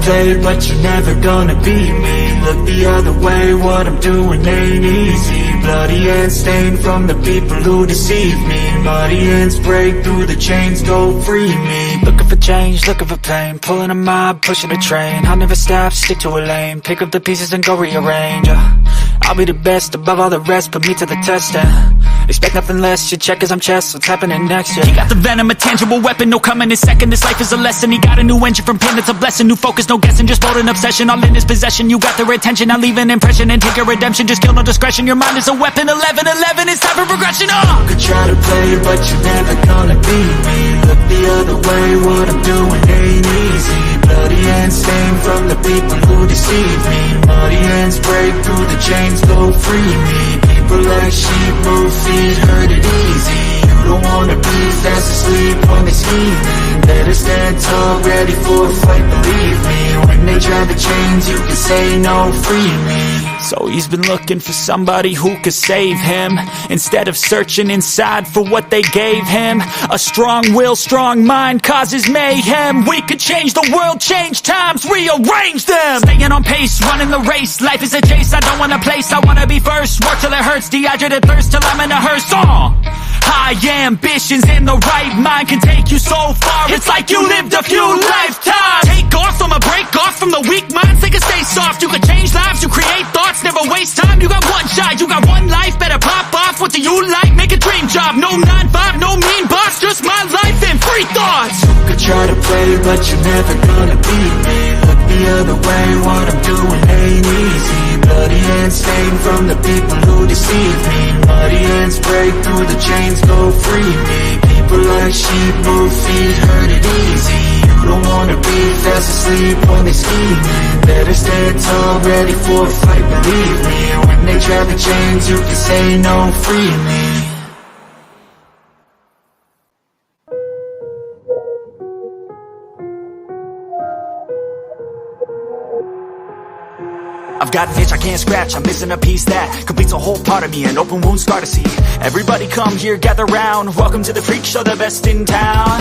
play, but you're never gonna beat me. Look the other way, what I'm doing ain't easy. Bloody hands stained from the people who deceive me. Muddy hands break through the chains, go free me. Looking for change, looking for pain, pulling a mob, pushing a train. I'll never stop, stick to a lane, pick up the pieces and go rearrange. I'll be the best above all the rest, put me to the test, expect nothing less, you check as I'm chess, what's happening next, He got the venom, a tangible weapon, no coming in second. This life is a lesson, he got a new engine from pain, it's a blessing. New focus, no guessing, just hold an obsession, all in his possession. You got their attention, I'll leave an impression and take your redemption. Just kill, no discretion, your mind is a weapon. 11-11, it's time for progression, You could try to play, but you're never gonna beat me. Look the other way, what I'm doing ain't easy. Bloody hands stained from the people who deceive me. Muddy hands break through the chains, go free me. People like sheep move feet, hurt it easy. You don't wanna be fast asleep when they're scheming. Better stand tall, ready for a fight, believe me. When they try the chains, you can say no, free me. So he's been looking for somebody who could save him, instead of searching inside for what they gave him. A strong will, strong mind causes mayhem. We could change the world, change times, rearrange them. Staying on pace, running the race. Life is a chase, I don't want a place, I wanna be first. Work till it hurts, dehydrated thirst till I'm in a hearse. High ambitions in the right mind can take you so far. It's like you lived a few lifetimes. Take off, I'ma break off from the weak minds. They can stay soft, you can change lives, you create thoughts, never waste time. You got one shot, you got one life, better pop off. What do you like? Make a dream job. No 9-5, no mean boss, just my life and free thoughts. You could try to play, but you're never gonna beat me. Look the other way, what I'm doing ain't easy. Bloody hands stained from the people who deceive me. Muddy hands break through the chains, go free me. People like sheep move feet, hurt it easy. You don't wanna be fast asleep when they're scheming. Better stand tall, ready for a fight, believe me. When they try the chains, you can say no, free me. I've got an itch I can't scratch, I'm missing a piece that completes a whole part of me, an open wound scar to see. Everybody come here, gather round, welcome to the freak show, the best in town.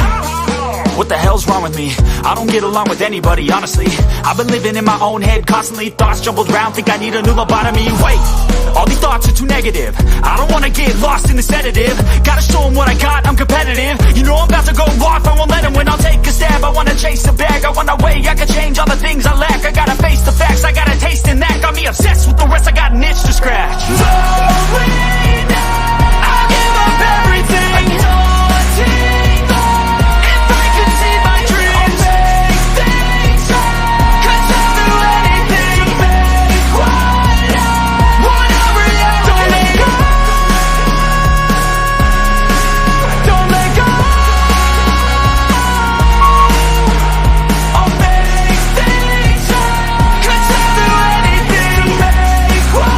What the hell's wrong with me? I don't get along with anybody, honestly. I've been living in my own head constantly, thoughts jumbled round, think I need a new lobotomy. Wait, all these thoughts are too negative, I don't wanna get lost in the sedative. Gotta show them what I got, I'm competitive. You know I'm about to go off, I won't let them win, I'll take a stab. I wanna chase a bag, I wanna weigh, I can change all the things I lack. I gotta face the facts, I got a taste in that. Got me obsessed with the rest, I got an itch to scratch. Going down, I'll give up everything. Daunting thought, if I could see my dreams, I'll make things right. 'Cause I'll do anything to make what I want a reality. Don't let go, don't let go. I'll make things right. 'Cause I'll do anything to make what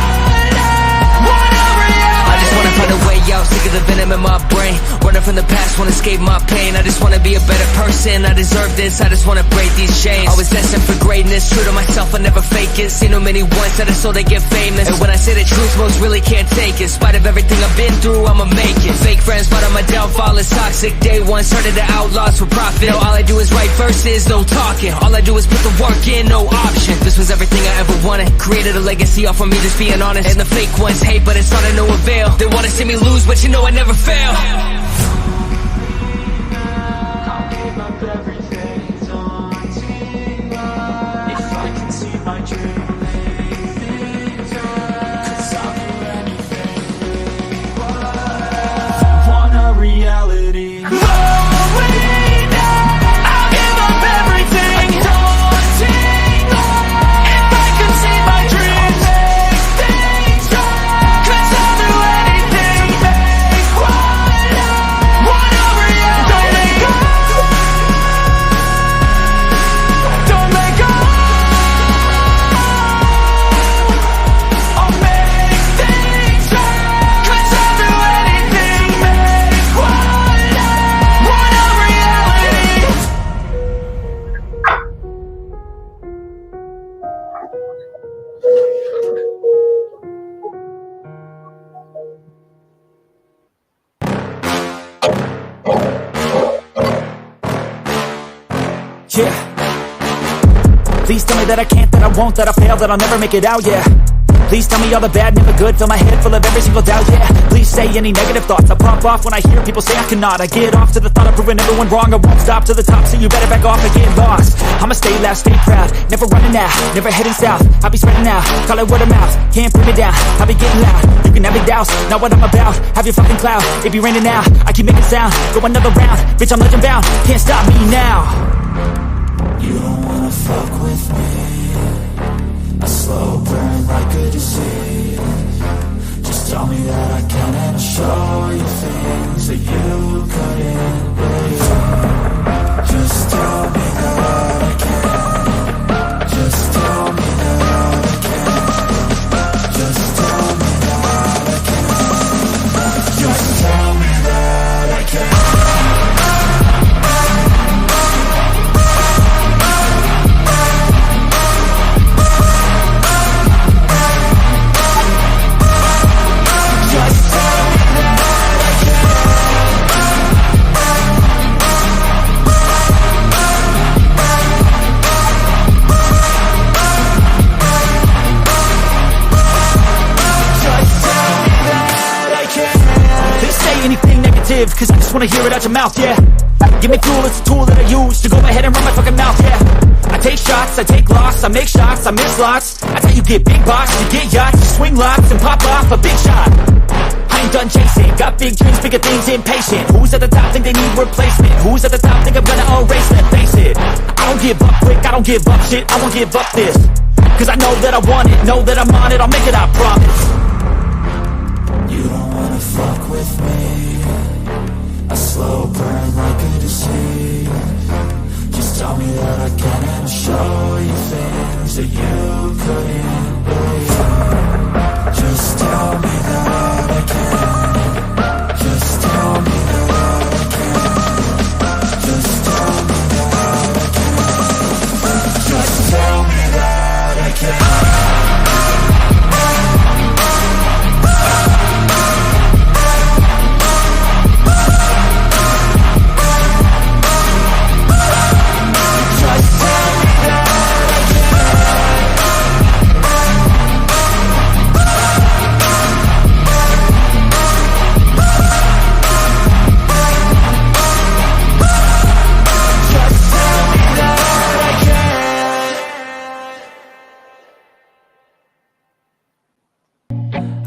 I want a reality. I just wanna find a way out, sick of the venom in my brain. Running from the past, wanna escape my pain. I just wanna be a better person, I deserve this. I just wanna break these chains. I was destined for greatness, true to myself, I never fake it. Seen too many ones that are so they get famous. And when I say the truth, most really can't take it. In spite of everything I've been through, I'ma make it. Fake friends, but on my downfall is toxic. Day one, started the outlaws for profit. Now all I do is write verses, no talking. All I do is put the work in, no option. This was everything I ever wanted. Created a legacy off of me just being honest. And the fake ones hate, but it's not of no avail. They wanna see me lose, but you know I never fail. I'll give up everything, daunting life. If I can see my dream, make things right. 'Cause I'll do anything, want a reality. Going down, I'll give up everything, daunting life. If I can see my dreams, make things right. 'Cause I'll do anything, make what I want a reality. Don't let go, don't let go. that I can't, that I won't, that I fail, that I'll never make it out, yeah. Please tell me all the bad, never good. Fill my head full of every single doubt, yeah. Please say any negative thoughts. I pop off when I hear people say I cannot. I get off to the thought of proving everyone wrong. I won't stop to the top, so you better back off and get lost. I'ma stay loud, stay proud, never running out, never heading south. I'll be spreading out, call it word of mouth. Can't put me down, I'll be getting loud. You can have your doubts, not what I'm about. Have your fucking clout, it be raining now. I keep making sound, go another round. Bitch, I'm legend bound, can't stop me now. You don't wanna fuck with me. I slow burn like a disease. Just tell me that I can and I'll show you things that you couldn't believe. Just tell me that I can. Just tell me that I can. Just tell me that I can. Just tell me that I can. Cause I just wanna hear it out your mouth, yeah. Give me fuel, it's a tool that I use to go ahead and run my fucking mouth, yeah. I take shots, I take loss, I make shots, I miss lots. That's how you get big box, you get yachts, you swing lots and pop off a big shot. I ain't done chasing, got big dreams, bigger things, impatient. Who's at the top think they need replacement? Who's at the top think I'm gonna erase them? Face it, I don't give up quick, I don't give up shit, I won't give up this. Cause I know that I want it, know that I'm on it, I'll make it, I promise. You don't wanna fuck with me. I slow burn like a disease. Just tell me that I can and I'll show you things that you couldn't believe. Just tell me that I can. Just tell me that I can. Just tell me that I can. Just tell me that I can.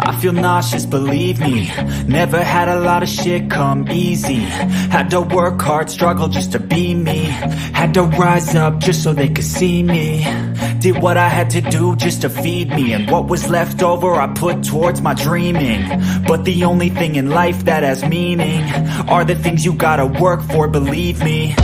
I feel nauseous, believe me. Never had a lot of shit come easy. Had to work hard, struggle just to be me. Had to rise up just so they could see me. Did what I had to do just to feed me. And what was left over I put towards my dreaming. But the only thing in life that has meaning are the things you gotta work for, believe me.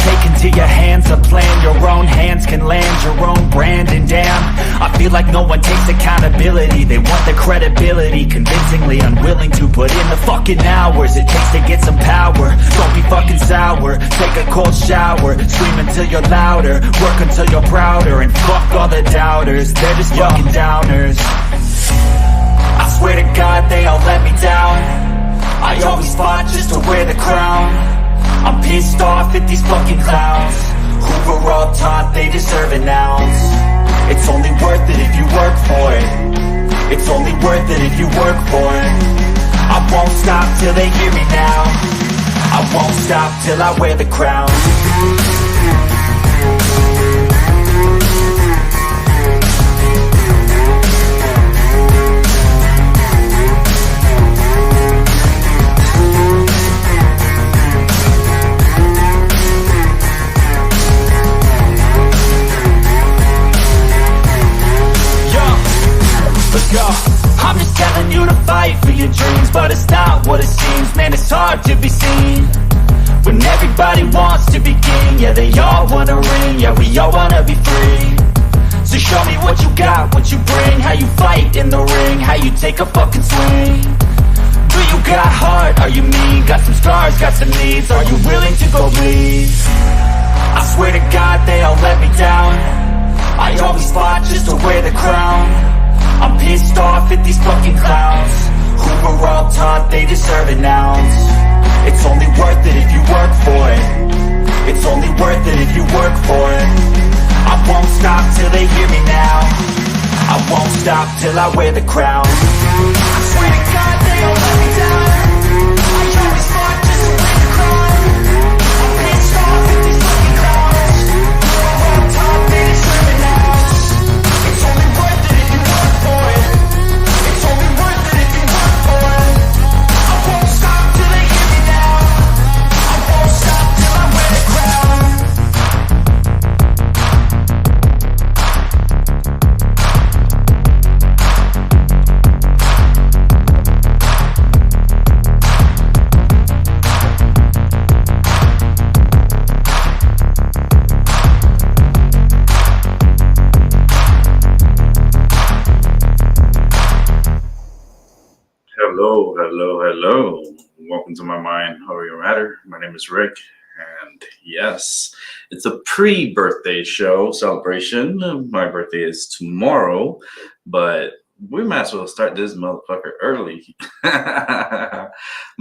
Take into your hands a plan, your own hands can land your own brand. And damn, I feel like no one takes accountability. They want the credibility, convincingly unwilling to put in the fucking hours it takes to get some power. Don't be fucking sour, take a cold shower, scream until you're louder, work until you're prouder. And fuck all the doubters, they're just fucking downers. I swear to God they all let me down. I always fought just to wear the crown. I'm pissed off at these fucking clowns who were all taught they deserve an ounce. It's only worth it if you work for it. It's only worth it if you work for it. I won't stop till they hear me now. I won't stop till I wear the crown. I'm just telling you to fight for your dreams, but it's not what it seems. Man, it's hard to be seen when everybody wants to be king. Yeah, they all wanna ring, yeah, we all wanna be free. So show me what you got, what you bring, how you fight in the ring, how you take a fucking swing. Do you got heart, are you mean? Got some scars, got some needs, are you willing to go bleed? I swear to God they all let me down. I always fought just to wear the crown. I'm pissed off at these fucking clowns who were all taught they deserve an ounce. It's only worth it if you work for it. It's only worth it if you work for it. I won't stop till they hear me now. I won't stop till I wear the crown. I swear to God they don't let me down. I always fought just to win the crown. I'm pissed off at these fucking clowns. We're on top, they deserve it now. It's only worth it if you work for it. It's only worth it if you work for it. I won't stop till they hear me now. I won't stop till I wear the crown. Hello. Welcome to my MyMindoverYourMatter. My name is Rick, and yes, it's a pre-birthday show celebration. My birthday is tomorrow, but we might as well start this motherfucker early. Might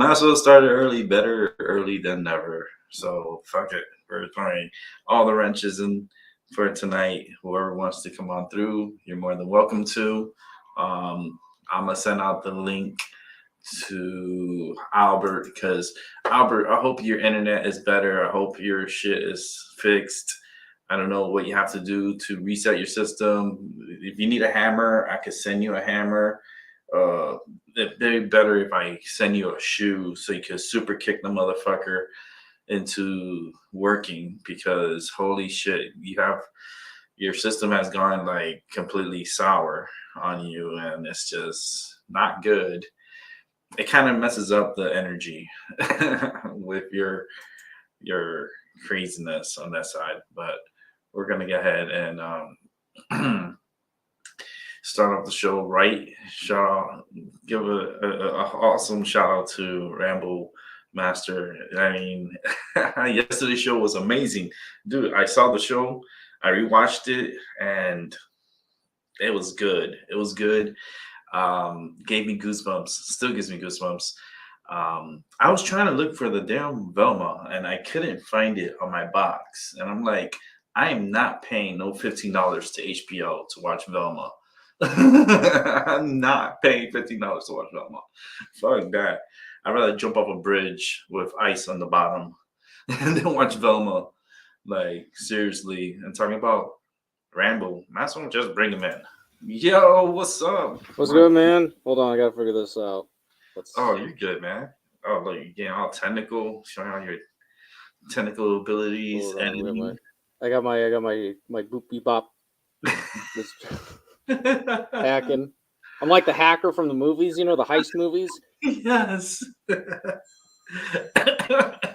as well start it early, better early than never. So fuck it. We're throwing all the wrenches in for tonight. Whoever wants to come on through, you're more than welcome to. I'm gonna send out the link to Albert, because Albert, I hope your internet is better. I hope your shit is fixed. I don't know what you have to do to reset your system. If you need a hammer, I could send you a hammer. It'd be better if I send you a shoe so you could super kick the motherfucker into working, because holy shit, your system has gone like completely sour on you, and it's just not good. It kind of messes up the energy with your craziness on that side. But we're gonna go ahead and start off the show right. Give a awesome shout out to Rambo Master. I mean, yesterday's show was amazing, dude. I saw the show, I rewatched it, and it was good. It was good. Gave me goosebumps. Still gives me goosebumps. I was trying to look for the damn Velma, and I couldn't find it on my box. And I'm like, I am not paying no $15 to HBO to watch Velma. I'm not paying $15 to watch Velma. Fuck that. I'd rather jump off a bridge with ice on the bottom and then watch Velma. Like, seriously. And talking about Rambo, might as well just bring him in. Yo, what's up? What's good, man? Hold on, I gotta figure this out. Oh, you're good, man. Oh, look, you're getting all technical, showing all your technical abilities. And I got my boop beep bop. Hacking. I'm like the hacker from the movies, you know, the heist movies. Yes.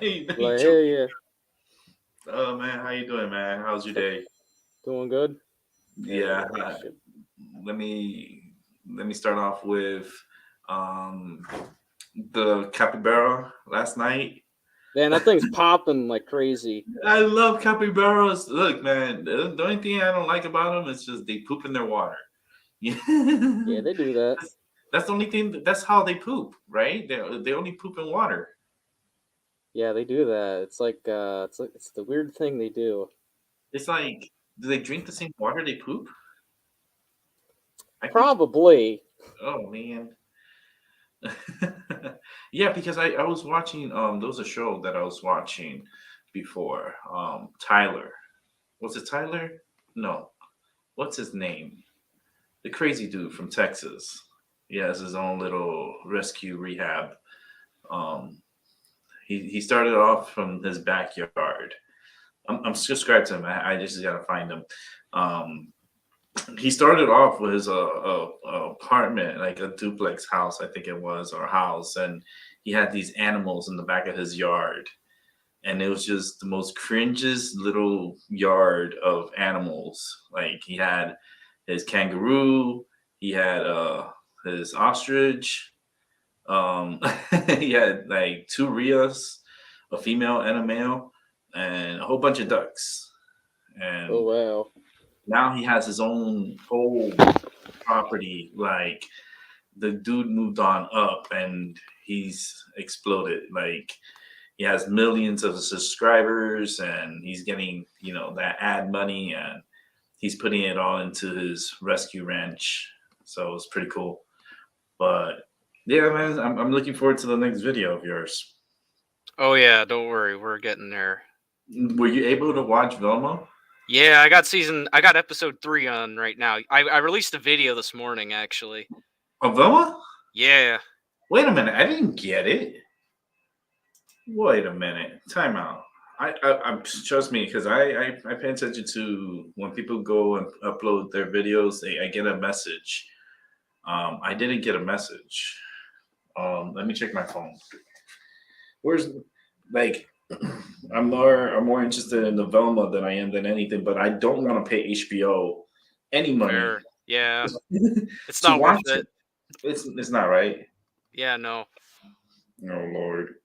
Yeah. Oh man, how you doing, man? How's your day? Doing good. Yeah. Let me start off with the capybara last night. Man, that thing's popping like crazy. I love capybaras. Look, man, the only thing I don't like about them is just they poop in their water. Yeah, they do that. That's the only thing. That's how they poop, right? They only poop in water. Yeah, they do that. It's like it's the weird thing they do. It's like, do they drink the same water they poop? Probably. Oh man. Yeah, because I was watching there was a show that I was watching before. Tyler. Was it Tyler? No. What's his name? The crazy dude from Texas. He has his own little rescue rehab. He started off from his backyard. I'm subscribed to him. I just gotta find him. He started off with his apartment, like a duplex house, I think it was, or house, and he had these animals in the back of his yard, and it was just the most cringiest little yard of animals. Like, he had his kangaroo, he had his ostrich, he had like 2 rheas, a female and a male, and a whole bunch of ducks. And oh wow. Now he has his own whole property. Like, the dude moved on up and he's exploded. Like, he has millions of subscribers and he's getting, that ad money, and he's putting it all into his rescue ranch. So it's pretty cool. But yeah, man, I'm looking forward to the next video of yours. Oh yeah, don't worry, we're getting there. Were you able to watch Velma? Yeah, I got episode 3 on right now. I released a video this morning, actually. Of Velma? Yeah. Wait a minute, I didn't get it. Wait a minute, time out. I trust me, because I pay attention to when people go and upload their videos. I get a message. I didn't get a message. Let me check my phone. Where's like I'm more interested in the Velma than I am than anything, but I don't want to pay HBO any money. Fair. Yeah. It's to not worth watch it. It's not right. Yeah, no. Oh Lord.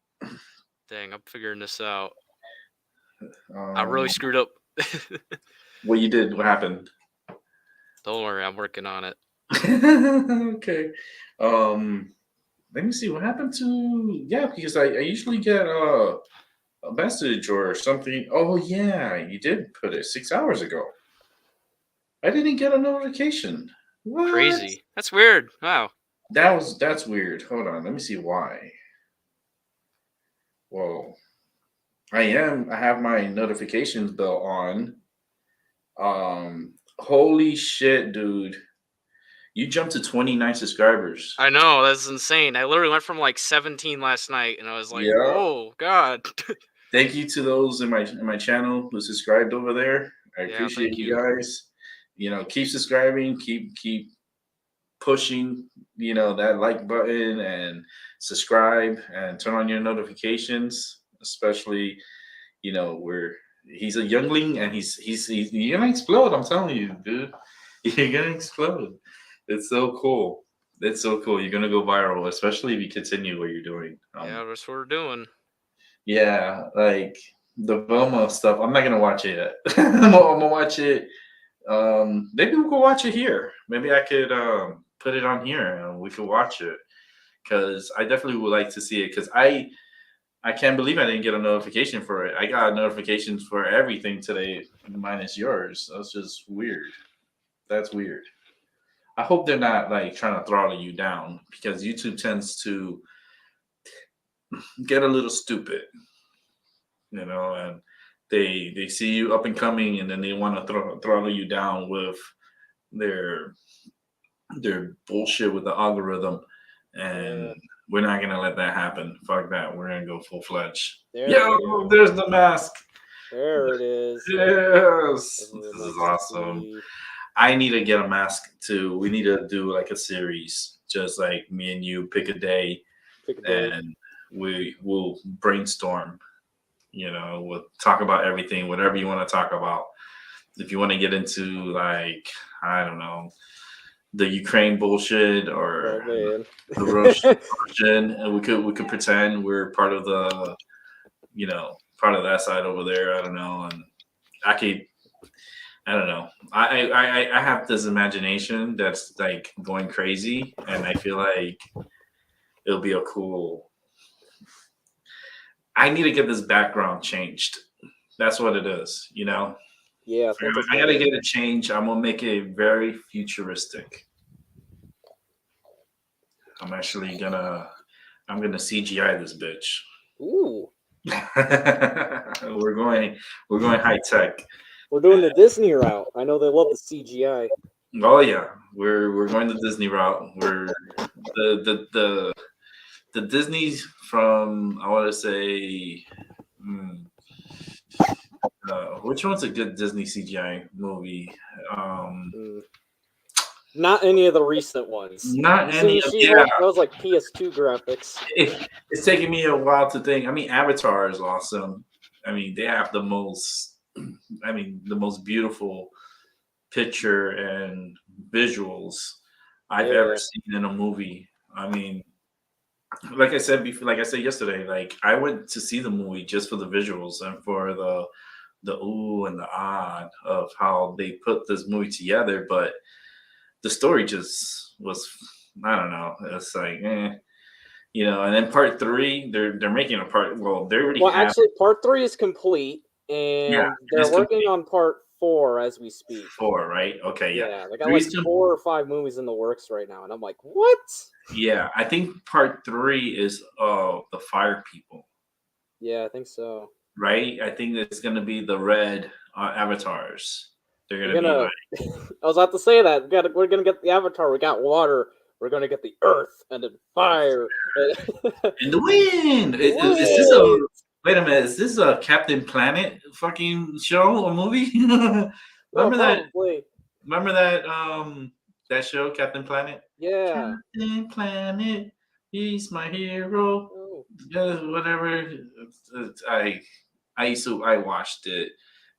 Dang, I'm figuring this out. I really screwed up. What you did? What happened? Don't worry, I'm working on it. Okay. Let me see what happened to because I usually get a message or something. Oh yeah, you did put it 6 hours ago. I didn't get a notification. What? Crazy. That's weird. Wow. That's weird. Hold on, let me see why. Whoa. I have my notifications bell on. Holy shit, dude. You jumped to 29 subscribers. I know, that's insane. I literally went from like 17 last night, and I was like, oh god. Thank you to those in my channel who subscribed over there. I appreciate you guys. Keep subscribing, keep pushing, that like button and subscribe and turn on your notifications, especially, he's a youngling and he's you're gonna explode. I'm telling you, dude. You're gonna explode. It's so cool. It's so cool. You're gonna go viral, especially if you continue what you're doing. Yeah, that's what we're doing. Yeah, like the Velma stuff. I'm not gonna watch it yet. I'm gonna watch it. Maybe we'll go watch it here. Maybe I could put it on here and we could watch it, because I definitely would like to see it. Because I can't believe I didn't get a notification for it. I got notifications for everything today, minus yours. That's just weird. That's weird. I hope they're not like trying to throttle you down, because YouTube tends to get a little stupid, and they see you up and coming, and then they want to throttle you down with their bullshit with the algorithm, and we're not gonna let that happen. Fuck that. We're gonna go full-fledged. There's the mask. There it is. Yes, this is awesome. I need to get a mask too. We need to do like a series, just like me and you pick a day, and we'll brainstorm. We'll talk about everything, whatever you want to talk about. If you want to get into like, I don't know, the Ukraine bullshit or the Russian bullshit, and we could pretend we're part of the, part of that side over there. I don't know, and I don't know. I have this imagination that's like going crazy, and I feel like it'll be a cool. I need to get this background changed. That's what it is, Yeah. I gotta get it changed. I'm gonna make it very futuristic. I'm gonna CGI this bitch. Ooh. We're going high tech. We're doing the Disney route. I know they love the CGI. Oh yeah, we're going the Disney route. We're the Disney's from, I want to say, which one's a good Disney CGI movie? Not any of the recent ones. Not any of that was like PS2 graphics. It's taking me a while to think. I mean, Avatar is awesome. I mean, they have the most beautiful picture and visuals I've ever seen in a movie. I mean, like I said yesterday, like I went to see the movie just for the visuals and for the ooh and the ah of how they put this movie together, but the story just was, I don't know. It's like, and then part 3, they're making a part. Well, they already have. Actually, part 3 is complete, and they're working on part 4 as we speak. 4, right? Okay, yeah. Yeah, they got like 4 or 5 movies in the works right now, and I'm like, what? Yeah, I think part 3 is the Fire People, Yeah, I think so. right? I think it's gonna be the red avatars. They're We're gonna be gonna. like, I was about to say that we're gonna get the Avatar. We got water. We're gonna get the earth and then fire. in the wind. Is this a wait a minute? Is this a Captain Planet fucking show or movie? Well, remember that? probably. Remember that that show, Captain Planet? Yeah. Captain Planet, he's my hero. Oh. Yeah, whatever. I watched it.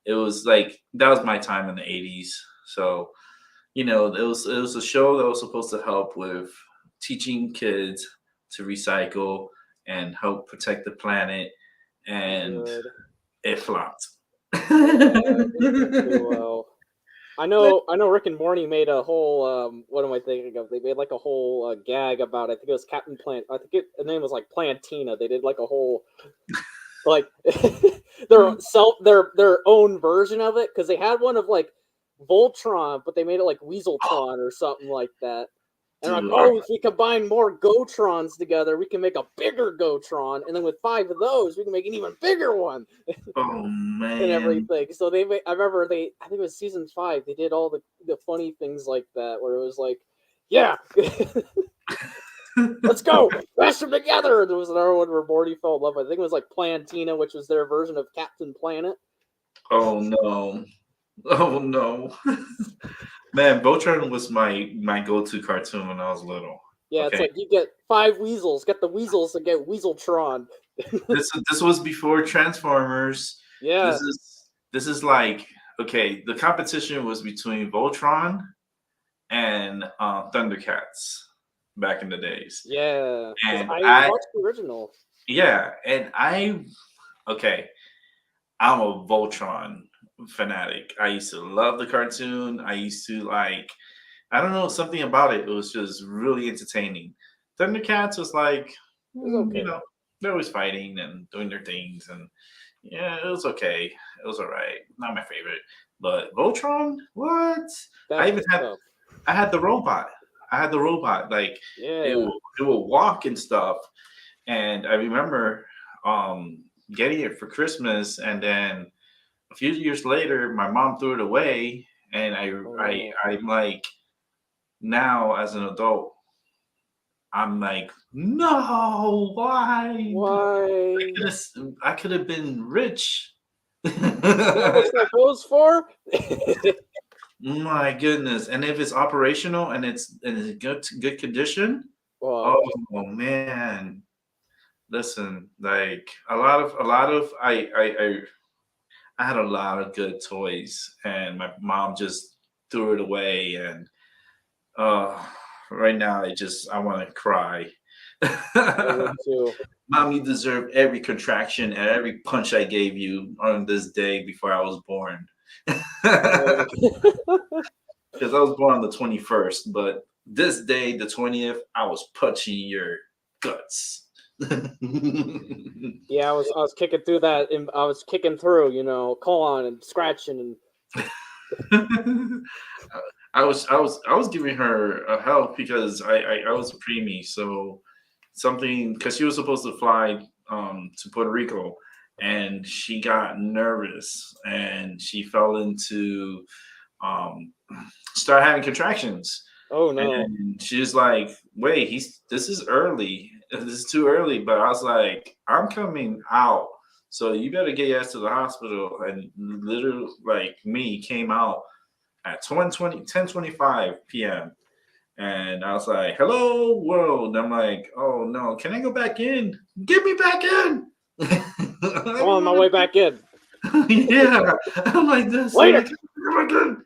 It was like that was my time in the 80s. So, you know, it was a show that was supposed to help with teaching kids to recycle and help protect the planet, and Good. it flopped. It didn't do too well. I know Rick and Morty made a whole what am I thinking of? They made like a whole gag about it. I think it was Captain Plant. I think the name was like Plantina. They did like a whole like their own version of it, because they had one of like Voltron, but they made it like Weaseltron or something like that. And they're like, oh, if we combine more Gotrons together, we can make a bigger Gotron, and then with 5 of those, we can make an even bigger one. Oh man! And everything. So I remember I think it was season 5. They did all the funny things like that, where it was like, yeah, let's go, mash them together. And there was another one where Morty fell in love. I think it was like Plantina, which was their version of Captain Planet. Oh no! Oh no! Man, Voltron was my go-to cartoon when I was little. Yeah, okay? It's like you get 5 weasels, get the weasels to get Weaseltron. This was before Transformers. Yeah. This is like, okay, the competition was between Voltron and Thundercats back in the days. Yeah. And I watched the original. Yeah, and I'm a Voltron fanatic. I used to love the cartoon. I used to like, I don't know, something about it. It was just really entertaining. Thundercats was like, okay. you know, they're always fighting and doing their things, and yeah, it was okay. It was all right. Not my favorite, but Voltron, what? I had the robot. I had the robot. Like it will walk and stuff. And I remember getting it for Christmas, and then a few years later, my mom threw it away, and I'm like, now as an adult, I'm like, no, why? Why? I could have been rich. That's what that goes for? My goodness! And if it's operational and it's in good condition, wow. Oh man! Listen, like a lot of I had a lot of good toys, and my mom just threw it away, and right now I want to cry. I would too. Mom, you deserve every contraction and every punch I gave you on this day before I was born. Because I was born on the 21st, but this day, the 20th, I was punching your guts. Yeah, I was kicking through that, and I was kicking through, colon and scratching and. I was giving her a help because I was a preemie, so something, because she was supposed to fly to Puerto Rico, and she got nervous and she fell into start having contractions. Oh no! And she's like, "Wait, this is early. This is too early." But I was like, "I'm coming out, so you better get your ass to the hospital." And literally, like me, came out at 10:25 p.m. And I was like, "Hello, world." I'm like, "Oh no, can I go back in? Get me back in!" I'm on my way back in. Yeah, I'm like this. Later. Come back in.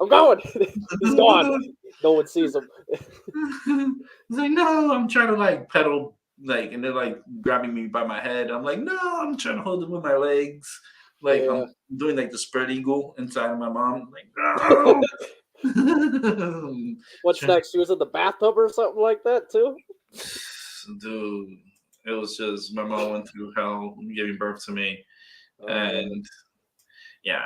I'm going. He's gone. No one sees him. He's like, no, I'm trying to like pedal, like, and they're like grabbing me by my head. I'm like, no, I'm trying to hold them with my legs. Like I'm doing like the spread eagle inside of my mom. Like, no. What's next? She was in the bathtub or something like that too? Dude, it was just, my mom went through hell giving birth to me. And yeah,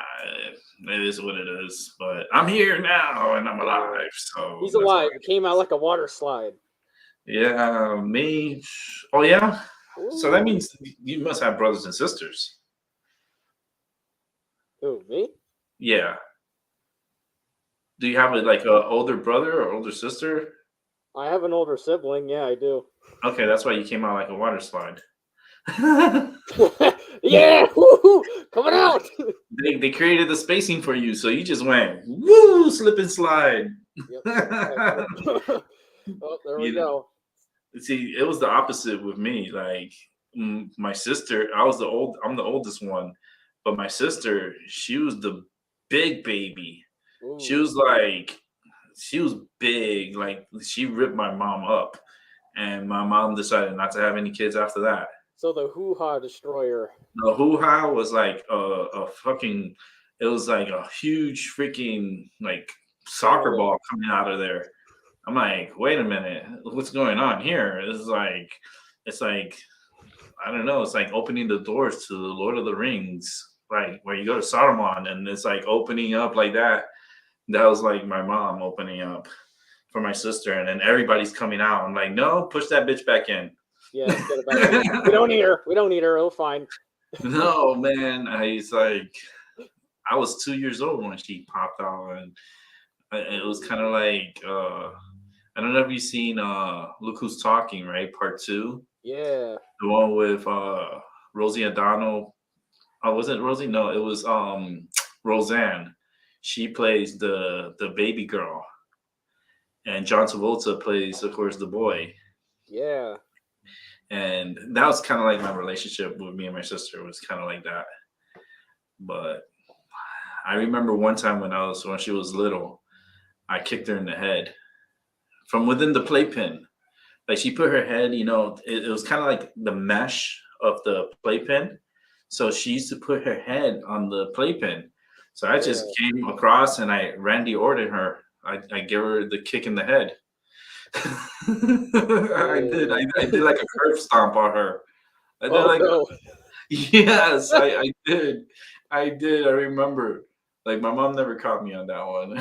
it is what it is. But I'm here now and I'm alive. So He's that's all alive. He came out like a water slide. Yeah, me. Oh yeah. So that Ooh. means you must have brothers and sisters. Who, me? Yeah. Do you have like a older brother or older sister? I have an older sibling. Yeah, I do. Okay, that's why you came out like a water slide. Yeah, woo-hoo, coming out. They created the spacing for you, so you just went woo, slip and slide. Yep. Oh, there we You know, go. see, it was the opposite with me. Like my sister, I'm the oldest one, but my sister, she was the big baby. She Ooh. was big, like she ripped my mom up, and my mom decided not to have any kids after that. So the hoo-ha destroyer. The hoo-ha was like a fucking, it was like a huge freaking like soccer ball coming out of there. I'm like, wait a minute, what's going on here? It's like, I don't know, it's like opening the doors to the Lord of the Rings, like where you go to Saruman and it's like opening up like that. That was like my mom opening up for my sister, and then everybody's coming out. I'm like, no, push that bitch back in. Yeah, let's get it back in. We don't need her. We don't need her. It'll fine. No, man. I was 2 years old when she popped out, and it was kind of like I don't know if you've seen Look Who's Talking, right? Part 2. Yeah. The one with Rosie O'Donnell. Oh, was it Rosie? No, it was Roseanne. She plays the baby girl, and John Travolta plays, of course, the boy. Yeah. And that was kind of like my relationship with me and my sister was kind of like that. But I remember one time when she was little, I kicked her in the head from within the playpen. Like she put her head, it was kind of like the mesh of the playpen. So she used to put her head on the playpen. So I just came across and I Randy ordered her. I gave her the kick in the head. I did like a curb stomp on her. I did yes, I did. I remember. Like my mom never caught me on that one.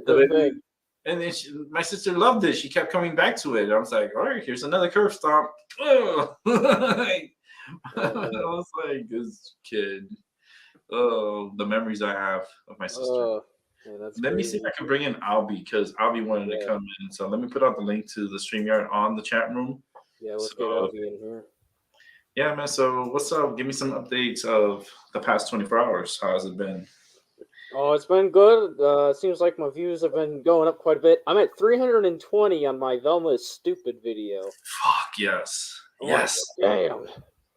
Good thing. And then my sister loved it. She kept coming back to it. I was like, all right, here's another curb stomp. Oh. I was like, this kid. Oh, the memories I have of my sister. Let me see if I can bring in Albie because Albie wanted to come in. So let me put out the link to the Streamyard on the chat room. Yeah, let's get Albie in here. Yeah, man. So what's up? Give me some updates of the past 24 hours. How has it been? Oh, it's been good. It seems like my views have been going up quite a bit. I'm at 320 on my Velma is Stupid video. Fuck yes. Yes. Damn.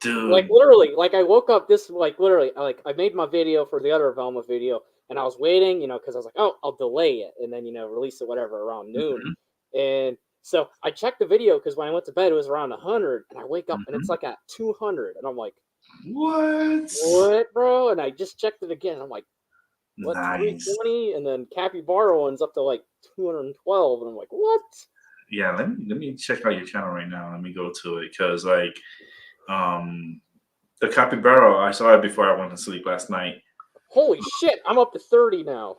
Dude. Like literally, like I woke up I made my video for the other Velma video and I was waiting, because I was like, oh, I'll delay it and then, release it whatever around noon. And so I checked the video because when I went to bed, it was around 100 and I wake up and it's like at 200 and I'm like, what, bro? And I just checked it again. And I'm like, what, nice. 320? And then Capybara one's up to like 212 and I'm like, what? Yeah, let me check out your channel right now. Let me go to it because like the Capybara, I saw it before I went to sleep last night. Holy shit, I'm up to 30 now.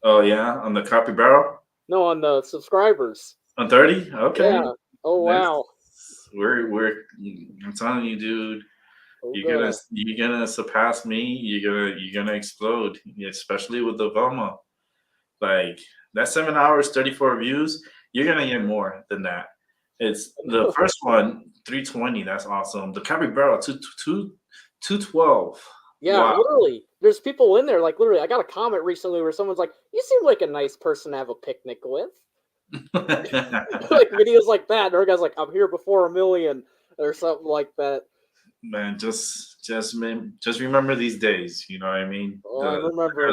Oh yeah, on the Capybara? No, on the subscribers. On 30? Okay. Yeah. Oh wow. We're I'm telling you, dude. You're gonna surpass me. You're gonna explode, especially with the Velma. Like that 7 hours, 34 views. You're gonna get more than that. It's the first one, 320. That's awesome. The Capybara, 212. Yeah, wow. Literally. There's people in there. Like literally, I got a comment recently where someone's like, "You seem like a nice person to have a picnic with." Like videos like that. And our guy's like, "I'm here before 1 million," or something like that. Man, just remember these days. You know what I mean? Oh, I remember.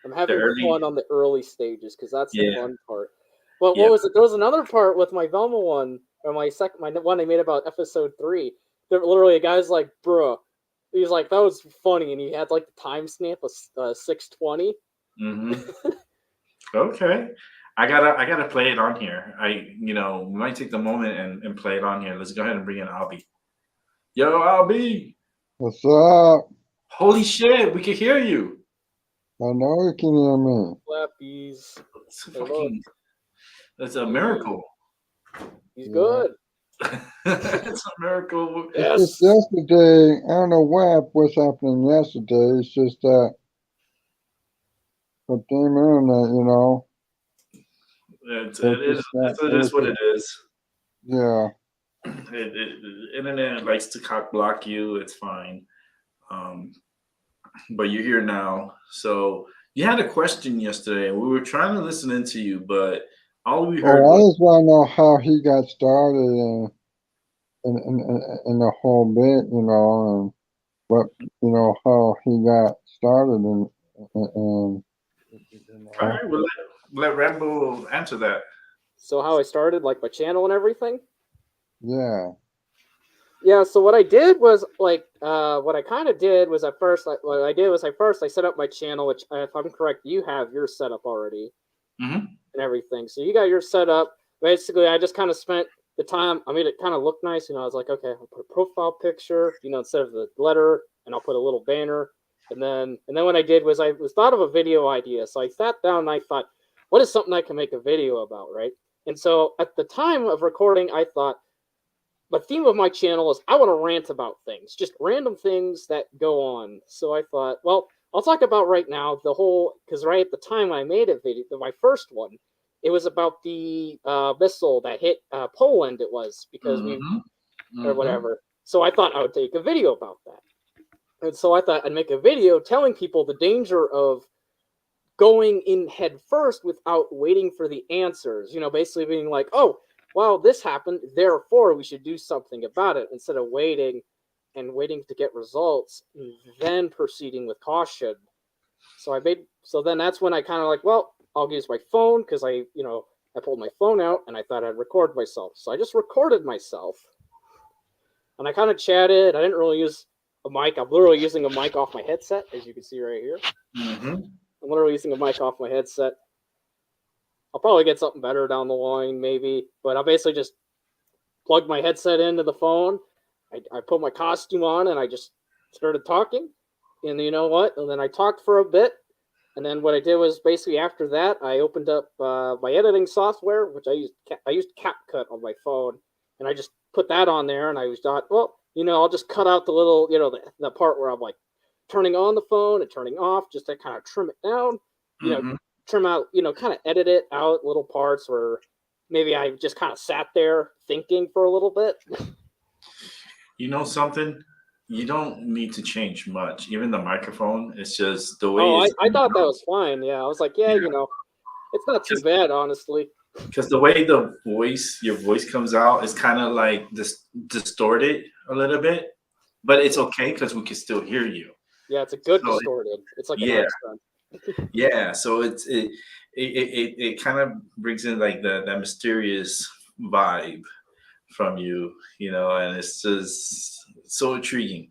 I'm having fun on the early stages because that's the fun part. But what was it? There was another part with my Velma one, or my one I made about episode 3. There literally a guy's like, "Bruh," he's like, "That was funny," and he had like the timestamp of 6:20. Mm-hmm. Okay, I gotta play it on here. We might take the moment and play it on here. Let's go ahead and bring in Albie. Yo, Albie. What's up? Holy shit, we can hear you. I know you can hear me. Flappies. It's Hey, look. that's a miracle. He's Yeah. good. It's a miracle. Yes. It's just yesterday, I don't know what's happening yesterday. It's just that the damn internet, you know. It is what it is. Yeah. Internet likes to cock block you. It's fine. But you're here now. So you had a question yesterday, and we were trying to listen into you, but all we heard I was just want to know how he got started and the whole bit, you know, and what, you know, how he got started and all right. We'll let Rambo answer that. So how I started, like my channel and everything. yeah. Yeah, so what I did was like, what I kind of did was at first, I set up my channel, which if I'm correct, you have yours set up already Mm-hmm. and everything. So you got yours set up. Basically, I just kind of spent the time. I made it kind of look nice. You know, I was like, okay, I'll put a profile picture, you know, instead of the letter, and I'll put a little banner. And then what I did was I thought of a video idea. So I sat down and I thought, what is something I can make a video about, right? And so at the time of recording, I thought, the theme of my channel is I want to rant about things, just random things that go on. So I thought, well, I'll talk about right now the whole, because right at the time I made a video, my first one, it was about the missile that hit Poland. It was because or whatever. So I thought I would take a video about that. And so I thought I'd make a video telling people the danger of going in head first without waiting for the answers. You know, basically being like, oh, well, this happened, therefore we should do something about it, instead of waiting to get results, then proceeding with caution. So then that's when I kind of like, well, I'll use my phone, because I pulled my phone out and I thought I'd record myself. So I just recorded myself. And I kind of chatted. I didn't really use a mic. I'm literally using a mic off my headset, as you can see right here. I'm literally using a mic off my headset. I'll probably get something better down the line, maybe. But I basically just plugged my headset into the phone. I put my costume on and I just started talking. And you know what? And then I talked for a bit. And then what I did was basically after that, I opened up my editing software, which I used CapCut on my phone. And I just put that on there. And I thought, well, you know, I'll just cut out the little, you know, the part where I'm like turning on the phone and turning off, just to kind of trim it down, you know, trim out, you know, kind of edit it out little parts where maybe I just kind of sat there thinking for a little bit. You know something? You don't need to change much. Even the microphone, it's just the way. Oh, I thought that was fine. Yeah, I was like, yeah, you know, it's not too bad, honestly. Because the way your voice comes out is kind of like distorted a little bit, but it's okay because we can still hear you. Yeah, it's a good distorted. It's like an accent. Yeah, so it kind of brings in like that mysterious vibe from you, you know, and it's just so intriguing.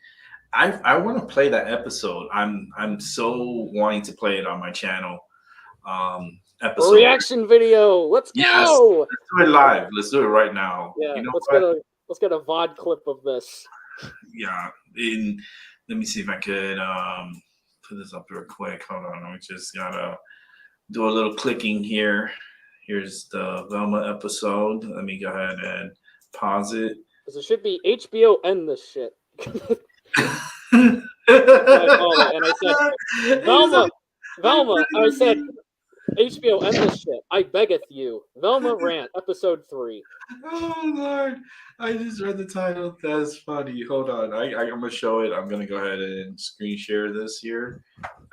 I want to play that episode. I'm so wanting to play it on my channel. Episode. A reaction video. Let's go. Yes, let's do it live. Let's do it right now. Yeah, you know let's get a VOD clip of this. Yeah, let me see if I could put this up real quick. Hold on, we just gotta do a little clicking here. Here's the Velma episode. Let me go ahead and pause it. Because it should be HBO end this shit. And I said, Velma, I said, HBO end this shit. I beggeth you. Velma rant, episode 3. Oh Lord, I just read the title. That's funny. Hold on, I'm gonna show it. I'm gonna go ahead and screen share this here,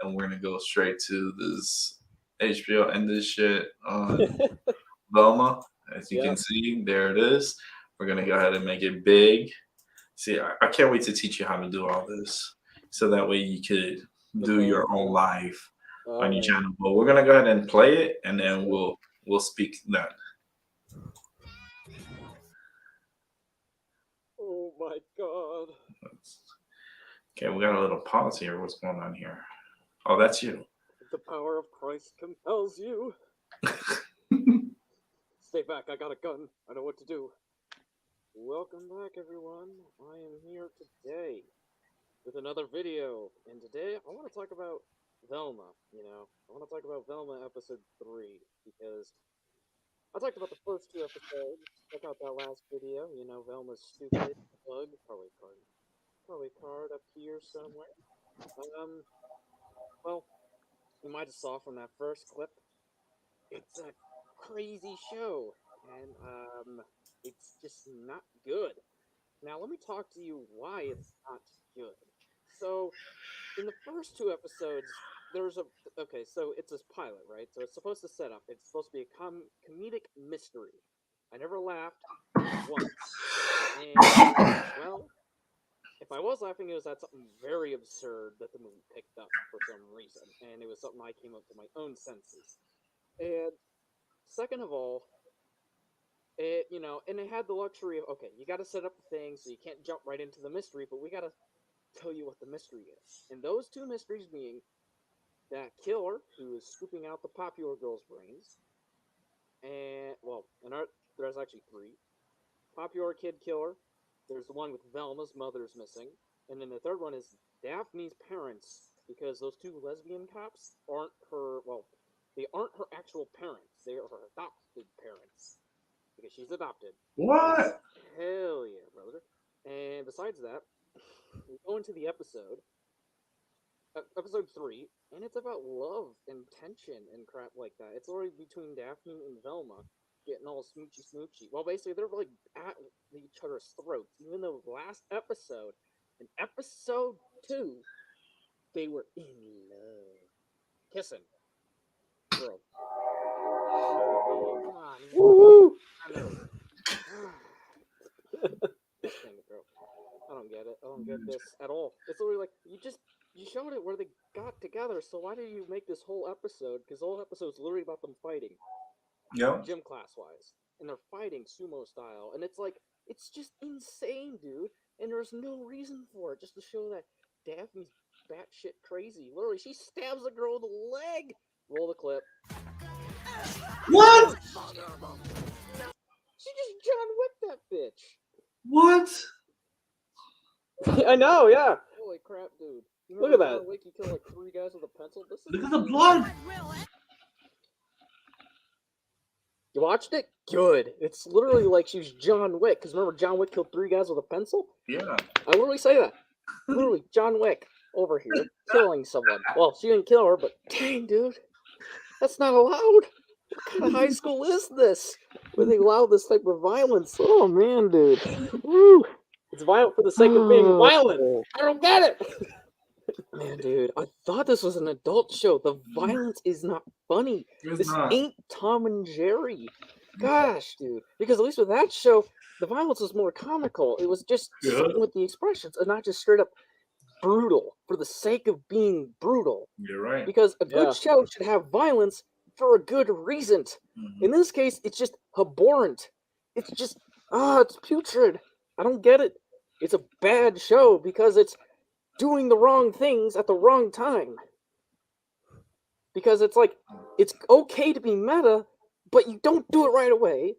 and we're gonna go straight to this HBO end this shit on Velma. As you can see, there it is. We're gonna go ahead and make it big. See, I can't wait to teach you how to do all this, so that way you could do your own live on your channel. But we're gonna go ahead and play it, and then we'll speak that. Oh my god. Okay, we got a little pause here. What's going on here? Oh, that's you. The power of Christ compels you. Stay back, I got a gun. I know what to do. Welcome back, everyone. I am here today with another video. And today I want to talk about Velma. I want to talk about Velma episode 3 because I talked about the first 2 episodes. Check out that last video. Velma's stupid bug. Probably card up here somewhere. Well, you might have saw from that first clip. It's a crazy show, and it's just not good. Now, let me talk to you why it's not good. So, in the first 2 episodes, so it's this pilot, right? So it's supposed to set up. It's supposed to be a comedic mystery. I never laughed once. And, well, if I was laughing, it was at something very absurd that the movie picked up for some reason. And it was something I came up to my own senses. And second of all, and it had the luxury of, okay, you got to set up the thing so you can't jump right into the mystery, but we got to tell you what the mystery is. And those 2 mysteries being that killer who is scooping out the popular girl's brains, and, there's actually 3. Popular kid killer, there's the one with Velma's mother's missing, and then the third one is Daphne's parents, because those 2 lesbian cops aren't her, they aren't her actual parents. They are her adopted parents. Because she's adopted. What? Hell yeah, brother. And besides that, we go into the episode 3, and it's about love and tension and crap like that. It's already between Daphne and Velma getting all smoochy. Well, basically, they're like at each other's throats. Even though last episode, in episode 2, they were in love. Kissing. Bro. Come on. Woo! I know. I don't get it. I don't get this at all. It's literally like, you showed it where they got together, so why did you make this whole episode? Because the whole episode's literally about them fighting. Yeah. Gym class-wise. And they're fighting sumo style. And it's like, it's just insane, dude. And there's no reason for it, just to show that Daphne's batshit crazy. Literally, she stabs a girl in the leg! Roll the clip. What? She just John Wick that bitch. What? I know, yeah. Holy crap, dude. Look at that. John Wick, he killed like 3 guys with a pencil. Look at the blood. You watched it? Good. It's literally like she was John Wick. Because remember, John Wick killed 3 guys with a pencil? Yeah. I literally say that. Literally, John Wick over here killing someone. Well, she didn't kill her, but dang, dude. That's not allowed. What kind of high school is this? Where they allow this type of violence? Oh, man, dude. Woo. It's violent for the sake of being violent. I don't get it. Man, dude, I thought this was an adult show. The violence is not funny. This ain't Tom and Jerry. Gosh, dude. Because at least with that show, the violence was more comical. It was just something with the expressions and not just straight up brutal for the sake of being brutal. You're right. Because a good show should have violence for a good reason. Mm-hmm. In this case, it's just abhorrent. It's just, it's putrid. I don't get it. It's a bad show because it's doing the wrong things at the wrong time. Because it's like, it's okay to be meta, but you don't do it right away.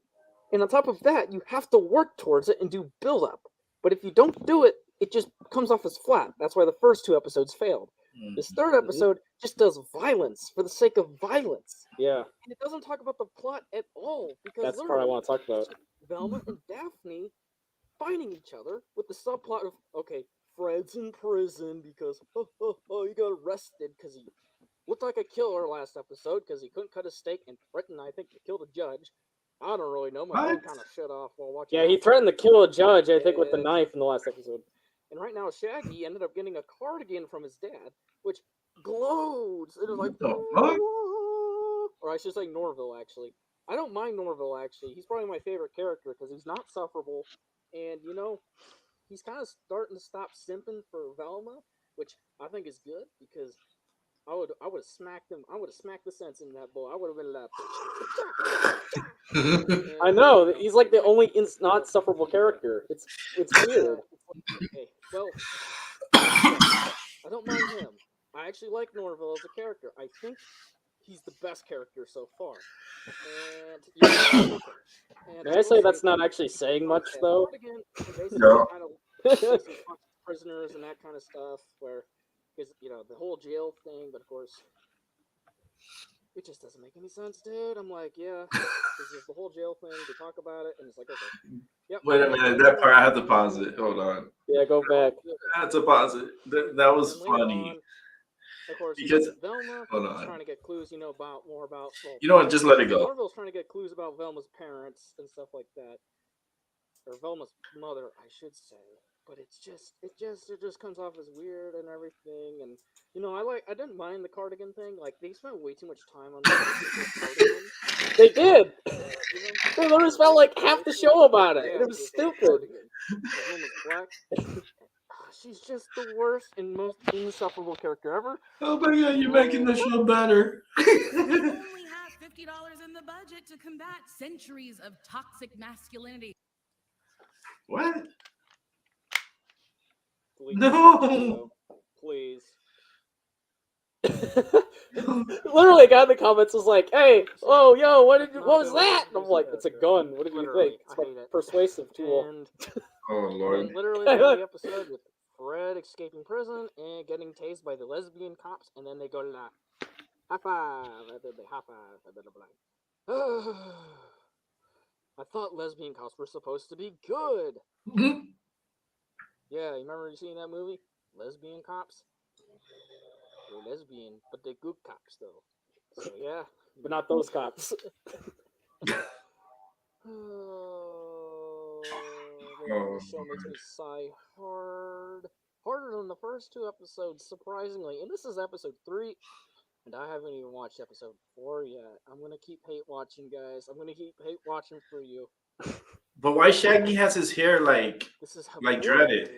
And on top of that, you have to work towards it and do build-up. But if you don't do it, it just comes off as flat. That's why the first 2 episodes failed. Mm-hmm. This 3rd episode just does violence for the sake of violence. Yeah. And it doesn't talk about the plot at all. Because That's the part I want to talk about. Velma and Daphne finding each other with the subplot of, okay, Fred's in prison because, he got arrested because he looked like a killer last episode because he couldn't cut a steak and threatened, I think, to kill the judge. I don't really know. My phone kind of shut off while watching. Yeah, he threatened to kill a judge, I think, with the knife in the last episode. And right now, Shaggy ended up getting a cardigan from his dad, which glows. It was like, or I should say Norville, actually. I don't mind Norville, actually. He's probably my favorite character because he's not sufferable. And, he's kind of starting to stop simping for Velma, which I think is good because I would have smacked him. I would have smacked the sense in that boy. I would have been like, I know. He's like the only not sufferable character. It's weird. Okay, well, I don't mind him. I actually like Norville as a character. I think he's the best character so far. And May I say that's not actually saying much, though? No. prisoners and that kind of stuff, where, because, you know, the whole jail thing, but of course, it just doesn't make any sense, dude. I'm like, yeah, this is the whole jail thing. They talk about it, and it's like, okay. Yep. Wait a minute, that part I have to pause it. Hold on. Yeah, go back. I have to pause it. That was And later funny. on, of course, Because- Velma hold is on. trying to get clues, you know, about more about. Well, You know what? Just let it go. Marvel's trying to get clues about Velma's parents and stuff like that, or Velma's mother, I should say. But it just comes off as weird and everything. And you know, I didn't mind the cardigan thing. Like, they spent way too much time on the cardigan. They did. They literally spent like half the show about it. And it was stupid. Velma's black. She's just the worst and most insufferable character ever. Oh my god, you're making the show better. only have $50 in the budget to combat centuries of toxic masculinity. What? Please. No. Please. Literally, a guy in the comments was like, "Hey, oh, yo, what was that?" And I'm like, "It's a gun. What do you think?" It's a persuasive tool. Oh And lord. literally, the episode with Fred escaping prison and getting tased by the lesbian cops, and then they go to the high five, and then they high five, and then they're like, I thought lesbian cops were supposed to be good. Yeah, you remember seeing that movie? Lesbian cops? They're lesbian, but they're good cops, though. So, yeah. But not those cops. The show makes me sigh hard. Harder than the first two episodes, surprisingly. And this is episode 3, and I haven't even watched episode 4 yet. I'm gonna keep hate watching, guys. I'm gonna keep hate watching for you. But why Shaggy has his hair like This is how dreaded?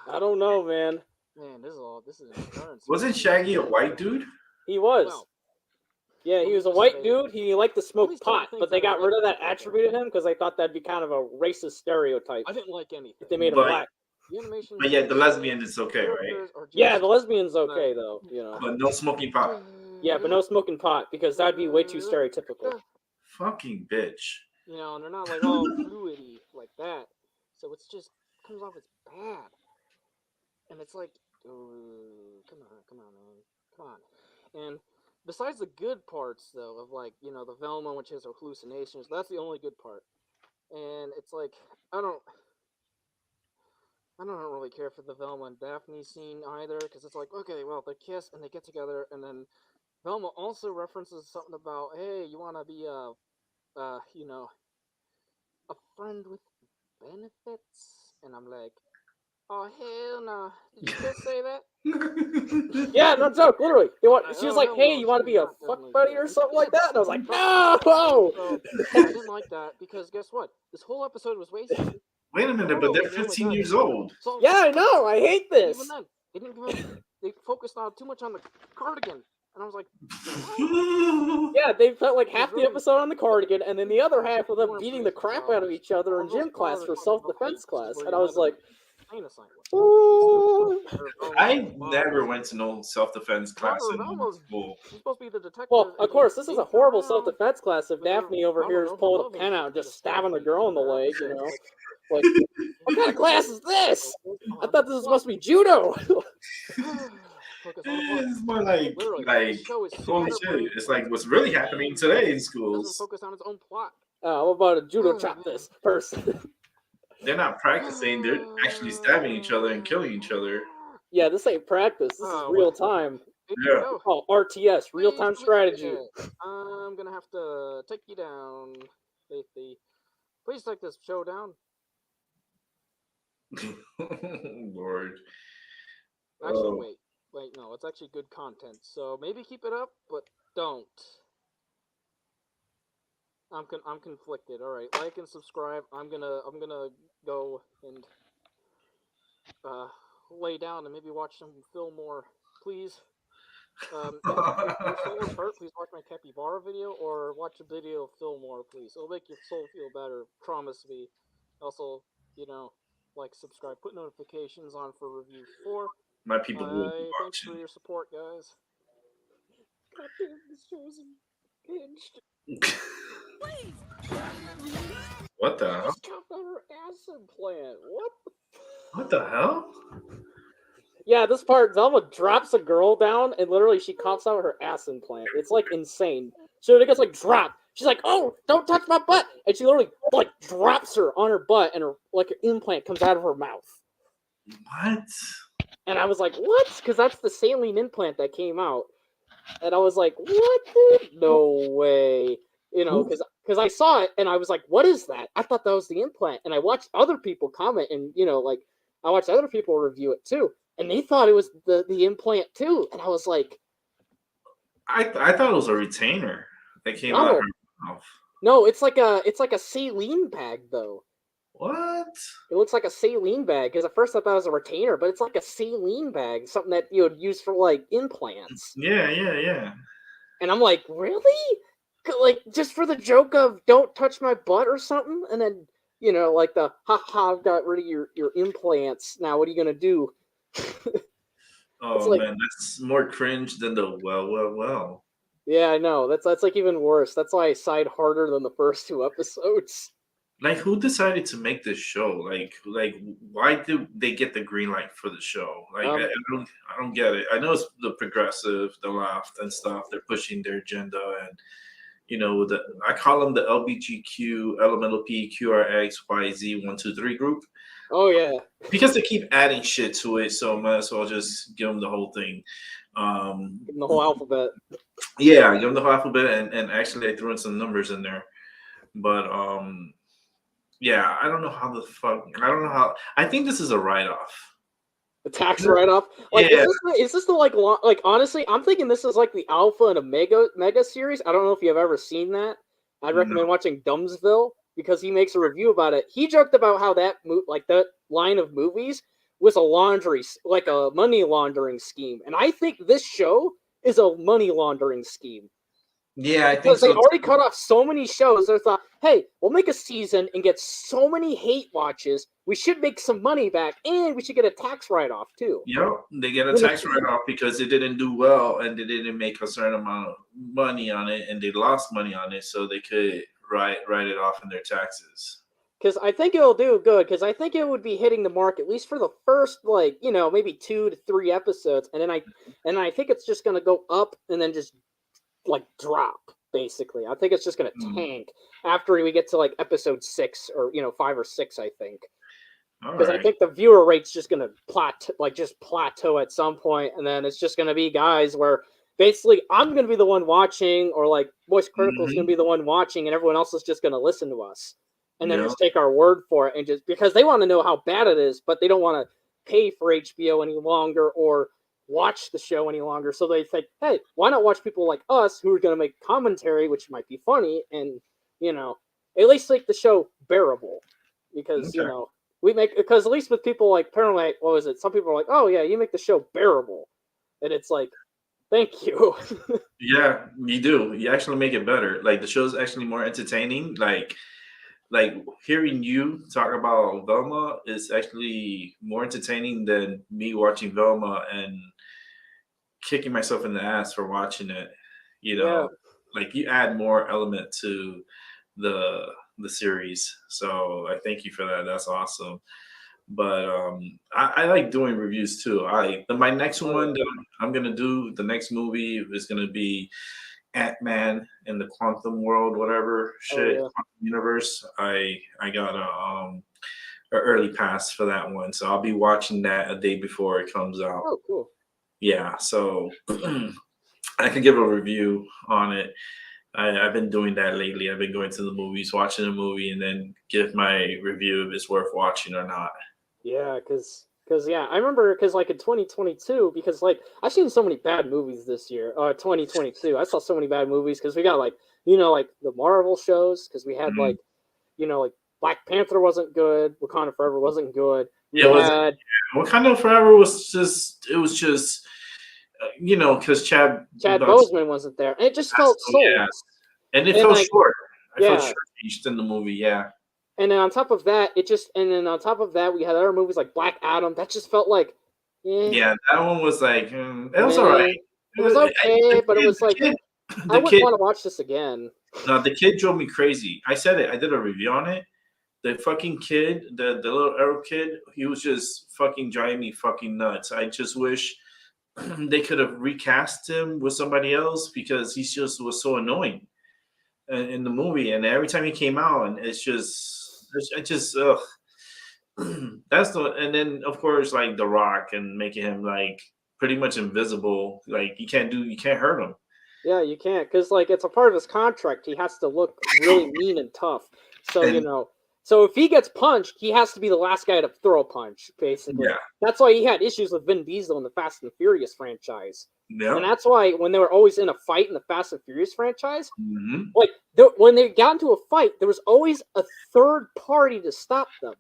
I don't know, man. Man, this is insurance. Wasn't Shaggy a white dude? He was. Well, Yeah, he was a white dude. He liked to smoke least all the pot, things but they that I got rid of liked that about attribute of him because they thought that'd be kind of a racist stereotype. I didn't like anything. If they made him But- black. The animation. But yeah, the lesbian is okay, right? characters are just- Yeah, the lesbian's okay though, you know. But no smoking pot. Yeah, but no smoking pot because that'd be way too stereotypical. Fucking bitch. You know, and they're not like all fluidy like that. So it's just comes off as bad. And it's like, come on, man, come on. And besides the good parts though, of like, you know, the Velma, which has her hallucinations, that's the only good part. And it's like, I don't really care for the Velma and Daphne scene either, because it's like, okay, well, they kiss and they get together, and then Velma also references something about, hey, you want to be you know, a friend with benefits? And I'm like, oh, hell no. Did you just say that? Yeah, no joke, literally. She was Oh, like, hell "Hey, no, you want to she's be a not fuck definitely buddy good. or something like that?" And I was like, So, "No!" I didn't like that, because guess what? This whole episode was wasted. Wait a minute, but they're 15 years old. So, Yeah, I know. I hate this. even then, they didn't they focused on too much on the cardigan. And I was like, Yeah, they felt like half the really- episode on the cardigan, and then the other half of them More beating the police crap out of each other in All those gym class for fathers self-defense were class. where And you I was had like, insane asylum. "Oh." I never went to no self-defense class in school. She's supposed to be the detective. Well, of and course, she this is a sneaks horrible around. self-defense class if But then Daphne over I here don't is know, pulling a loving pen it. out and just Just stabbing a like, girl in the yeah, leg, you it's know? like- Like, what kind of class is this? I thought this was supposed to be judo. Focus on the plot. It's more like, Literally, like, this show is holy shit. It's like what's really happening today in It doesn't schools. focus on its own plot. What about a judo chop this person? They're not practicing, they're actually stabbing each other and killing each other. Yeah, this ain't practice. This is Oh, real time. Yeah. HBO, Oh, RTS, real time please strategy. take it. I'm gonna have to take you down, Faithy. Please take this show down. Lord. Actually, Oh. wait, no, it's actually good content. So maybe keep it up, but don't. I'm conflicted. All right, like and subscribe. I'm gonna go and lay down and maybe watch some film more, please. And if your soul is hurt, please watch my capybara video or watch a video of Fillmore, please. It'll make your soul feel better. Promise me. Also, you know, like, subscribe, put notifications on for review 4. My people will be Thanks for watching. your support, guys. God damn, this show's hinged. What the hell? Just chopped out her ass implant. What? What the hell? Yeah, this part, Velma drops a girl down, and literally she coughs out her ass implant. It's like insane. So it gets like dropped. She's like, "Oh, don't touch my butt!" And she literally like drops her on her butt, and her like her implant comes out of her mouth. What? And I was like, "What?" Because that's the saline implant that came out. And I was like, "What? Dude? No way!" You know, because I saw it, and I was like, "What is that?" I thought that was the implant, and I watched other people comment, and like I watched other people review it too. And they thought it was the implant too, and I was like, I thought it was a retainer that came out of her mouth. No, it's like a saline bag though. What? It looks like a saline bag because at first I thought it was a retainer, but it's like a saline bag, something that you would use for like implants. Yeah. And I'm like, really? Like just for the joke of "don't touch my butt" or something, and then like the I've got rid of your implants. Now what are you gonna do? Oh man, that's more cringe than the well. Yeah, I know. That's like even worse. That's why I sighed harder than the first 2 episodes. Like, who decided to make this show? Like, why did they get the green light for the show? Like, I don't get it. I know it's the progressive, the left, and stuff. They're pushing their agenda, and I call them the LBGQ, Elemental P, QRX, YZ, 1, 2, 3 group. Oh yeah, because they keep adding shit to it, so might as well just give them the whole thing. Give them the whole alphabet. Yeah, give them the whole alphabet, and actually I threw in some numbers in there, but yeah, I don't know how the fuck. I don't know how. I think this is a write-off. A tax write-off. Like, Yeah. is this the like honestly, I'm thinking this is like the Alpha and Omega Mega series. I don't know if you've ever seen that. I'd recommend watching Dumbsville because he makes a review about it. He joked about how that that line of movies was a money laundering scheme, and I think this show is a money laundering scheme. Yeah, I think Because so. they already cut off so many shows. They thought, hey, we'll make a season and get so many hate watches. We should make some money back, and we should get a tax write-off too. Yep, they get a tax write-off because it didn't do well and they didn't make a certain amount of money on it, and they lost money on it, so they could write it off in their taxes. Because I think it'll do good. Because I think it would be hitting the mark at least for the first maybe 2 to 3 episodes, and then I think it's just gonna go up and then just drop. Basically, I think it's just gonna tank after we get to episode 6 or 5 or 6. I think. Because I think the viewer rate's just gonna plateau at some point, and then it's just gonna be guys where basically I'm gonna be the one watching, or Voice Critical is gonna be the one watching, and everyone else is just gonna listen to us, and then just take our word for it, and just because they want to know how bad it is, but they don't want to pay for HBO any longer or watch the show any longer, so they think, hey, why not watch people like us who are gonna make commentary, which might be funny, and at least make the show bearable, because because at least with people like apparently, what was it? Some people are like, "Oh yeah, you make the show bearable," and it's like, thank you. Yeah, you do. You actually make it better. Like the show's actually more entertaining. Like hearing you talk about Velma is actually more entertaining than me watching Velma and kicking myself in the ass for watching it. Like you add more element to the series, so I thank you for that. That's awesome. But I like doing reviews too. My next one that I'm gonna do, the next movie is gonna be Ant-Man in the Quantum World, whatever shit, Quantum Universe. I got a early pass for that one, so I'll be watching that a day before it comes out. Oh, cool. Yeah, so I can give a review on it. I've been doing that lately. I've been going to the movies, watching a movie, and then give my review if it's worth watching or not. Yeah, because I remember in 2022, because I've seen so many bad movies this year. 2022, I saw so many bad movies because we got the Marvel shows, because we had Black Panther wasn't good, Wakanda Forever wasn't good. Wakanda Forever was just because Chad Boseman wasn't there, and it just felt so. Yeah. And it felt short. I felt short in the movie, yeah. And then on top of that, we had other movies like Black Adam. That just felt like, yeah, that one was it was all right. It was okay, but it was I wouldn't want to watch this again. No, the kid drove me crazy. I said it. I did a review on it. the fucking kid, the little Arab kid, he was just fucking driving me fucking nuts. I just wish they could have recast him with somebody else because he just was so annoying in the movie. And every time he came out, and I just ugh. That's the, and then of course like The Rock and making him like pretty much invisible. Like you can't hurt him. Yeah, you can't, because like it's a part of his contract. He has to look really mean and tough. So And so if he gets punched, he has to be the last guy to throw a punch. Basically, yeah, that's why he had issues with Vin Diesel in the Fast and Furious franchise, yeah. and that's why when they were always in a fight in the Fast and Furious franchise, Hmm. like when they got into a fight, there was always a third party to stop them,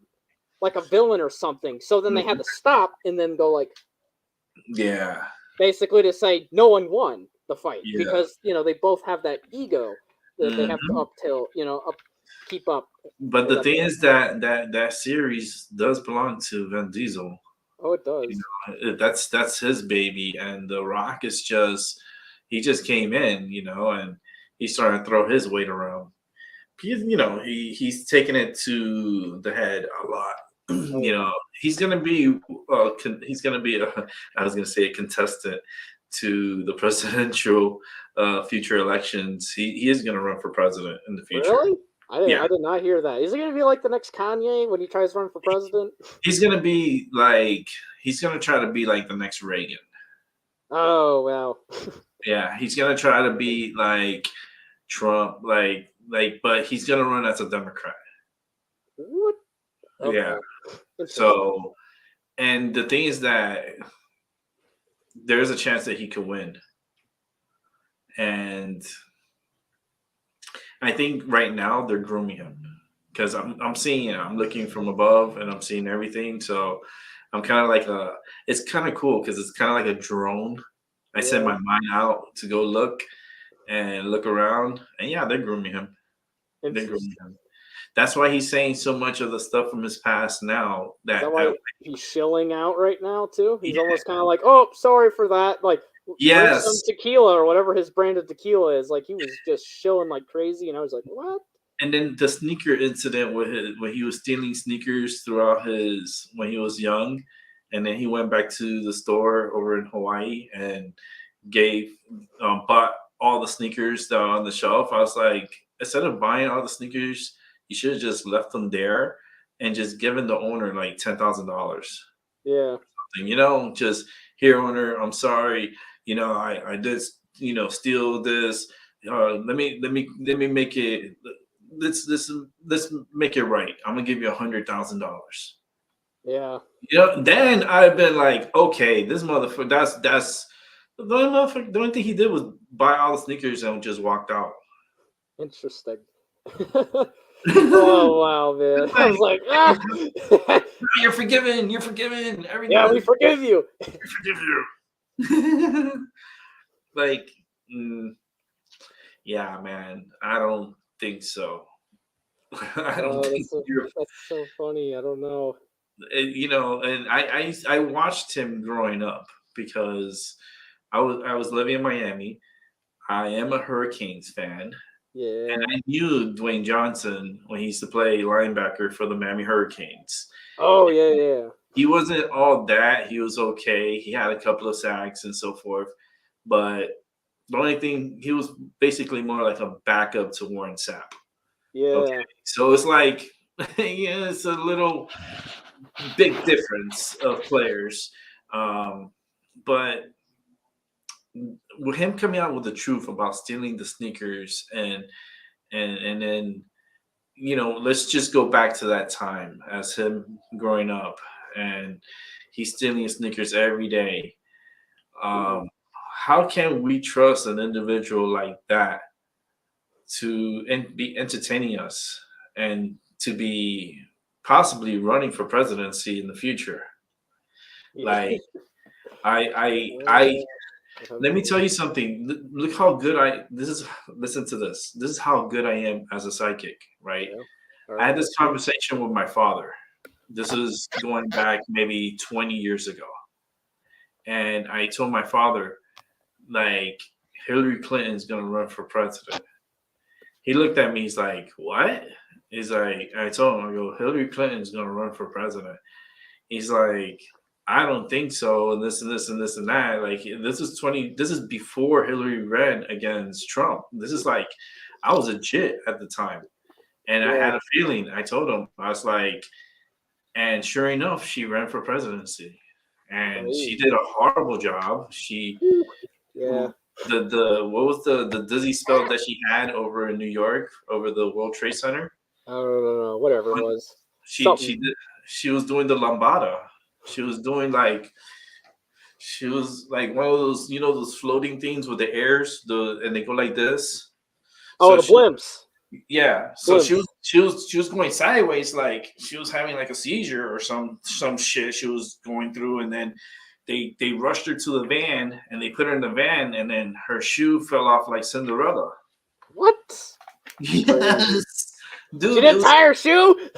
like a villain or something. So then they had to stop and then go like Yeah, basically to say no one won the fight yeah. because they both have that ego that they have to Mhm. keep up. But for the that thing fight. is that series does belong to Vin Diesel. Oh, it You does. know, that's his baby, and The Rock is just he just came in, and he's starting to throw his weight around. He's taking it to the head a lot. Oh yeah. He's gonna be he's gonna be I was gonna say a contestant to the presidential future elections. He is gonna run for president in the future. Really? I Yeah, did not hear that. Is it gonna be like the next Kanye when he tries to run for president? he's gonna be like he's gonna try to be like the next Reagan. Oh wow. Yeah, he's gonna try to be like Trump, but he's gonna run as a Democrat. What? Yeah. Okay. Interesting. So, and the thing is that there's a chance that he could win, and I think right now they're grooming him because I'm seeing it. I'm looking from above and I'm seeing everything. So I'm kind of like a. It's kind of cool because it's kind of like a drone. I send Yeah. my mind out to go look and look around, and yeah, they're grooming him. They're grooming Interesting. him. That's why he's saying so much of the stuff from his past now. Is that That why he's shilling out right now too? He's almost kind of like, oh, sorry for that. Like, drink some yes, tequila or whatever his brand of tequila is. Like, he was just shilling like crazy, and I was like, what? and then the sneaker incident with when he was stealing sneakers throughout his when he was young, and then he went back to the store over in Hawaii and gave bought all the sneakers that are on the shelf. I was like, instead of buying all the sneakers, you should have just left them there and just given the owner like $10,000. Yeah. Just here, owner, I'm sorry. I did steal this. Let me make it. Let's make it right. I'm gonna give you $100,000. Yeah. Then I've been like, okay, this motherfucker. That's the only motherfucker. The only thing he did was buy all the sneakers and just walked out. Interesting. Oh wow, man! I was like, ah, You're forgiven. You're forgiven. Everything. yeah, we forgive you. Forgive you. like, yeah, man. I don't think so. I don't think you're. That's so funny. I don't know. And I watched him growing up because I was living in Miami. I am a Hurricanes fan. Yeah. And I knew Dwayne Johnson when he used to play linebacker for the Miami Hurricanes. Oh yeah, yeah. He wasn't all that. He was okay. He had a couple of sacks and so forth. But the only thing, he was basically more like a backup to Warren Sapp. Yeah. Okay. So it's like, yeah, it's a little big difference of players. But with him coming out with the truth about stealing the sneakers and then let's just go back to that time as him growing up and he's stealing his sneakers every day. How can we trust an individual like that to be entertaining us and to be possibly running for presidency in the future? Like I let me tell you something. Look how good listen to this. This is how good I am as a psychic, right? Yeah. I had this conversation with my father. This is going back maybe 20 years ago. And I told my father, like, Hillary Clinton's going to run for president. He looked at me. He's like, what? He's like, I told him, I go, Hillary Clinton's gonna run for president. He's like, I don't think so, and this and this and this and that. Like this is before Hillary ran against Trump. This is like I was a jit at the time. And I had a feeling. I told him, I was like, and sure enough, she ran for presidency. And she did a horrible job. She the what was the dizzy spell that she had over in New York over the World Trade Center? I don't know, whatever it was. She was doing the lambada. She was doing like one of those, you know, those floating things with the airs, and they go like this. Oh, so the blimps. Yeah. So she was going sideways, like she was having like a seizure or some shit she was going through, and then they rushed her to the van and they put her in the van, and then her shoe fell off like Cinderella. What? Yes. Dude, she didn't tie her shoe?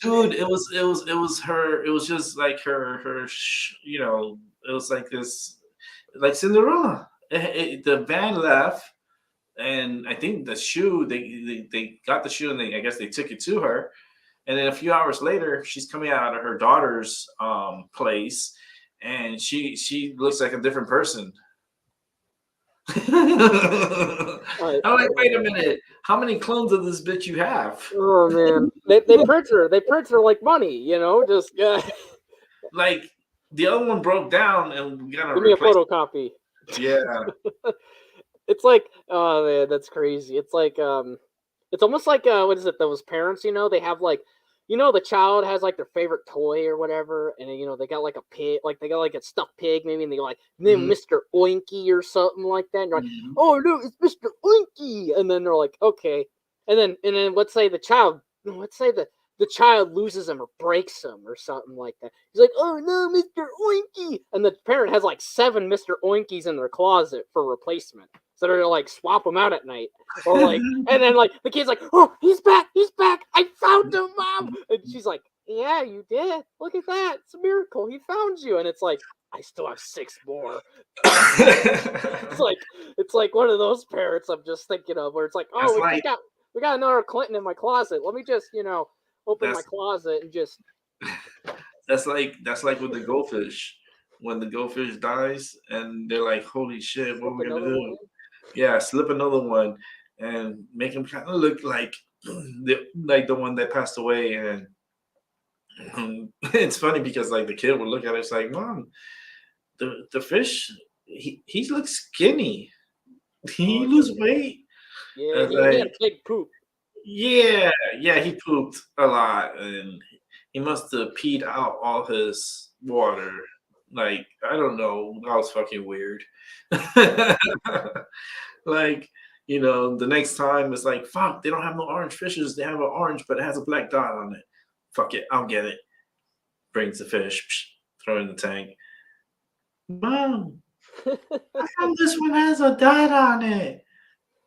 Dude, it was her. It was just like her. You know, it was like this, like Cinderella. The van left, and I think the shoe. They got the shoe, and I guess they took it to her. And then a few hours later, she's coming out of her daughter's place, and she looks like a different person. I'm like, wait a minute. How many clones of this bitch you have? Oh man, they print her. They print her like money, you know. Just like the other one broke down, and we gotta give me a photocopy. Yeah, it's like, oh man, that's crazy. It's like it's almost like what is it? Those parents, you know, they have like, you know, the child has like their favorite toy or whatever, and you know they got like a pig, like they got like a stuffed pig maybe, and they go like name Mr. Oinky or something like that. And you're like, oh no, it's Mr. Oinky, and then they're like, okay, and then let's say the child loses him or breaks him or something like that. He's like, oh no, Mr. Oinky, and the parent has like 7 Mr. Oinkies in their closet for replacement. So they're like swap them out at night, or like, and then like the kid's like, "Oh, he's back! I found him, Mom!" And she's like, "Yeah, you did. Look at that! It's a miracle. He found you." And it's like, I still have 6 more. it's like one of those parents I'm just thinking of, where it's like, "Oh, we got another Clinton in my closet. Let me just, you know, open my closet and just." That's like with the goldfish. When the goldfish dies, and they're like, "Holy shit, what are we gonna do?" One? Yeah, slip another one and make him kind of look like the one that passed away. And it's funny because like the kid would look at it, it's like, "Mom, the fish, he looks skinny. He lose weight." Yeah, he had a big poop. Yeah, he pooped a lot, and he must have peed out all his water. Like, I don't know. That was fucking weird. Like, you know, the next time it's like, fuck, they don't have no orange fishes. They have an orange, but it has a black dot on it. Fuck it, I'll get it. Brings the fish, throw it in the tank. Mom, how come this one has a dot on it?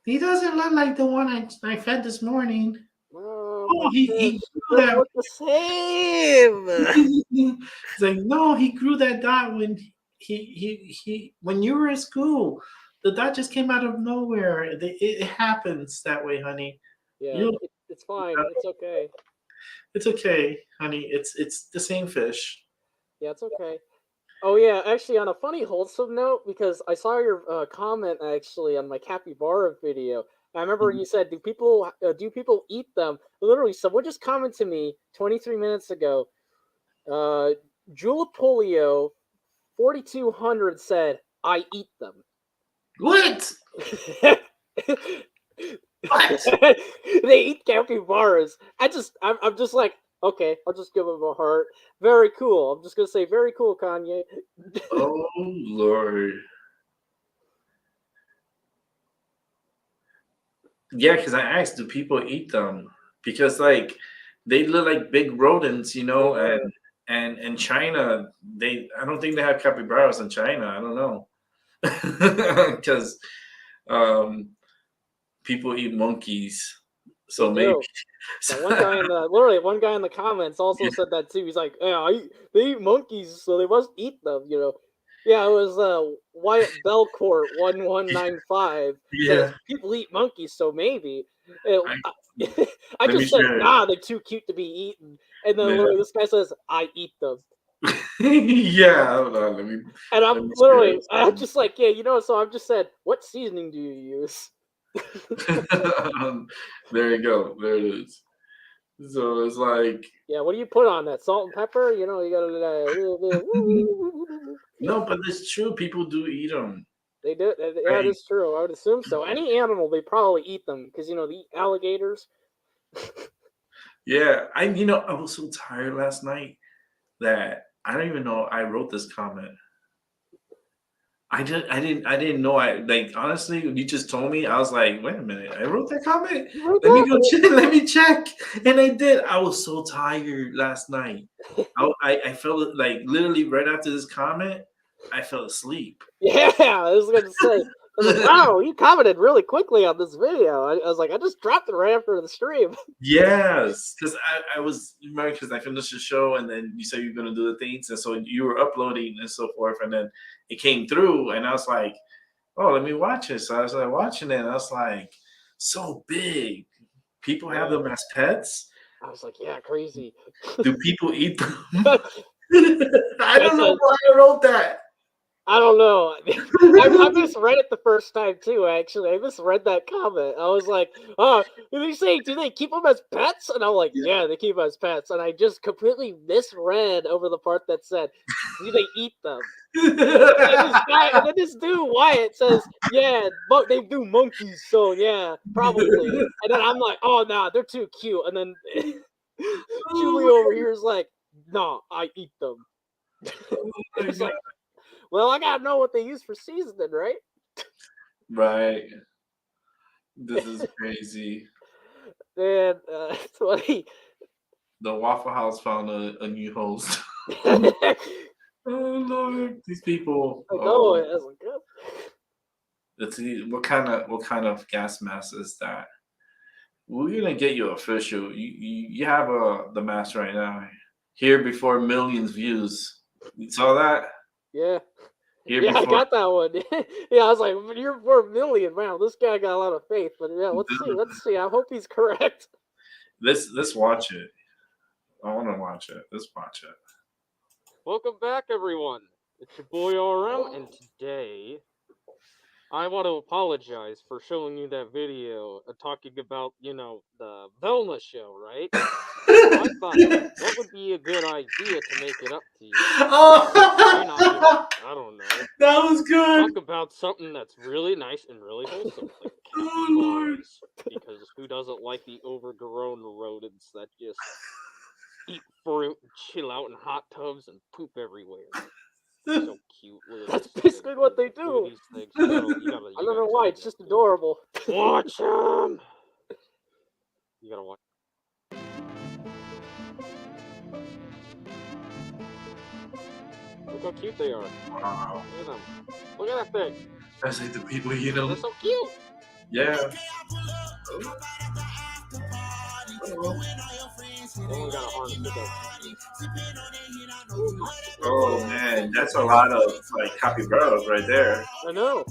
He doesn't look like the one I fed this morning. Oh, he grew that. Look the same. It's like, no, he grew that dot when when you were in school. The dot just came out of nowhere. It happens that way, honey. Yeah, it's fine. It's okay. It's okay, honey. It's the same fish. Yeah, it's okay. Oh yeah, actually, on a funny wholesome note, because I saw your comment actually on my capybara video. I remember you said, "Do people eat them?" Literally, someone just commented to me 23 minutes ago. Julipolio 4200 said, "I eat them." What? What? They eat capybaras. I'm just like, okay, I'll just give them a heart. Very cool. I'm just gonna say, very cool, Kanye. Oh Lord. Yeah, because I asked, do people eat them? Because like they look like big rodents, you know, and in China, I don't think they have capybaras in China. I don't know. Because people eat monkeys. So maybe one guy in the comments also said that too. He's like, yeah, they eat monkeys, so they must eat them, you know. Yeah, it was Wyatt Belcourt 1195. Yeah. Says people eat monkeys, so maybe. I Let me just said, share it. nah, they're too cute to be eaten. And then Yeah. literally this guy says, I eat them. Yeah, hold on, let me. And let I'm me literally, share I'm just like, yeah, so I've just said, what seasoning do you use? There you go. There it is. So it's like, Yeah, what do you put on that? Salt and pepper? You know, you gotta do that a little bit. no, but it's true. People do eat them. They do. Yeah, it is true. I would assume so. Any animal, they probably eat them because they eat alligators. Yeah, I was so tired last night that I don't even know I wrote this comment. I didn't know. Honestly, when you just told me, I was like, wait a minute, I wrote that comment. Let me go check. Let me check, and I did. I was so tired last night. I felt like literally right after this comment, I fell asleep. Yeah, I was gonna say. I was like, wow, you commented really quickly on this video. I was like, I just dropped it right after the stream. Yes, because I was, remember, because I finished the show and then you said you were going to do the things. And so you were uploading and so forth. And then it came through and I was like, oh, let me watch it. So I was like watching it and I was like, so big. People have them as pets? I was like, yeah, crazy. Do people eat them? I don't know why I wrote that. I don't know. I misread it the first time too. Actually, I misread that comment. I was like, "Oh, do they keep them as pets?" And I'm like, "Yeah, they keep them as pets." And I just completely misread over the part that said, "Do they eat them?" and then this dude Wyatt says, "Yeah, but they do monkeys, so yeah, probably." And then I'm like, "Oh no, they're too cute." And then Julie over here is like, "No, I eat them." It's like, well, I gotta know what they use for seasoning, right? Right. This is crazy. And it's funny. The Waffle House found a new host. Oh Lord, these people. Oh, it wasn't good. Let's see what kind of gas mask is that? We're gonna get you official. You have the mask right now. Here before millions views. You saw that? Yeah. Here Yeah, before... I got that one. Yeah, I was like, you're for a million. Wow, this guy got a lot of faith. But yeah, let's see. I hope he's correct. Let's watch it. I want to watch it. Let's watch it. Welcome back, everyone. It's your boy RM, and today I want to apologize for showing you that video talking about, the Velma show, right? I thought what would be a good idea to make it up to you. I don't know. That was good. Talk about something that's really nice and really wholesome. Like Lord. Because who doesn't like the overgrown rodents that just eat fruit and chill out in hot tubs and poop everywhere? So cute. That's basically what they do. These things. I don't know why. It's just adorable. Watch them. You gotta watch. Look how cute they are. Wow. Look at them. Look at that thing. That's like the people, They're so cute. Yeah. Someone got a harness to go. Oh man, that's a lot of capybaras right there. I know.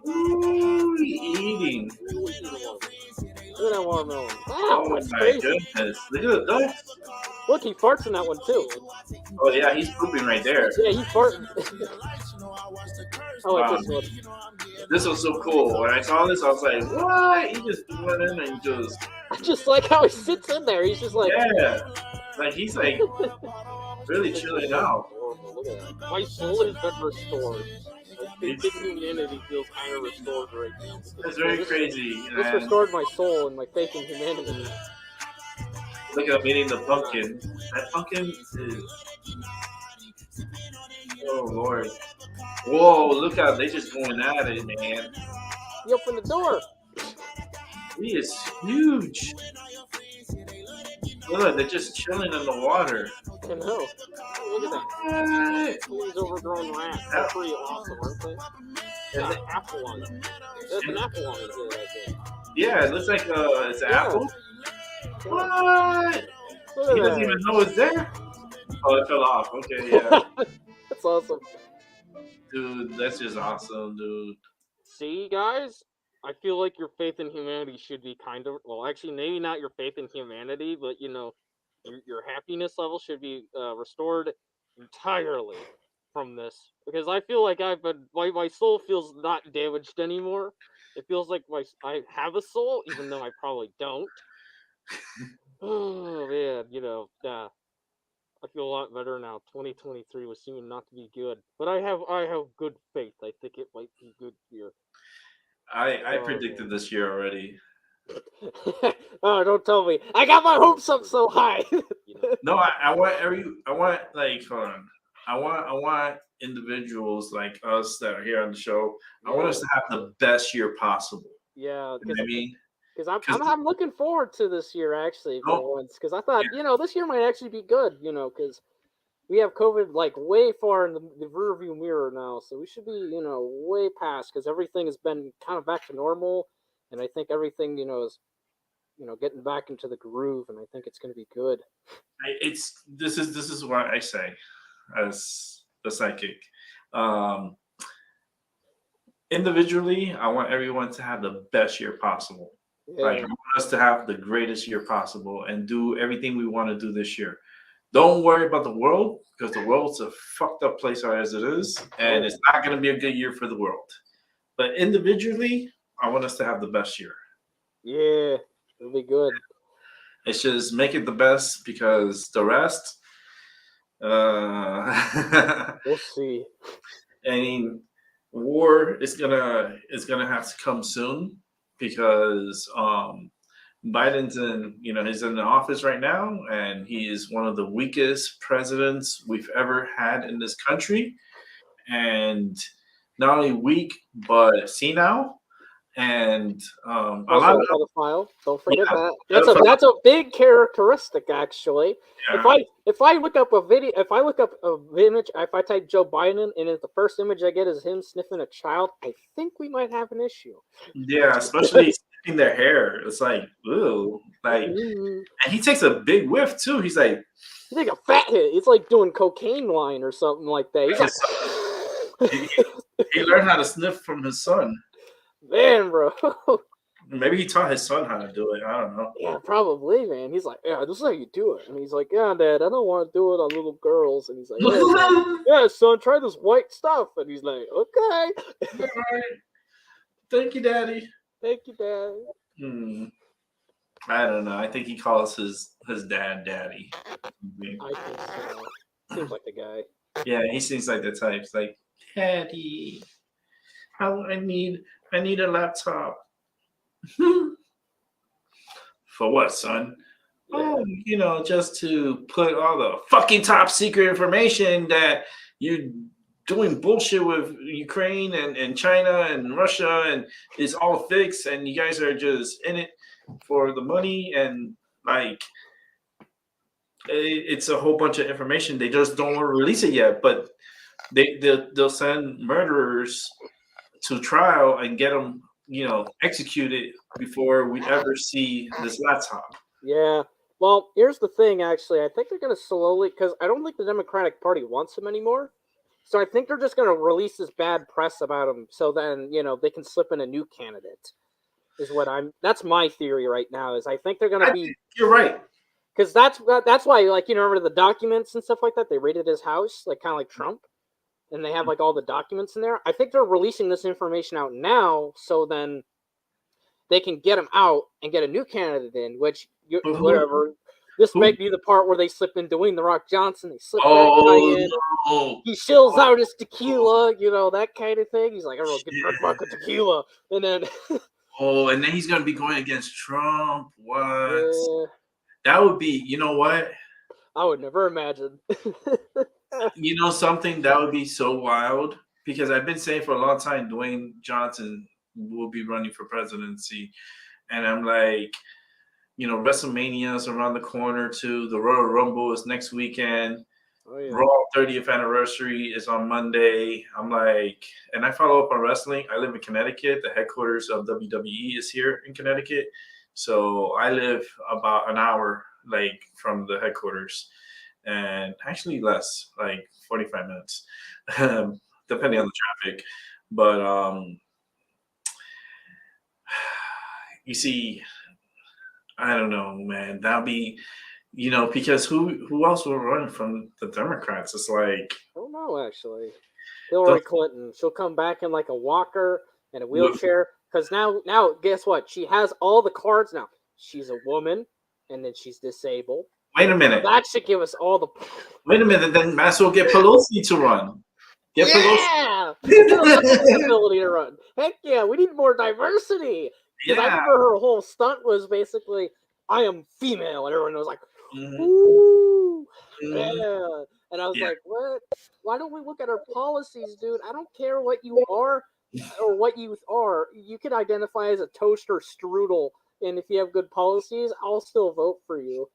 Ooh, eating. Look at that watermelon. Wow, Oh that's my crazy. goodness. Look at the duck. Look, he farts in that one too. Oh yeah, he's pooping right there. Yeah, he farted. I like this one. This was so cool. When I saw this, I was like, what? He just went in and just... I just like how he sits in there. He's just like... Yeah. Like, he's like really chilling out. Look at that. My soul has been restored. I think humanity feels kind of restored right now. It's very crazy. This restored my soul and my faith in humanity. Look at him eating the pumpkin. That pumpkin is... Oh, Lord. Whoa, look how they just going at it, man. He opened the door. He is huge. Look, they're just chilling in the water. I know. Look at that. These overgrown rats. They're pretty awesome, aren't they? There's an apple on them. There's an apple on it right there. Yeah, it looks like it's an apple. What? Look He at doesn't that. even know it's there? Oh, it fell off. Okay, yeah. That's awesome. Dude, that's just awesome, dude. See, guys, I feel like your faith in humanity should be kind of well, actually, maybe not your faith in humanity, but your happiness level should be restored entirely from this because I feel like I've been my soul feels not damaged anymore. It feels like I have a soul, even though I probably don't. Oh man, I feel a lot better now. 2023 was seeming not to be good, but I have good faith. I think it might be good year. I Oh predicted this year already. man. Oh, don't tell me. I got my hopes up so high. No, I want like hold on. I want individuals like us that are here on the show. I want us to have the best year possible. Yeah, You know what I mean? because 'Cause I'm looking forward to this year actually oh, for once because I thought this year might actually be good because we have COVID like way far in the rearview mirror now, so we should be way past because everything has been kind of back to normal, and I think everything is getting back into the groove, and I think it's going to be good. this is what I say as the psychic. Um, Individually, I want everyone to have the best year possible. Like I Yeah, want us to have the greatest year possible and do everything we want to do this year. Don't worry about the world because the world's a fucked up place as it is, and it's not going to be a good year for the world. But individually, I want us to have the best year. yeah, it'll be good. It's just make it the best because the rest, We'll see. I mean, war is gonna have to come soon because Biden's he's in the office right now and he is one of the weakest presidents we've ever had in this country, and not only weak but senile and a lot Also, of pedophile. Don't forget yeah, that. pedophile, That's a big characteristic, actually. yeah. If I look up a video, if I look up a image, if I type Joe Biden and the first image I get is him sniffing a child, I think we might have an issue. Yeah, especially in their hair. It's like, ooh, like, You and he takes a big whiff too. He's like, take a fat hit. It's like doing cocaine line or something like that. He's his son, he learned how to sniff from his son. man, bro. Maybe he taught his son how to do it. I don't know. Yeah, probably, man. He's like, yeah, this is how you do it. And he's like, yeah, Dad, I don't want to do it on little girls. And he's like, yeah, son, try this white stuff. And he's like, okay. All right. Thank you, Daddy. Thank you, Dad. I don't know. I think he calls his dad Daddy. I think so. Seems like the guy. Yeah, he seems like the type. It's like, Daddy, I need a laptop. For what, son? Yeah. Oh, just to put all the fucking top secret information that you doing bullshit with Ukraine and China and Russia and it's all fixed and you guys are just in it for the money and like it's a whole bunch of information. They just don't want to release it yet, but they'll send murderers to trial and get them executed before we ever see this laptop. Yeah. Well, here's the thing, actually. I think they're going to slowly, because I don't think the Democratic Party wants him anymore. So I think they're just going to release this bad press about him so then, they can slip in a new candidate. That's my theory right now, is I think they're going to be. You're right. Because that's why, like, remember the documents and stuff like that? They raided his house, like, kind of like Trump. And they have, like, all the documents in there. I think they're releasing this information out now so then they can get him out and get a new candidate in, which, whatever. This might be the part where they slip in Dwayne The Rock Johnson. They slip that guy in. No. He shills out his tequila, that kind of thing. He's like, I will get vodka tequila. And then... and then he's going to be going against Trump. What? Yeah. That would be, you know what? I would never imagine. You know something that would be so wild? Because I've been saying for a long time Dwayne Johnson will be running for presidency. And I'm like, WrestleMania is around the corner too. The Royal Rumble is next weekend. Oh, yeah. Raw 30th anniversary is on Monday. I'm like, and I follow up on wrestling. I live in Connecticut. The headquarters of WWE is here in Connecticut. So I live about an hour from the headquarters. And actually less, like 45 minutes. depending on the traffic. But you see, I don't know, man. That'll be, because who else will run from the Democrats? It's like, I don't know, actually. Hillary Clinton. She'll come back in like a walker and a wheelchair. Because now, guess what? She has all the cards now. She's a woman, and then she's disabled. Wait a minute. That should give us all the. Wait a minute. Then might as well get Pelosi to run. Get Yeah! The ability to run. Heck yeah, we need more diversity. Because I remember her whole stunt was basically, I am female, and everyone was like, ooh, yeah. And I was like, what? Why don't we look at our policies, dude? I don't care what you are or what you are. You can identify as a toaster strudel, and if you have good policies, I'll still vote for you.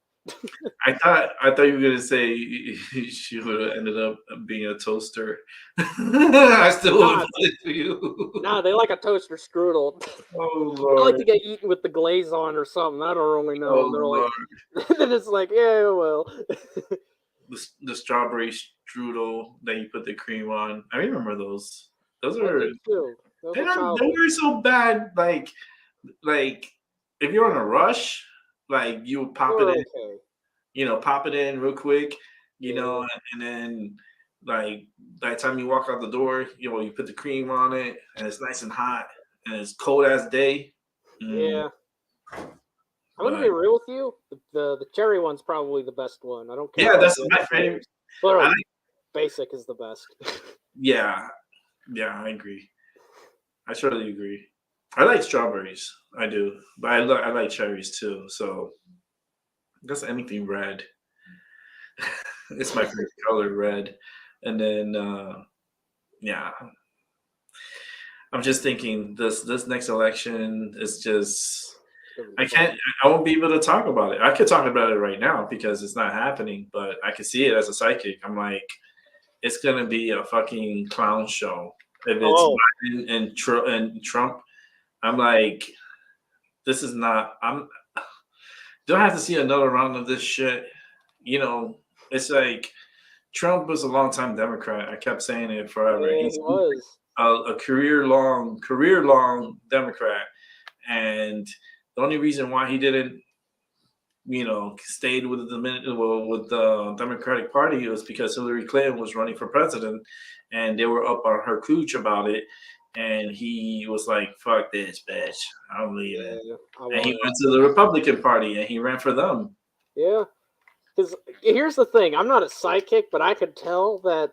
I thought you were gonna say she would have ended up being a toaster. I still would have voted for you. Nah, they like a toaster strudel. Oh Lord. I like to get eaten with the glaze on or something. I don't really know. Oh, They're Lord. like, then it's like, yeah, well. The strawberry strudel that you put the cream on. I remember those. Those are they were so bad. Like if you're in a rush, like you would pop it in, pop it in real quick, and then like by the time you walk out the door, you put the cream on it, and it's nice and hot, and it's cold as day. Yeah. I'm gonna be real with you. The cherry one's probably the best one. I don't care. Yeah, that's my favorite. But basic is the best. Yeah, I agree. I totally agree. I like strawberries. I do, but I like cherries too. So I guess anything red. It's my favorite color, red. And then I'm just thinking this next election is just I won't be able to talk about it. I could talk about it right now because it's not happening, but I can see it as a psychic. I'm like, it's gonna be a fucking clown show. If it's Biden and Trump, I'm like, this is not. Do I have to see another round of this shit? It's like Trump was a longtime Democrat. I kept saying it forever. Yeah, he was a career long Democrat, and the only reason why he didn't, stayed with the Democratic Party was because Hillary Clinton was running for president, and they were up on her cooch about it. And he was like, fuck this, bitch. I'm leaving. And he went to the Republican Party, and he ran for them. Yeah. Because here's the thing. I'm not a psychic, but I could tell that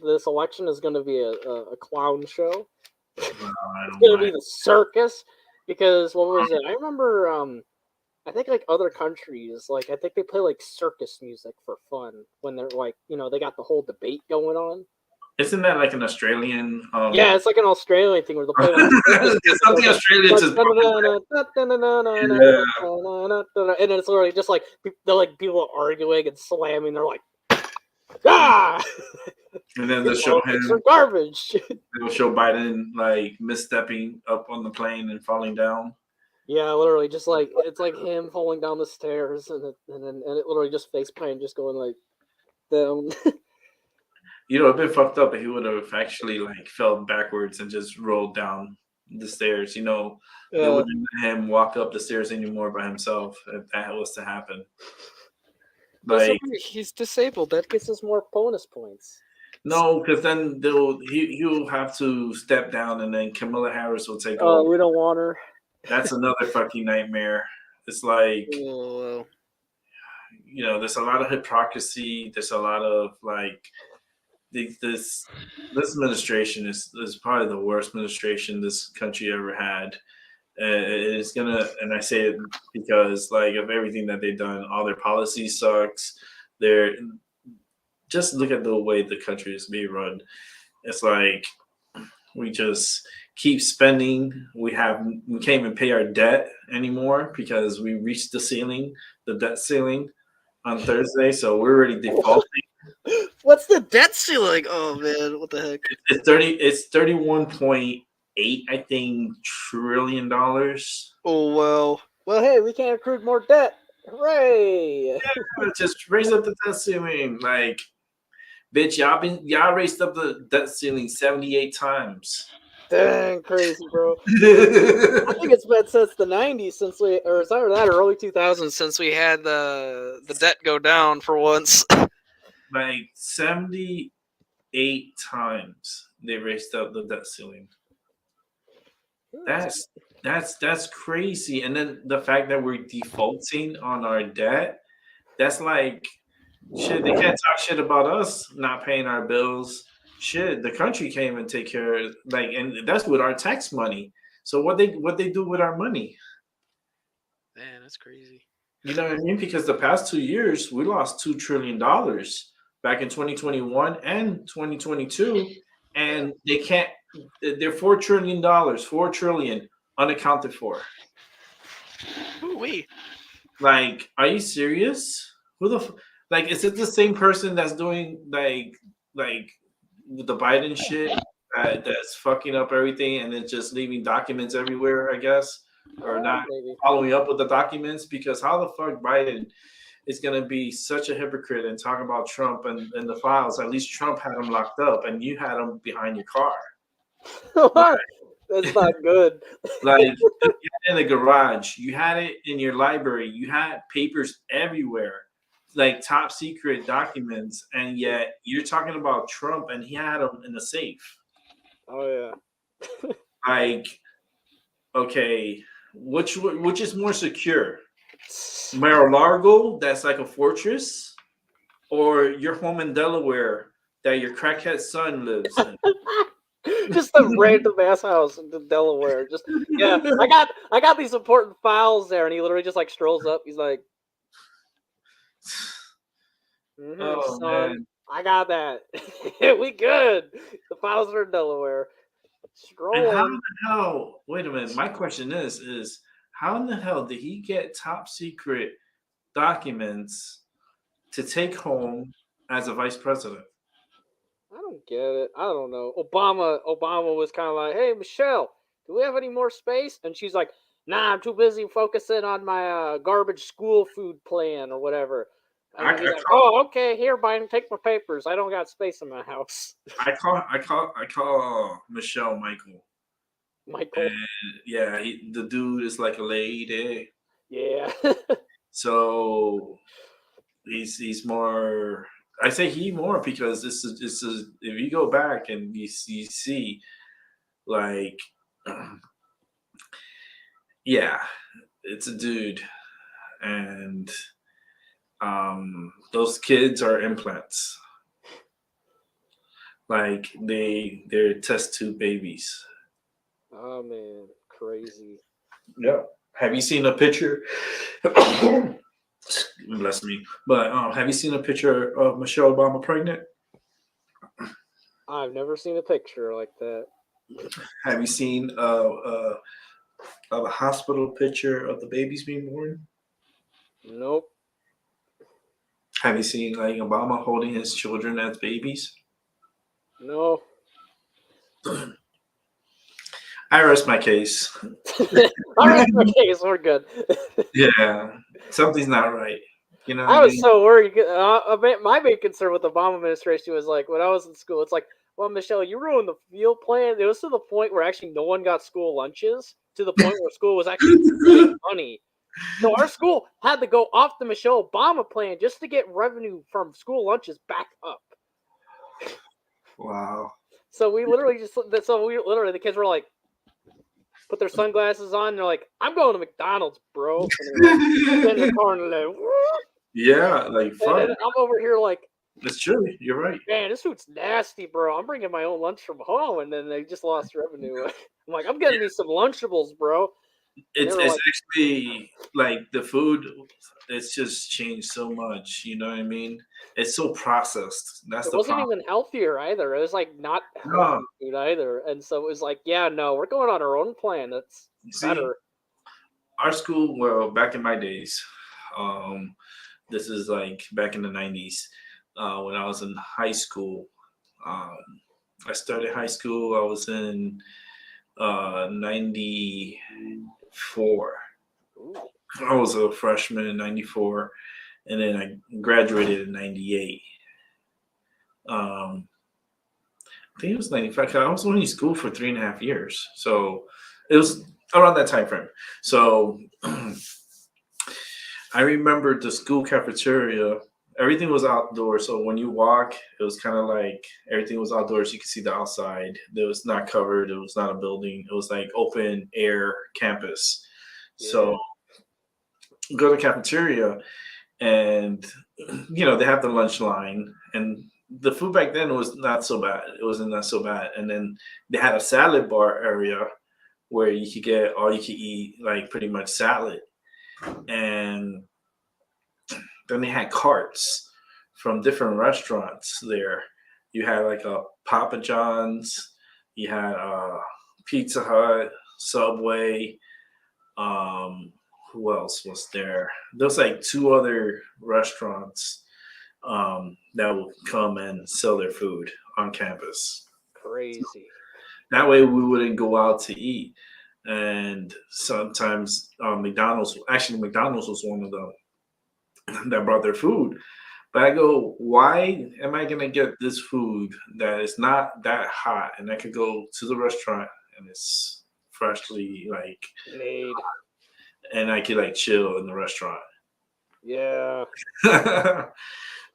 this election is going to be a clown show. It's going to be the circus. Because, what was it? I remember, I think, like, other countries, like, I think they play, like, circus music for fun. When they're, like, they got the whole debate going on. Isn't that like an Australian? Yeah, it's like an Australian thing where they'll play like something Australian just. And it's literally just like they're like people arguing and slamming. They're like, ah! And then they'll show him some garbage. They'll show Biden like misstepping up on the plane and falling down. Yeah, literally, just like it's like him falling down the stairs, and it literally just face plant, just going like down. It'd been fucked up if he would have actually like fell backwards and just rolled down the stairs. It wouldn't let him walk up the stairs anymore by himself if that was to happen. Like he's disabled. That gets us more bonus points. No, because then he'll have to step down, and then Kamala Harris will take over. Oh, we don't want her. That's another fucking nightmare. It's like, there's a lot of hypocrisy. There's a lot of like. This administration is probably the worst administration this country ever had. It's gonna, and I say it because like of everything that they've done, all their policy sucks. Just look at the way the country is being run. It's like we just keep spending. We can't even pay our debt anymore because we reached the debt ceiling on Thursday. So we're already defaulting. What's the debt ceiling? Oh man, what the heck? It's $31.8, I think, trillion dollars. Oh well. Well, hey, we can't accrue more debt. Hooray! Yeah, just raise up the debt ceiling. Like Bitch, y'all raised up the debt ceiling 78 times. Dang, crazy, bro. I think it's been since the 90s since we, or it's either that or early 2000s since we had the debt go down for once. Like 78 times they raised up the debt ceiling. That's crazy. And then the fact that we're defaulting on our debt, that's like shit. They can't talk shit about us not paying our bills. Shit, the country can't even take care of like, and that's with our tax money. So what they do with our money? Man, that's crazy. You know what I mean? Because the past 2 years we lost $2 trillion back in 2021 and 2022, and they can't. They're $4 trillion, $4 trillion unaccounted for. Ooh-wee. Like, are you serious? Who the like? Is it the same person that's doing like with the Biden shit that's fucking up everything and then just leaving documents everywhere? I guess, or not maybe. following up with the documents, because how the fuck Biden is going to be such a hypocrite and talk about Trump and the files? At least Trump had him locked up and you had him behind your car. That's not good. Like, you had it in the garage, you had it in your library, you had papers everywhere, like top secret documents, and yet you're talking about Trump and he had them in the safe. Oh yeah. Like, okay, which is more secure? Mar-a-Lago, that's like a fortress, or your home in Delaware that your crackhead son lives in? Just a random ass house in Delaware. Just yeah, I got these important files there, and he literally just like strolls up. He's like, Oh, son, man. I got that. We good. The files are in Delaware. And how Strolling. in the hell? Wait a minute. My question is how in the hell did he get top secret documents to take home as a vice president? I don't get it. I don't know. Obama was kind of like, "Hey, Michelle, do we have any more space?" And she's like, "Nah, I'm too busy focusing on my garbage school food plan or whatever." And he's like, "Oh, okay. Here, Biden, take my papers. I don't got space in my house." I call Michelle Michael. Michael. And yeah, the dude is like a lady. Yeah. So he's more. I say he more because this is if you go back and you see like yeah, it's a dude, and those kids are implants. Like they're test tube babies. Oh man, crazy. Yeah. Have you seen a picture? Bless me. But have you seen a picture of Michelle Obama pregnant? I've never seen a picture like that. Have you seen a hospital picture of the babies being born? Nope. Have you seen like Obama holding his children as babies? No. I rest my case. All right, okay, so we're good. Yeah, something's not right. You know, I was so worried. My main concern with the Obama administration was like when I was in school. It's like, well, Michelle, you ruined the field plan. It was to the point where actually no one got school lunches. To the point where school was actually losing money. So our school had to go off the Michelle Obama plan just to get revenue from school lunches back up. Wow. So the kids were like, put their sunglasses on. And they're like, I'm going to McDonald's, bro. And they're in the car and they're like, Yeah, like fuck. and I'm over here like, It's true. You're right. man, this food's nasty, bro. I'm bringing my own lunch from home, and then they just lost revenue. I'm like, I'm getting me some Lunchables, bro. It's like, actually like the food. It's just changed so much. You know what I mean? It's so processed. That's it the wasn't problem. even healthier either. It was like not healthy No. food either. And so it was like, yeah, no, we're going on our own plan. That's better. Our school, well, back in my days, this is like back in the 90s, when I was in high school. I started high school, I was in 94. I was a freshman in 94, and then I graduated in 98. I think it was 95. I was only in school for 3.5 years, so it was around that time frame. So I remember the school cafeteria. Everything was outdoors, so when you walk, it was kind of like everything was outdoors. You could see the outside. It was not covered. It was not a building. It was like open air campus. So go to the cafeteria, and they have the lunch line, and the food back then was not so bad. It wasn't that so bad. And then they had a salad bar area where you could get all you could eat, like pretty much salad. And then they had carts from different restaurants there. You had like a Papa John's, you had Pizza Hut, Subway. Who else was there? There was like 2 other restaurants that would come and sell their food on campus. Crazy. That way we wouldn't go out to eat. And sometimes McDonald's was one of them that brought their food. But I go, why am I going to get this food that is not that hot? And I could go to the restaurant and it's freshly like Made. And I could like chill in the restaurant. Yeah.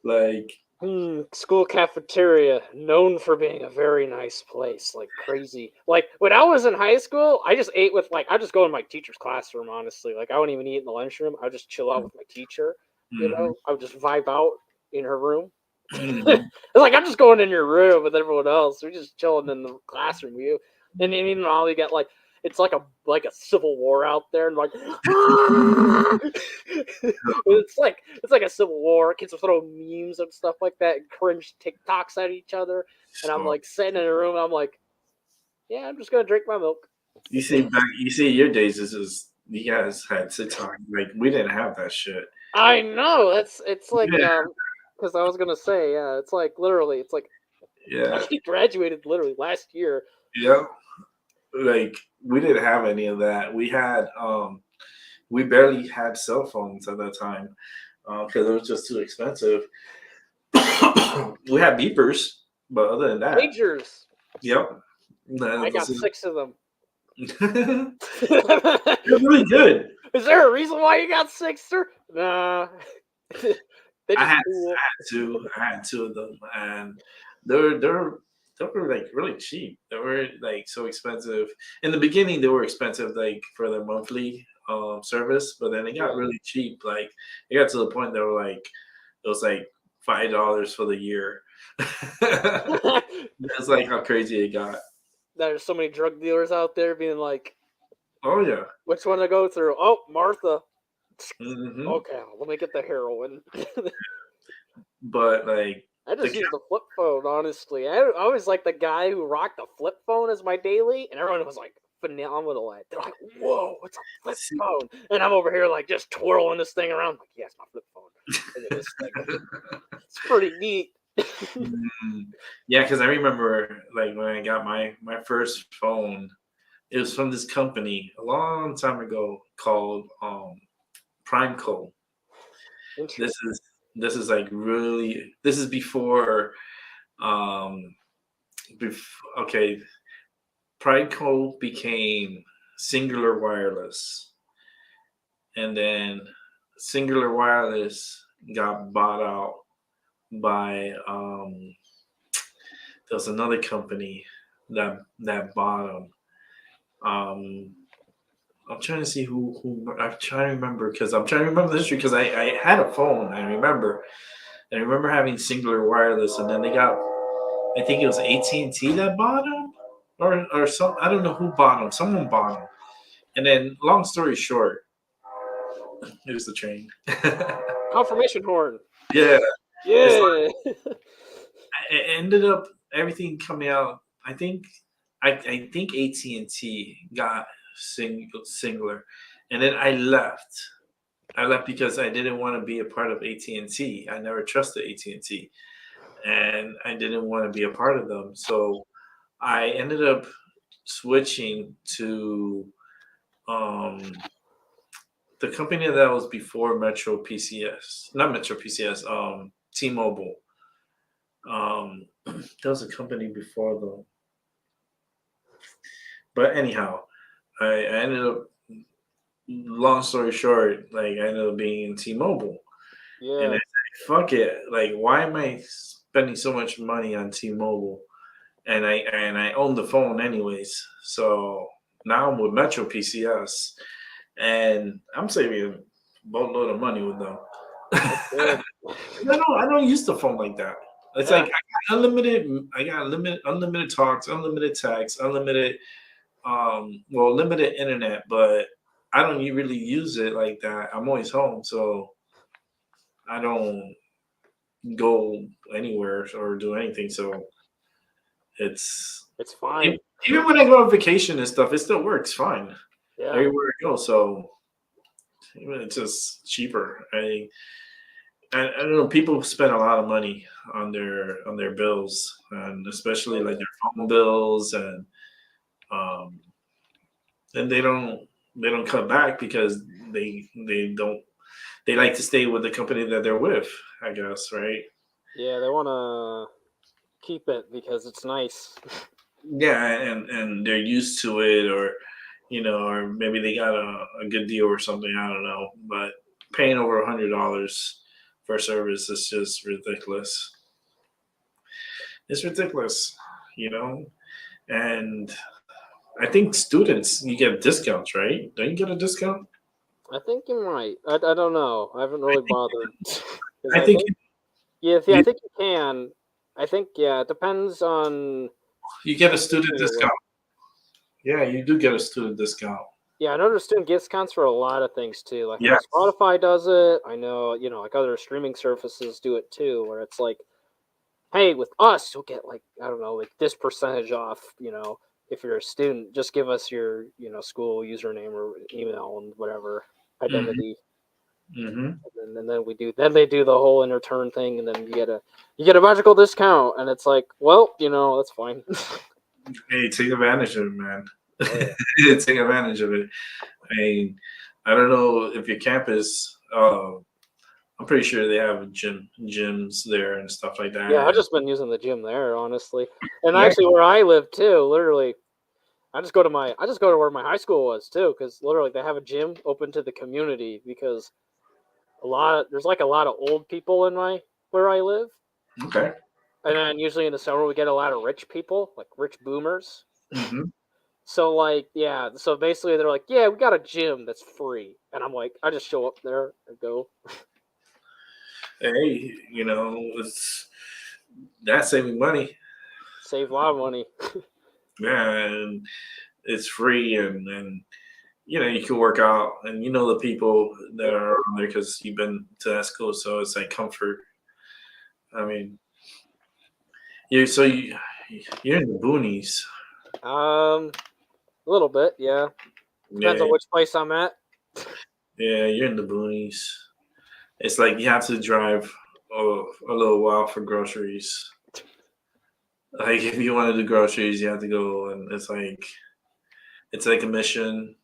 Like School cafeteria, known for being a very nice place, like crazy. Like when I was in high school, I just ate with I just go in my teacher's classroom, honestly. Like I wouldn't even eat in the lunchroom. I would just chill out with my teacher. I would just vibe out in her room. It's like I'm just going in your room with everyone else. We're just chilling in the classroom with you. And even all you get it's like a civil war out there, and it's like a civil war. Kids will throw memes and stuff like that, and cringe TikToks at each other. And I'm like sitting in a room, and I'm like, yeah, I'm just gonna drink my milk. You see, your days is you guys had TikTok. Like we didn't have that shit. I know it's like because I was gonna say it's like literally it's like I graduated literally last year. Yeah. Like we didn't have any of that. We had we barely had cell phones at that time because it was just too expensive. We had beepers, but other than that, Pagers. Yep. I got 6 of them. They're really good. Is there a reason why you got 6, sir? Nah. I had 2. I had 2 of them, and they're like really cheap. They were like so expensive. In the beginning, they were expensive like for their monthly service, but then it got really cheap. Like it got to the point they were like it was like $5 for the year. That's like how crazy it got. There's so many drug dealers out there being like, oh yeah, which one to go through? Oh, Martha. Mm-hmm. Okay, let me get the heroin. But like I just use the flip phone, honestly. I was like the guy who rocked the flip phone as my daily, and everyone was like phenomenal at it. They're like, whoa, what's a flip phone? And I'm over here like just twirling this thing around. I'm like, yeah, it's my flip phone. Look at this thing. It's pretty neat. Yeah, because I remember like when I got my first phone, it was from this company a long time ago called PrimeCo. This is like really, this is before okay, PrimeCo became Singular Wireless, and then Singular Wireless got bought out by there was another company that bought them. I'm trying to see who I'm trying to remember because I'm trying to remember the history because I had a phone. I remember having Singular Wireless, and then they got, I think it was AT&T that bought them, or some, I don't know who bought them. Someone bought them, and then long story short, it was the train. Confirmation horn. Yeah. It ended up everything coming out. I think AT&T got Singular, and then I left because I didn't want to be a part of AT&T. I never trusted AT&T, and I didn't want to be a part of them, so I ended up switching to the company that was before Metro PCS, not Metro PCS, T-Mobile. There was a company before though. But anyhow, I ended up. Long story short, like I ended up being in T-Mobile, and I Yeah. said, "Fuck it! Like, why am I spending so much money on T-Mobile?" And I own the phone anyways. So now I'm with Metro PCS, and I'm saving a boatload of money with them. That's good. I don't use the phone like that. It's Yeah. like I got unlimited. I got unlimited talks, unlimited texts, unlimited limited internet, but I don't really use it like that. I'm always home, so I don't go anywhere or do anything. So it's It's fine. even when I go on vacation and stuff, it still works fine Yeah. everywhere I go. So it's just cheaper. I don't know. People spend a lot of money on their bills, and especially like their phone bills, um, and they don't cut back because they don't they like to stay with the company that they're with, I guess, right? Yeah, they want to keep it because it's nice. Yeah, and they're used to it, or maybe they got a good deal or something. I don't know, but paying over $100 for service is just ridiculous. It's ridiculous, you know. And I think students you get discounts, right? Don't you get a discount? I think you might. I don't know. I haven't really bothered. 'Cause I I think think yeah, see, I you, think you can. I think yeah, it depends on you get a who student you're with. discount. Yeah, you do get a student discount. Yeah, I know there's student discounts for a lot of things too. Like I know Yes. Spotify does it. I know like other streaming services do it too, where it's like, hey, with us, you'll get like I don't know, like this percentage off. If you're a student, just give us your school username or email and whatever Hmm. identity. Hmm. And then they do the whole in return thing, and then you get a magical discount, and it's like, well, that's fine. Hey, take advantage of it, man. Oh yeah. Take advantage of it. I mean, I don't know if your campus. I'm pretty sure they have gyms there and stuff like Yeah, I've that. just been using the gym there, honestly. And Yeah. actually where I live too, literally I just go to where my high school was too, because literally they have a gym open to the community because there's like a lot of old people in my where I live. Okay. And then usually in the summer we get a lot of rich people, like rich boomers. Hmm. So like yeah, so basically they're like, yeah, we got a gym that's free, and I'm like, I just show up there and go Hey, that's saving money. save a lot of money. Yeah, and it's free, and you can work out, and the people that are on there because you've been to that school, so it's like comfort. I mean, you're in the boonies. A little bit, yeah. Depends Yeah, on which place I'm at. yeah, you're in the boonies. It's like you have to drive a little while for groceries. Like if you want to do groceries, you have to go, and it's like a mission.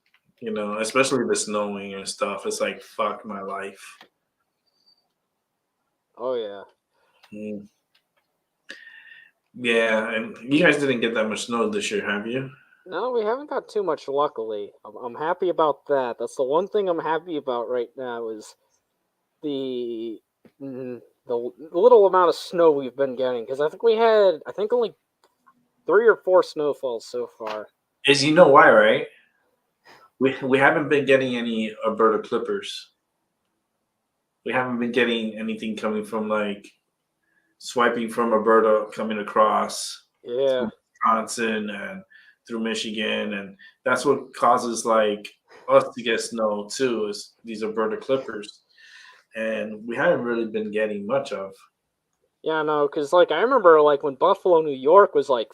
Especially the snowing and stuff. It's like fuck my life. Oh yeah. Mm. Yeah, and you guys didn't get that much snow this year, have you? No, we haven't got too much, luckily. I'm happy about that. That's the one thing I'm happy about right now is the the little amount of snow we've been getting, because I think only 3 or 4 snowfalls so far. Is you know why, right? We haven't been getting any Alberta Clippers. We haven't been getting anything coming from like swiping from Alberta coming across Yeah. to Wisconsin and through Michigan, and that's what causes like us to get snow too. Is these Alberta Clippers, and we haven't really been getting much of. Yeah, no, because like I remember like when Buffalo, New York was like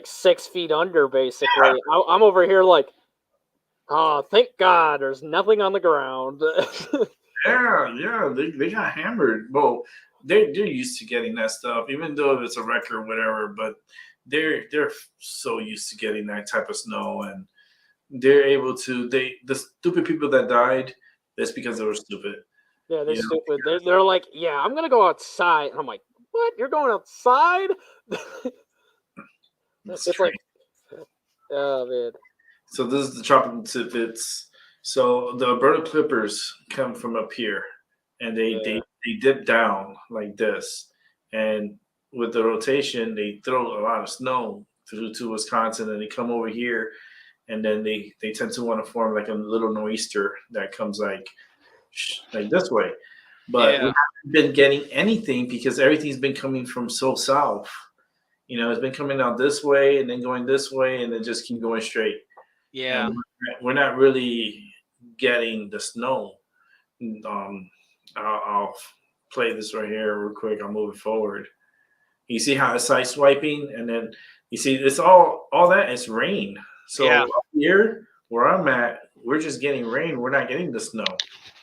6 feet under basically. I'm over here like, oh, thank God, there's nothing on the ground. Yeah, they got hammered. Well, they're used to getting that stuff, even though it's a wreck or whatever. But they're so used to getting that type of snow, and they're able to. The stupid people that died, that's because they were stupid. Yeah, they're You know, stupid. They're like, yeah, I'm gonna go outside, and I'm like, what? You're going outside? It's like, oh man. So this is the tropical tidbits. So the Alberta Clippers come from up here, and they dip down like this, and with the rotation, they throw a lot of snow through to Wisconsin, and they come over here, and then they tend to want to form like a little nor'easter that comes like this way. But we haven't been getting anything because everything's been coming from so south. You know, it's been coming out this way and then going this way and then just keep going straight. Yeah. And we're not really getting the snow. I'll play this right here real quick. I'll move it forward. You see how it's side swiping, and then you see it's all that is rain. So up here where I'm at, we're just getting rain. We're not getting the snow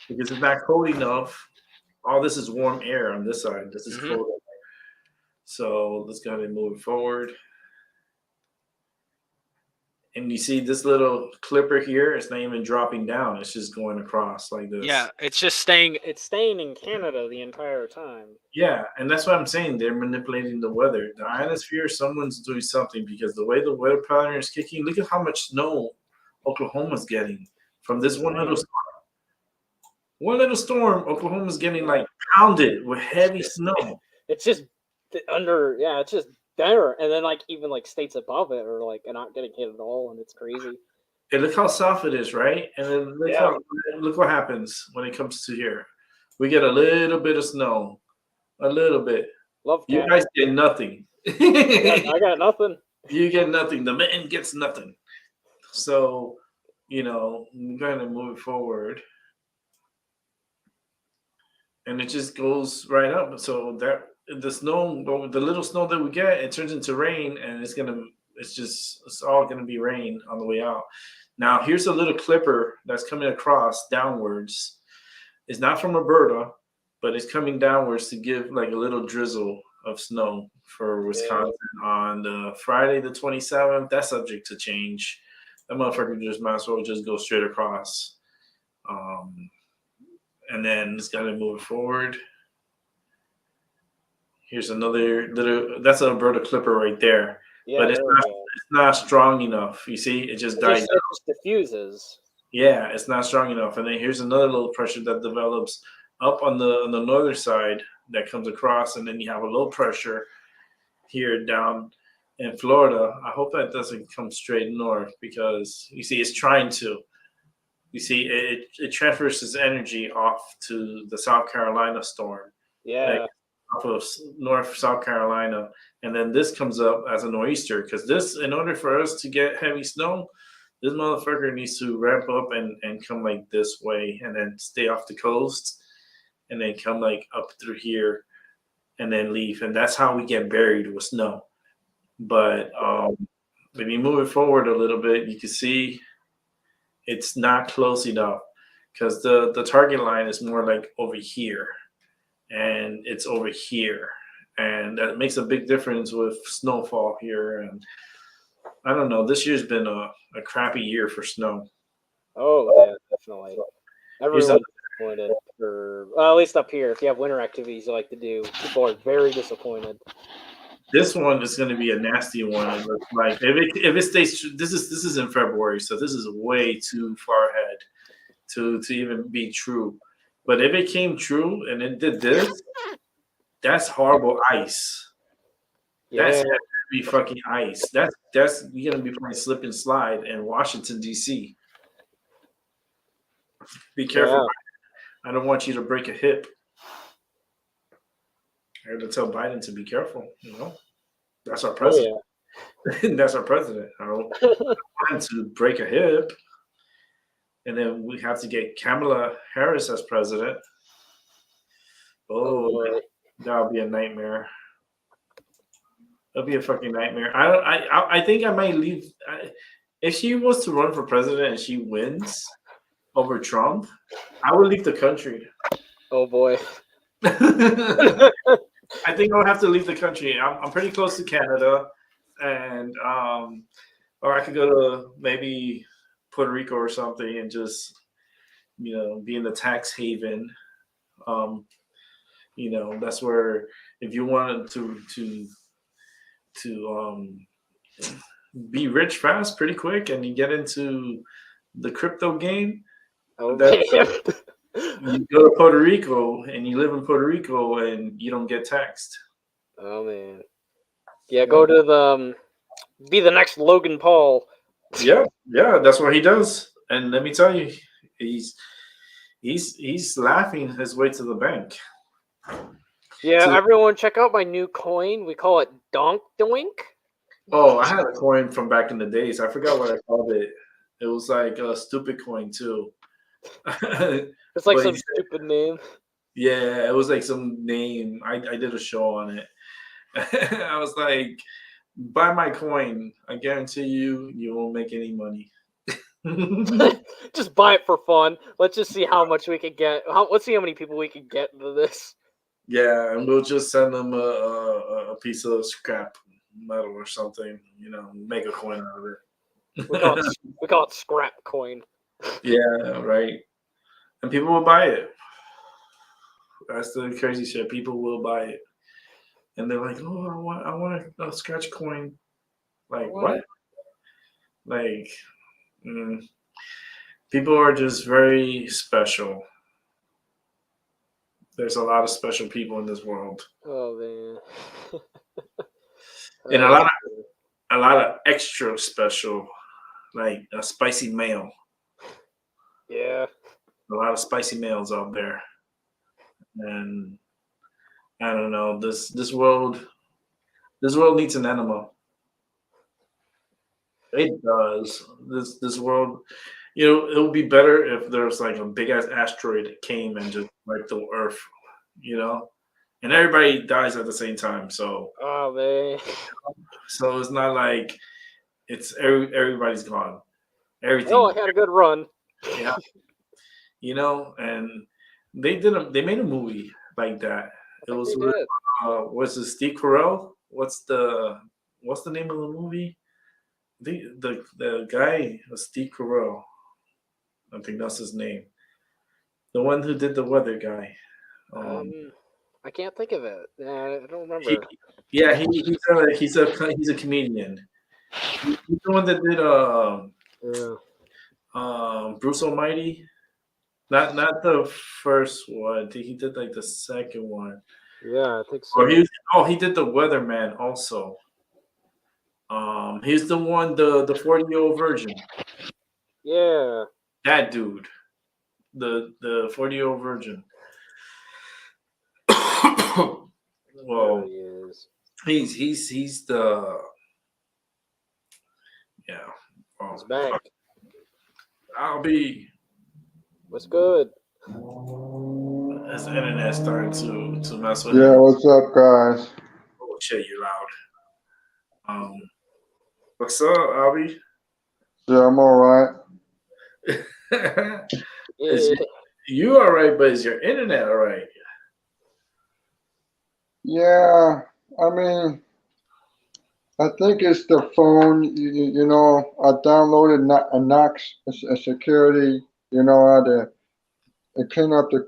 because it's not cold enough. All this is warm air on this side. This is cold air. So let's go ahead and move it forward. And you see this little clipper here, it's not even dropping down. It's just going across like this. Yeah, it's just staying. It's staying in Canada the entire time. Yeah, and that's what I'm saying. They're manipulating the weather. The ionosphere, someone's doing something because the way the weather pattern is kicking, look at how much snow Oklahoma's getting from this one little storm. One little storm, Oklahoma's getting like pounded with heavy snow. It's just it's just there, and then like even like states above it are like not getting hit at all, and it's crazy. And look how soft it is, right? And then look what happens when it comes to here. We get a little bit of snow, a little bit. You guys get nothing. I got nothing. You get nothing. The man gets nothing. So, you know, I'm going to move forward. And it just goes right up. So that the snow, the little snow that we get, it turns into rain, and it's all gonna be rain on the way out. Now here's a little clipper that's coming across downwards. It's not from Alberta, but it's coming downwards to give like a little drizzle of snow for Wisconsin on the Friday the 27th. That's subject to change. That motherfucker just might as well just go straight across. And then it's got to move forward. Here's another little, that's an Alberta clipper right there. Yeah, but it's not strong enough. You see, it just dies. It just diffuses. Yeah, it's not strong enough. And then here's another little pressure that develops up on the northern side that comes across, and then you have a low pressure here down in Florida. I hope that doesn't come straight north because you see it's trying to. You see, it transfers its energy off to the South Carolina storm. Yeah. Like off of North South Carolina. And then this comes up as a nor'easter because this, in order for us to get heavy snow, this motherfucker needs to ramp up and come like this way and then stay off the coast and then come like up through here and then leave. And that's how we get buried with snow. But when you move it forward a little bit, you can see it's not close enough because the target line is more like over here and it's over here. And that makes a big difference with snowfall here. And I don't know, this year's been a crappy year for snow. Oh, yeah, definitely. Everyone's disappointed. Well, at least up here, if you have winter activities you like to do, people are very disappointed. This one is going to be a nasty one. Like if it stays, this is in February, so this is way too far ahead to even be true. But if it came true and it did this, that's horrible ice. Yeah. That's heavy fucking ice. That's you're gonna be playing slip and slide in Washington D.C. Be careful. Yeah. I don't want you to break a hip. I had to tell Biden to be careful. You know, that's our president. Oh, yeah. That's our president. I don't want to break a hip. And then we have to get Kamala Harris as president. Oh, that'll be a nightmare. That'll be a fucking nightmare. I think I might leave. If she was to run for president and she wins over Trump, I would leave the country. Oh boy. I think I'll have to leave the country. I'm pretty close to Canada, and or I could go to maybe Puerto Rico or something and just, you know, be in the tax haven. You know, that's where if you wanted to be rich fast, pretty quick, and you get into the crypto game, Oh that man. you go to Puerto Rico and you live in Puerto Rico and you don't get taxed. Oh man. Yeah, go to the be the next Logan Paul. Yeah, yeah, that's what he does. And let me tell you, he's laughing his way to the bank. Yeah, To- everyone check out my new coin. We call it Donk Doink. Oh, I had a coin from back in the days. I forgot what I called it. It was like a stupid coin too. It's like But some he- stupid name. yeah, it was like some name. I did a show on it. I was like, buy my coin. I guarantee you won't make any money. Just buy it for fun. Let's just see how much we could get. Let's see how many people we can get into this. Yeah, and we'll just send them a piece of scrap metal or something. You know, make a coin out of it. We call it scrap coin. Yeah, right. And people will buy it. That's the crazy shit. People will buy it, and they're like, "Oh, I want a scratch coin." Like what? Like, people are just very special. There's a lot of special people in this world, Oh man. and a lot of extra special, like a spicy male. Yeah. A lot of spicy males out there, and I don't know. This world needs an enema. It does. This world, you know, it would be better if there's like a big ass asteroid that came and just wiped the Earth, you know, and everybody dies at the same time. So Oh man. it's not like everybody's gone. Everything. Oh, I had a good run. Yeah. You know, and they made a movie like that. It was They did. was it Steve Carell? What's the name of the movie? The guy was Steve Carell. I think that's his name. The one who did the weather guy. I can't think of it. I don't remember. He's a comedian. He's the one that did Bruce Almighty. Not the first one. I think he did like the second one. Yeah, I think so. Or he did the Weatherman also. He's the one, the 40-year-old virgin. Yeah. That dude. The 40-year-old virgin. Well, There he is. he's the yeah. He's back. I'll be. What's good? His internet starting to mess with Yeah, him. what's up, guys? Oh shit, you're loud. What's up, Albie? Yeah, I'm all right. Is you all right, but is your internet all right? Yeah, I mean, I think it's the phone. You know, I downloaded a Knox a security. You know, it cleaned up the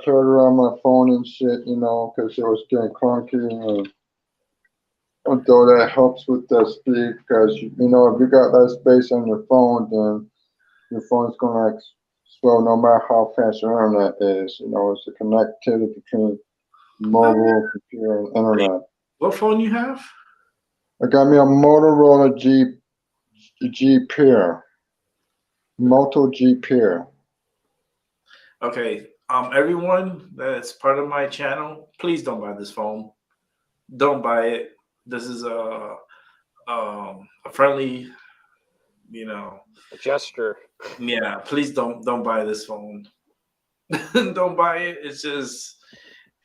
clutter on my phone and shit. You know, because it was getting clunky. Although that helps with the speed, because you know, if you got less space on your phone, then your phone's gonna slow no matter how fast your internet is. You know, it's a connectivity between mobile, computer, and internet. What phone you have? I got me a Motorola G Pair. Moto G Pair. Okay. Everyone that's part of my channel, please don't buy this phone. Don't buy it. This is a friendly, you know. A gesture. Yeah, please don't buy this phone. Don't buy it.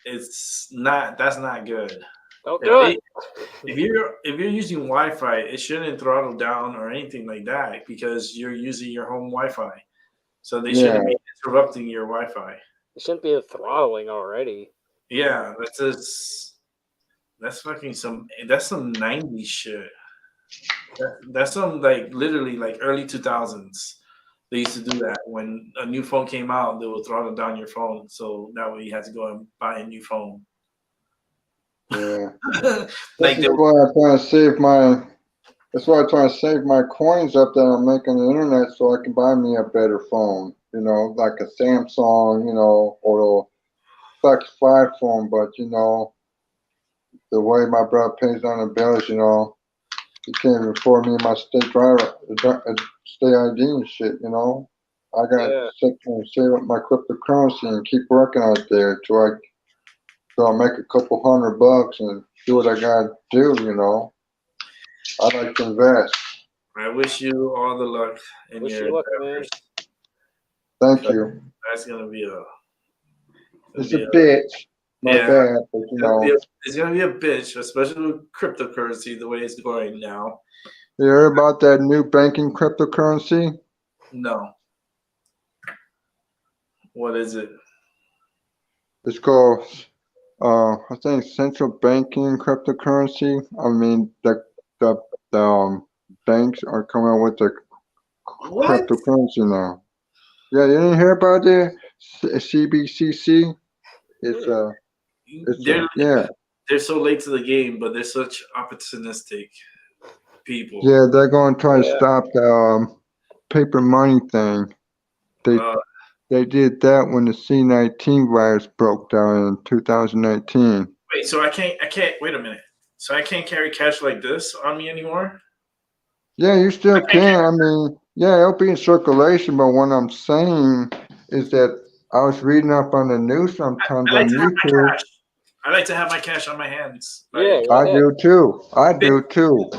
It's not. That's not good. Don't do it. If you're using Wi-Fi, it shouldn't throttle down or anything like that because you're using your home Wi-Fi. So they shouldn't be interrupting your Wi-Fi. It shouldn't be throttling already. Yeah, that's fucking some 90s shit. That's some like literally like early 2000s. They used to do that when a new phone came out. They would throttle down your phone, so that way you had to go and buy a new phone. Yeah. Like This is why I'm trying to save my. That's why I'm trying to save my coins up that I'm making on the internet so I can buy me a better phone. You know, like a Samsung, you know, or a Flex 5 phone. But you know, the way my brother pays on the bills, you know, he can't even afford me my state driver, state ID and shit. You know, I got to sit and save up my cryptocurrency and keep working out there till I make a couple $100 and do what I gotta do. You know. I like to invest. I wish you all the luck in Wish your you luck, man. endeavors. Thank you. That's gonna be a. It's a bitch. My Yeah. bad, but you know. It's gonna be a bitch, especially with cryptocurrency the way it's going now. You heard about that new banking cryptocurrency? No. What is it? It's called, I think central banking cryptocurrency. I mean, the banks are coming out with the What? cryptocurrency now. Yeah, you didn't hear about the CBCC? Yeah. They're so late to the game, but they're such opportunistic people. Yeah, they're going to try to stop the paper money thing. They did that when the C-19 virus broke down in 2019. Wait, so I can't wait a minute. So I can't carry cash like this on me anymore? Yeah, you still can. I mean, yeah, it'll be in circulation, but what I'm saying is that I was reading up on the news sometimes I like on to have my YouTube. cash. I like to have my cash on my hands. Yeah, I do too. I do too.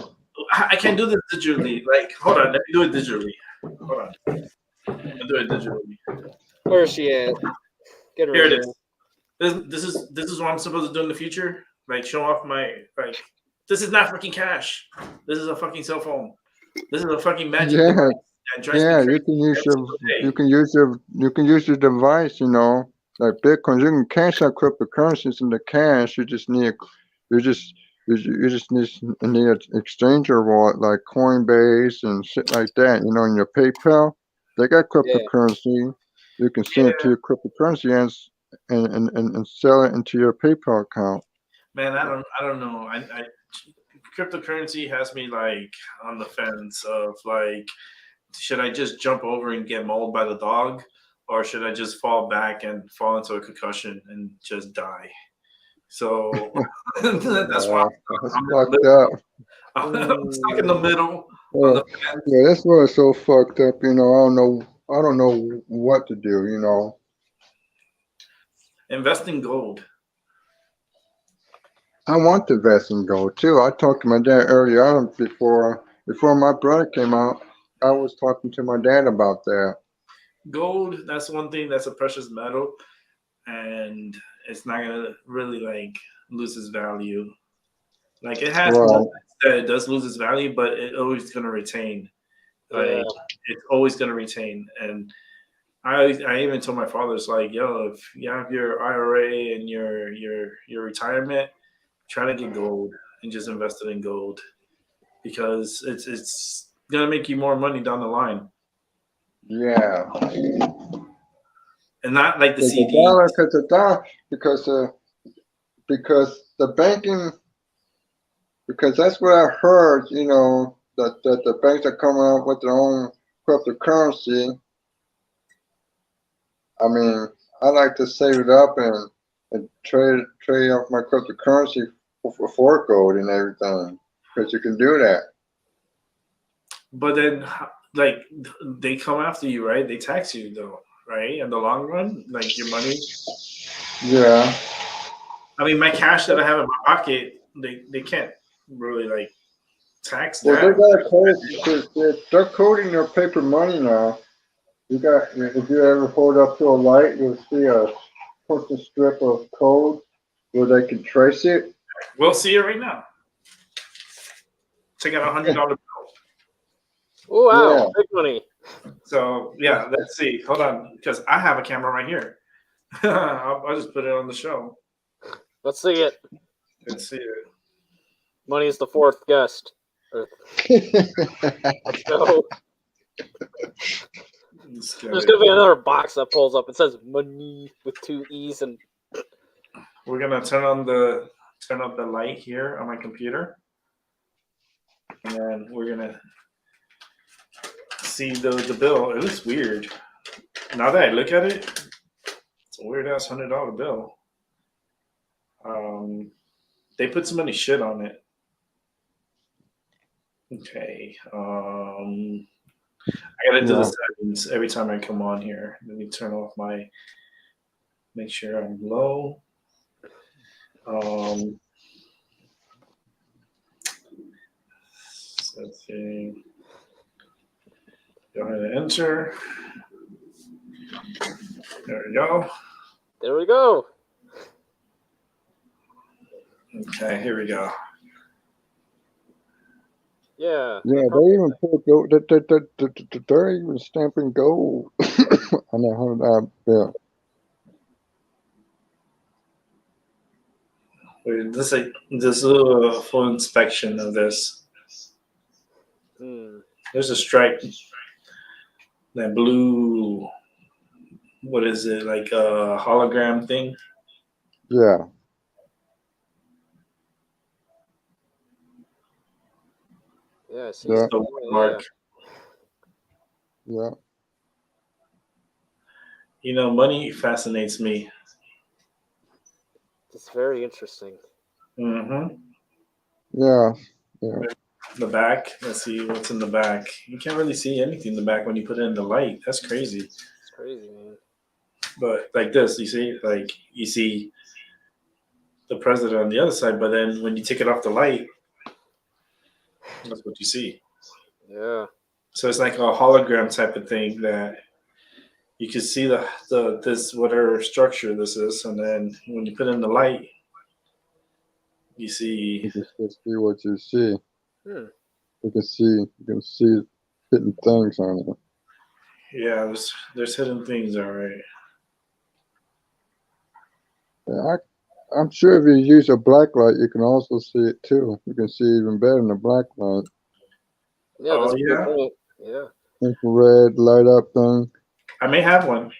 I can't do this digitally. Like, hold on, let me do it digitally. Hold on. I'll do it digitally. Where is she at? Get her Here it in is. This is what I'm supposed to do in the future. Like, show off my this is not fucking cash. This is a fucking cell phone. This is a fucking magic device. Yeah, you can use your device, you know, like Bitcoin. You can cash out cryptocurrencies into cash. You just need an exchanger wallet like Coinbase and shit like that. You know, in your PayPal, they got cryptocurrency. You can send it to your cryptocurrency and sell it into your PayPal account. Man, I don't know. I cryptocurrency has me like on the fence of like, should I just jump over and get mauled by the dog, or should I just fall back and fall into a concussion and just die? So that's why I'm fucked up. I'm stuck in the middle. Yeah, that's why it's so fucked up. You know, I don't know what to do. You know, invest in gold. I want to invest in gold too. I talked to my dad earlier on before my brother came out. I was talking to my dad about that. Gold, that's one thing that's a precious metal, and it's not gonna really like lose its value. Like it has moments that it does lose its value, but it's always gonna retain. Like it's always gonna retain. And I even told my father, it's like, yo, if you have your IRA and your retirement, try to get gold and just invest it in gold, because it's gonna make you more money down the line. Yeah. And not like the CD. Because the banking, because that's what I heard, you know, that the banks are coming out with their own cryptocurrency. I mean, I like to save it up and trade off my cryptocurrency for gold and everything, because you can do that. But then, like, they come after you, right? They tax you, though, right? In the long run, like your money. Yeah. I mean, my cash that I have in my pocket, they can't really like tax that. Well, they're coding their paper money now. If you ever hold up to a light, you'll see a postal strip of code where they can trace it. We'll see it right now. Take out $100 bill. Oh wow, big money. So yeah, let's see. Hold on, because I have a camera right here. I'll just put it on the show. Let's see it. Let's see it. Money is the fourth guest. Let's go. It's There's gonna be another box that pulls up. It says money with 2 E's and We're gonna turn up the light here on my computer, and then we're gonna see the bill. It looks weird. Now that I look at it, it's a weird ass $100 bill. They put so many shit on it. Okay. I gotta do the settings every time I come on here. Let me turn off make sure I'm low. Setting. Go ahead and enter. There we go. there we go. Okay, here we go. Yeah. Yeah, they even put gold. They're even stamping gold on that $100 bill. Wait, this is a full inspection of this. There's a stripe. That blue. What is it, like a hologram thing? Yeah. Yeah, I see. Yeah. The mark. Yeah. You know, money fascinates me. It's very interesting. Mm-hmm. Yeah. Yeah. The back. Let's see what's in the back. You can't really see anything in the back when you put it in the light. That's crazy. It's crazy, man. But like this, you see the president on the other side, but then when you take it off the light, that's what you see. Yeah. So it's like a hologram type of thing that you can see this whatever structure this is, and then when you put in the light, you see. You can still see what you see. Hmm. You can see hidden things on it. Yeah, there's hidden things, all right. Yeah, I'm sure if you use a black light, you can also see it too. You can see even better in the black light. Yeah, that's a good point. Yeah. Infrared light up thing. I may have one.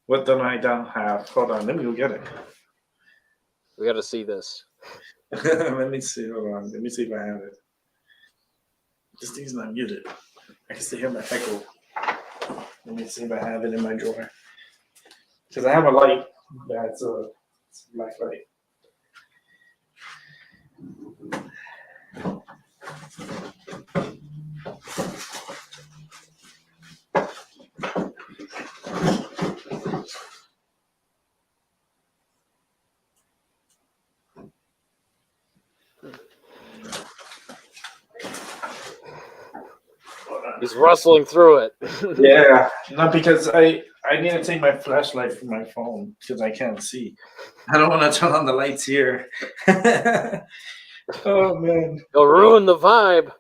What don't I don't have? Hold on, let me go get it. We got to see this. Let me see. Hold on. Let me see if I have it. This thing's not muted. I can still hear my echo. Let me see if I have it in my drawer. Because I have a light that's a black light. He's rustling through it. Yeah, not because I need to take my flashlight from my phone because I can't see. I don't want to turn on the lights here. Oh man, It'll ruin the vibe.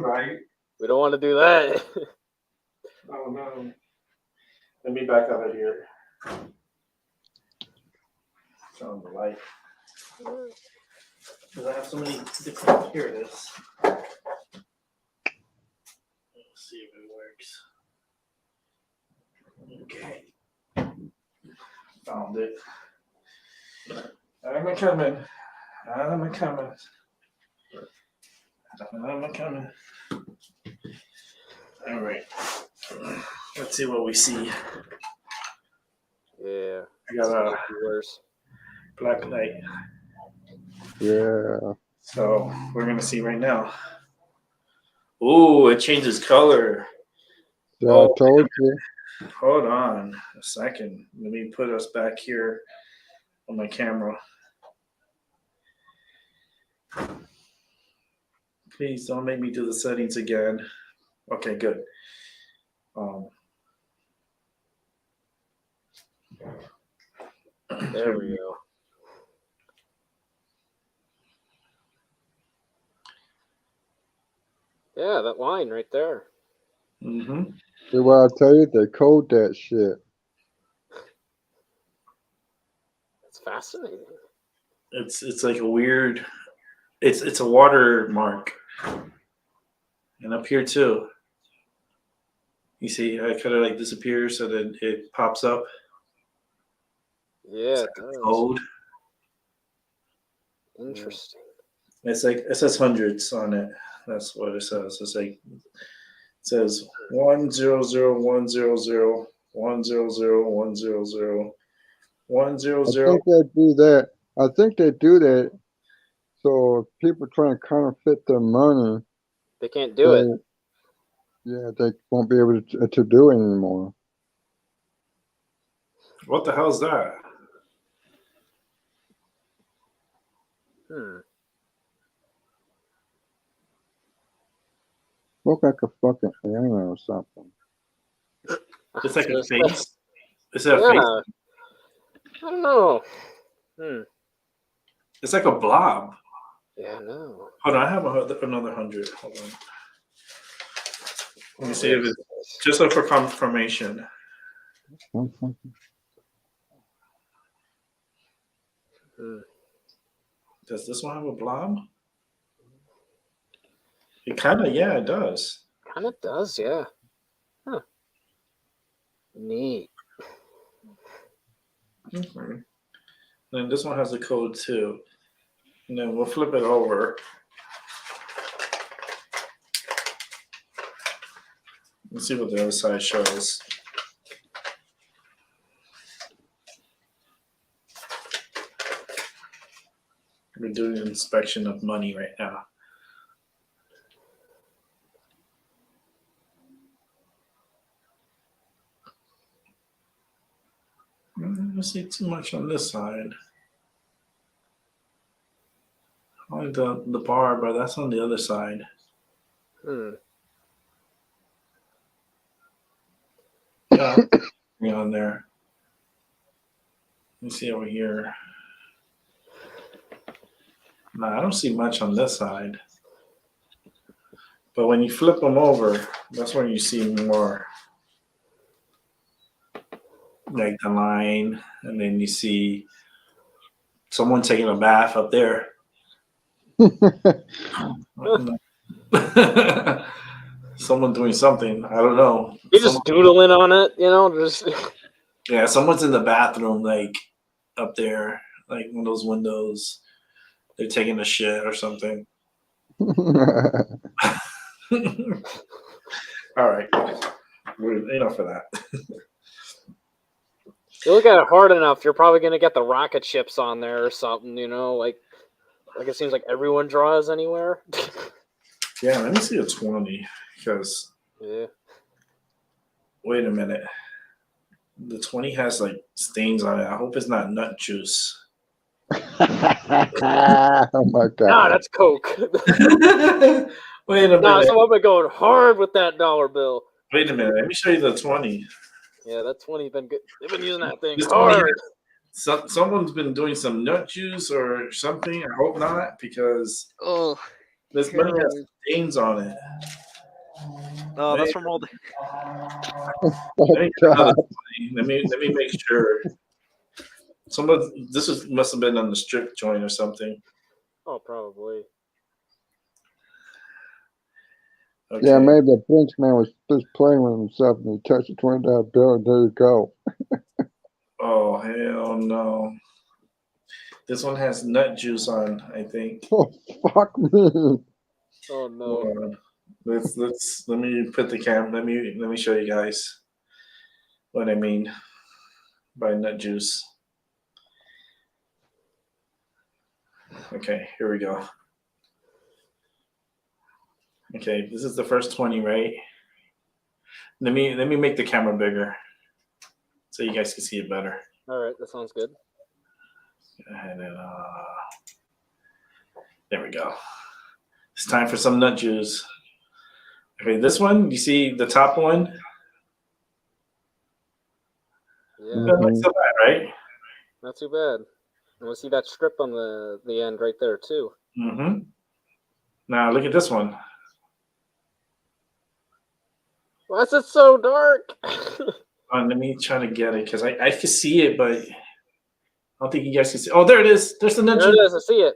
Right? We don't want to do that. Oh no. Let me back out of here. Turn on the light. Because I have so many different. Here it is. Let's see if it works. Okay. Found it. I'm coming. I'm coming. I'm coming. All right. Let's see what we see. Yeah. I got a Worse. black light. Yeah. So we're going to see right now. Ooh, it changes color. Yeah, I told you. Hold on a second. Let me put us back here on my camera. Please don't make me do the settings again. Okay, good. There we go. Yeah, that line right there. Mm-hmm. See what I tell you? They code that shit. It's fascinating. It's like a weird. It's a watermark. And up here too. You see, I kind of like disappears so that it pops up. Yeah, it does. Code. Interesting. It's like it says hundreds on it. That's what it says. It's like it says 100100100100100. I think they do that. I think they do that. So if people trying to counterfeit their money, They can't do it. Yeah, they won't be able to do it anymore. What the hell's that? Look like a fucking alien or something. It's like a Just- face. Is it a Yeah. face? I don't know. It's like a blob. Yeah, no. Hold on, I have another 100. Hold on. Let me see if it's just for confirmation. Does this one have a blob? It kind of, yeah, it does. Kind of does, yeah. Huh. Neat. Okay. Then this one has a code too. And then we'll flip it over. Let's see what the other side shows. We're doing an inspection of money right now. I don't see too much on this side. Only the bar, but that's on the other side. Yeah, on there. Let me see over here. No, I don't see much on this side. But when you flip them over, that's when you see more. Like the line, and then you see someone taking a bath up there. Someone doing something. I don't know. You're just doodling on it, you know? Just Yeah, someone's in the bathroom, like up there, like one of those windows. They're taking a shit or something. All right. Enough of that. you look at it hard enough, you're probably gonna get the rocket ships on there or something, you know, like it seems like everyone draws anywhere. Yeah, let me see a 20 because Yeah. wait a minute. The 20 has like stains on it. I hope it's not nut juice. Oh my god. Nah, that's Coke. Wait a minute. Nah, someone been going hard with that dollar bill. Wait a minute. Let me show you the 20. Yeah, that 20's been good. They've been using that thing This 20 hard. someone's been doing some nut juice or something. I hope not, because Oh, this money has stains on it. no, that's from all the. Let me get another 20. Let me make sure. Must have been on the strip joint or something. Oh, probably. Okay. Yeah, maybe the French man was just playing with himself and he touched a $20 bill and there you go. Oh hell no! This one has nut juice on, I think. Oh fuck me. Oh no. Hold on. Let me put the cam. Let me show you guys what I mean by nut juice. Okay, here we go. Okay, this is the first 20, right? Let me make the camera bigger so you guys can see it better. All right, that sounds good. And then there we go. It's time for some nut juice. Okay, this one, you see the top one? Yeah, Not so bad, right? not too bad. And we see that strip on the end right there too. Mm-hmm. Now look at this one. Why is it so dark? Let me try to get it because I can see it, but I don't think you guys can see. Oh, there it is. There's the nut There juice. it is. I see it.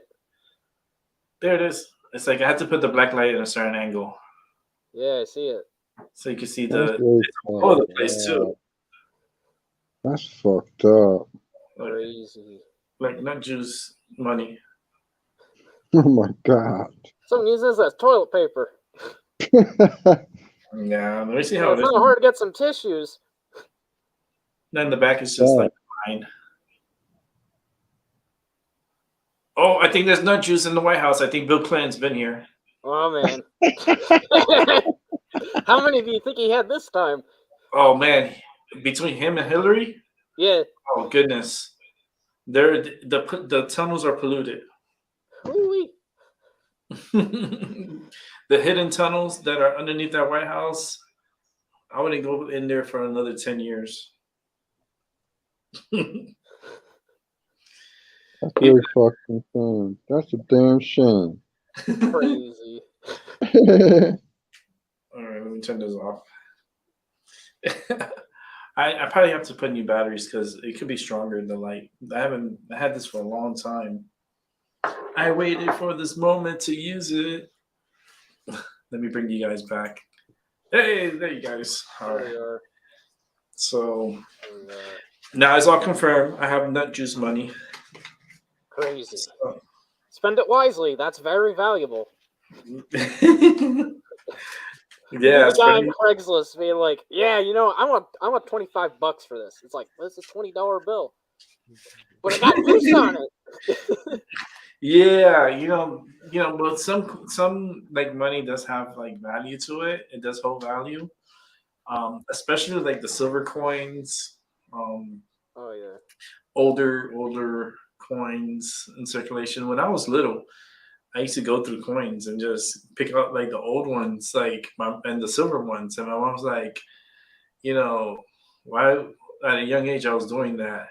There it is. It's like I had to put the black light in a certain angle. Yeah, I see it. So you can see That's the really it's all over the fucked place too. up. That's fucked up. Like, Crazy. like nut juice money. Oh my god. Some uses as toilet paper. Yeah, let me see Yeah, how it's this. not hard to get some tissues. Then the back is just Yeah. like mine. Oh, I think there's nut juice in the White House. I think Bill Clinton's been here. Oh man. How many do you think he had this time? Oh man, between him and Hillary, Yeah. oh goodness, the tunnels are polluted. Ooh-wee. The hidden tunnels that are underneath that White House, I wouldn't go in there for another 10 years. That's really fucking fun. That's a damn shame. Crazy. All right, let me turn this off. I probably have to put new batteries because it could be stronger in the light. I had this for a long time. I waited for this moment to use it. Let me bring you guys back. Hey, there you guys. All There right. we are. So There we are. now it's all confirmed. I have nut juice money. Crazy. So- Spend it wisely. That's very valuable. Yeah, The it's guy pretty. on Craigslist being like, "Yeah, you know, I want $25 for this." It's like, well, it's a $20 bill, but it got juice on it. Yeah, but some like money does have like value to it. It does hold value, especially like the silver coins, um, Oh yeah. older coins in circulation. When I was little, I used to go through coins and just pick out like the old ones, and the silver ones. And my mom was like, why at a young age I was doing that.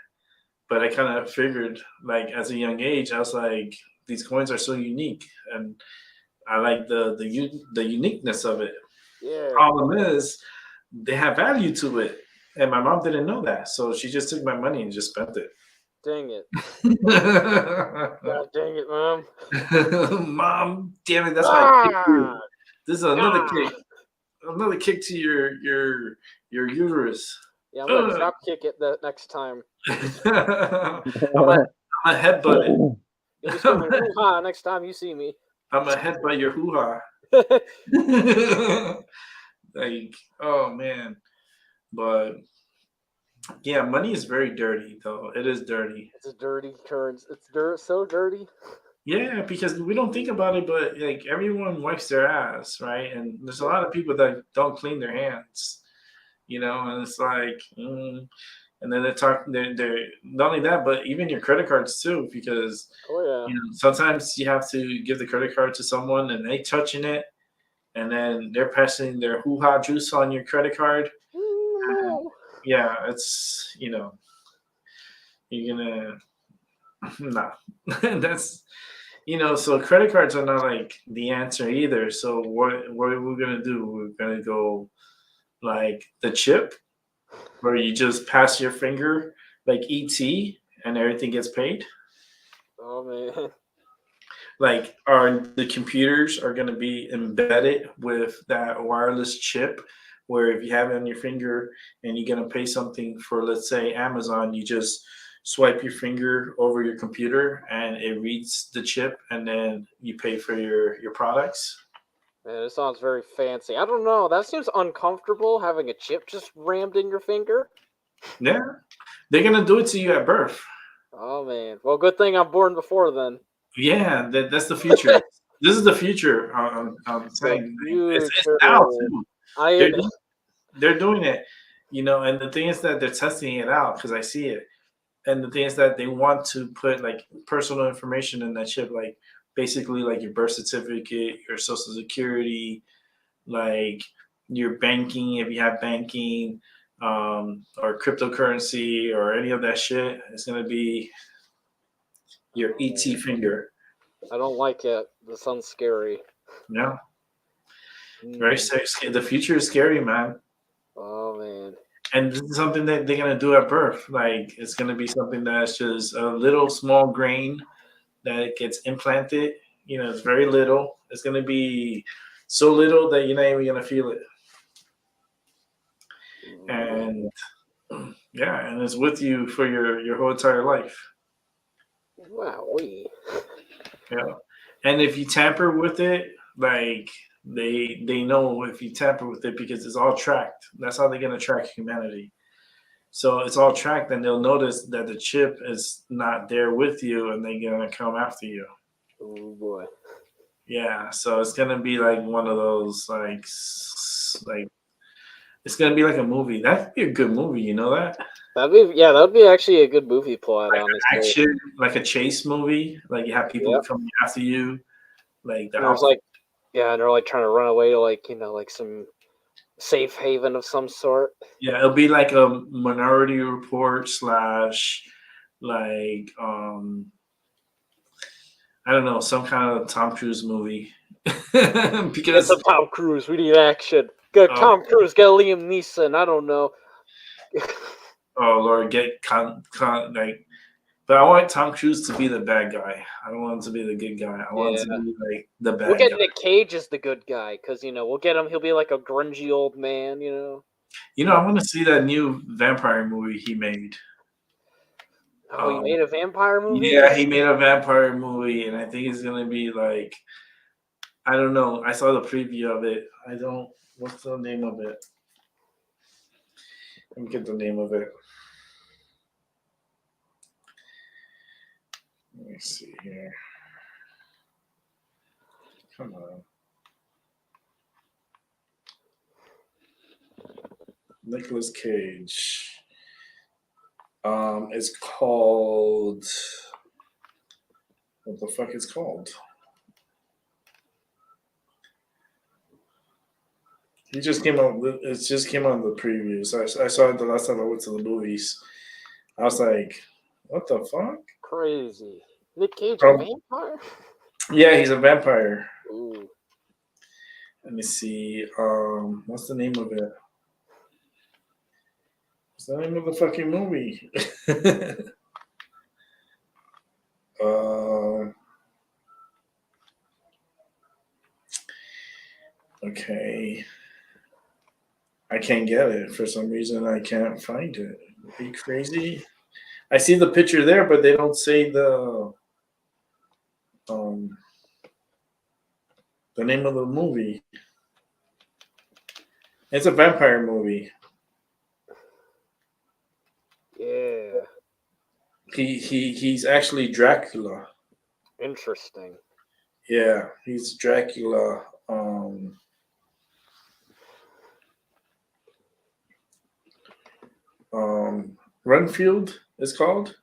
But I kind of figured, like as a young age, I was like, these coins are so unique, and I like the uniqueness of it. Yeah. Problem is, they have value to it, and my mom didn't know that, so she just took my money and just spent it. Dang it. God dang it, Mom. Mom, damn it, that's why I kicked you. Ah! This is another kick to your uterus. Yeah, I'm gonna drop kick it the next time. I'm a headbutt it. You'll be screaming hoo-ha next time you see me. I'm a headbutt your hoo-ha. Like, oh man. But yeah, money is very dirty though. It is dirty. It's a dirty current. It's so dirty. Yeah, because we don't think about it, but like everyone wipes their ass, right? And there's a lot of people that don't clean their hands, and it's like, and then they're not only that, but even your credit cards too, because Oh yeah. sometimes you have to give the credit card to someone and they touching it, and then they're passing their hoo-ha juice on your credit card. No. Yeah, it's you're gonna nah. That's so credit cards are not like the answer either. So what are we gonna do? We're gonna go like the chip, where you just pass your finger like ET and everything gets paid. Oh man. Like the computers are going to be embedded with that wireless chip, where if you have it on your finger and you're going to pay something for, let's say, Amazon, you just swipe your finger over your computer and it reads the chip, and then you pay for your products. Man, it sounds very fancy. I don't know. That seems uncomfortable, having a chip just rammed in your finger. Yeah, they're going to do it to you at birth. Oh man. Well, good thing I'm born before then. Yeah, that's the future. This is the future. I'm saying it's now too. They're doing it, and the thing is that they're testing it out because I see it. And the thing is that they want to put like personal information in that chip, like basically like your birth certificate, your social security, like your banking, if you have banking, or cryptocurrency or any of that shit. It's going to be your ET finger. I don't like it. This sounds scary. Yeah. Very scary. The future is scary, man. Oh man. And this is something that they're gonna do at birth. Like it's gonna be something that's just a little small grain that gets implanted. It's very little. It's gonna be so little that you're not even gonna feel it. And yeah, and it's with you for your whole entire life. Wowee. Yeah. And if you tamper with it, like they know if you tamper with it because it's all tracked. That's how they're gonna track humanity. So it's all tracked, and they'll notice that the chip is not there with you, and they're gonna come after you. Oh boy. Yeah, so it's gonna be like one of those like it's gonna be like a movie. That'd be a good movie, you know that? That'd be actually a good movie plot, Like honestly. action, like a chase movie. Like you have people coming after you, like the And there's like, and they're like trying to run away to like some safe haven of some sort. yeah, it'll be like a Minority Report slash like I don't know, some kind of Tom Cruise movie. Because It's a Tom Cruise. We need action. Got Tom Cruise. Got Liam Neeson. I don't know. oh Lord, like. But I want Tom Cruise to be the bad guy. I don't want him to be the good guy. I want him to be like the bad guy. We'll get Nick Cage as the good guy because we'll get him. He'll be like a grungy old man. I want to see that new vampire movie he made. Oh, he made a vampire movie? Yeah, he made a vampire movie, and I think it's gonna be like, I don't know. I saw the preview of it. What's the name of it? Let me get the name of it. Let me see here. Come on. Nicolas Cage. It's called. What the fuck it's called? It just came out. It just came on the previews. I saw it the last time I went to the movies. I was like, "What the fuck?" Crazy. Nick Cage, a vampire? Yeah, he's a vampire. Ooh. Let me see. What's the name of it? What's the name of the fucking movie? Okay. I can't get it. For some reason, I can't find it. Are you crazy? I see the picture there, but they don't say the name of the movie. It's a vampire movie. Yeah. He's actually Dracula. Interesting. Yeah, he's Dracula. Renfield is called.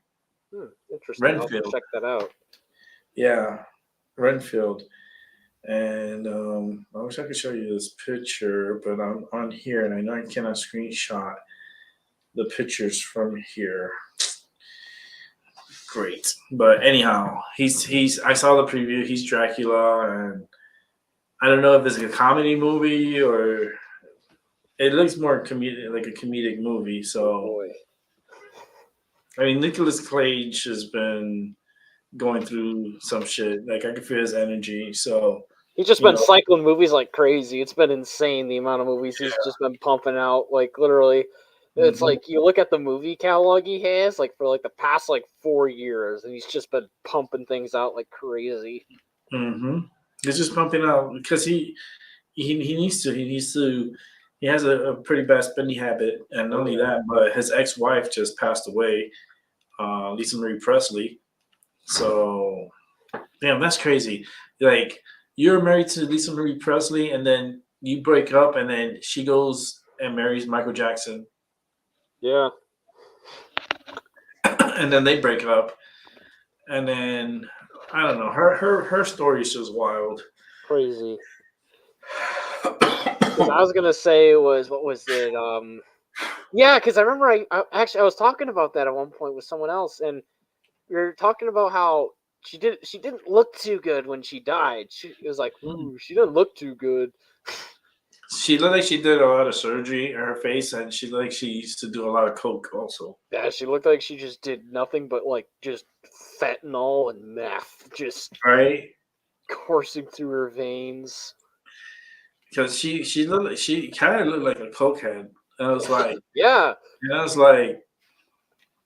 Interesting. Renfield. I'll check that out. Yeah, Renfield. And I wish I could show you this picture, but I'm on here, and I know I cannot screenshot the pictures from here. Great, but anyhow, he's. I saw the preview. He's Dracula, and I don't know if it's a comedy movie or it looks more like a comedic movie. So, I mean, Nicolas Cage has been going through some shit. Like I can feel his energy. So he's just been cycling movies like crazy. It's been insane the amount of movies he's just been pumping out. Like literally, it's like you look at the movie catalog he has, like for like the past 4 years, and he's just been pumping things out like crazy. He's just pumping out because he needs to. He has a pretty bad spending habit, and not only that, but his ex-wife just passed away, Lisa Marie Presley. So, damn, that's crazy. Like, you're married to Lisa Marie Presley, and then you break up, and then she goes and marries Michael Jackson. Yeah. And then they break up. And then, I don't know, her story is just wild. Crazy. What I was going to say was, what was it? Yeah, because I remember I was talking about that at one point with someone else, and we were talking about how she didn't look too good when she died. It was like, ooh, she didn't look too good. She looked like she did a lot of surgery in her face, and she looked like she used to do a lot of coke also. Yeah, she looked like she just did nothing but just fentanyl and meth just right coursing through her veins. because she kind of looked like a cokehead. And I was like, Yeah. all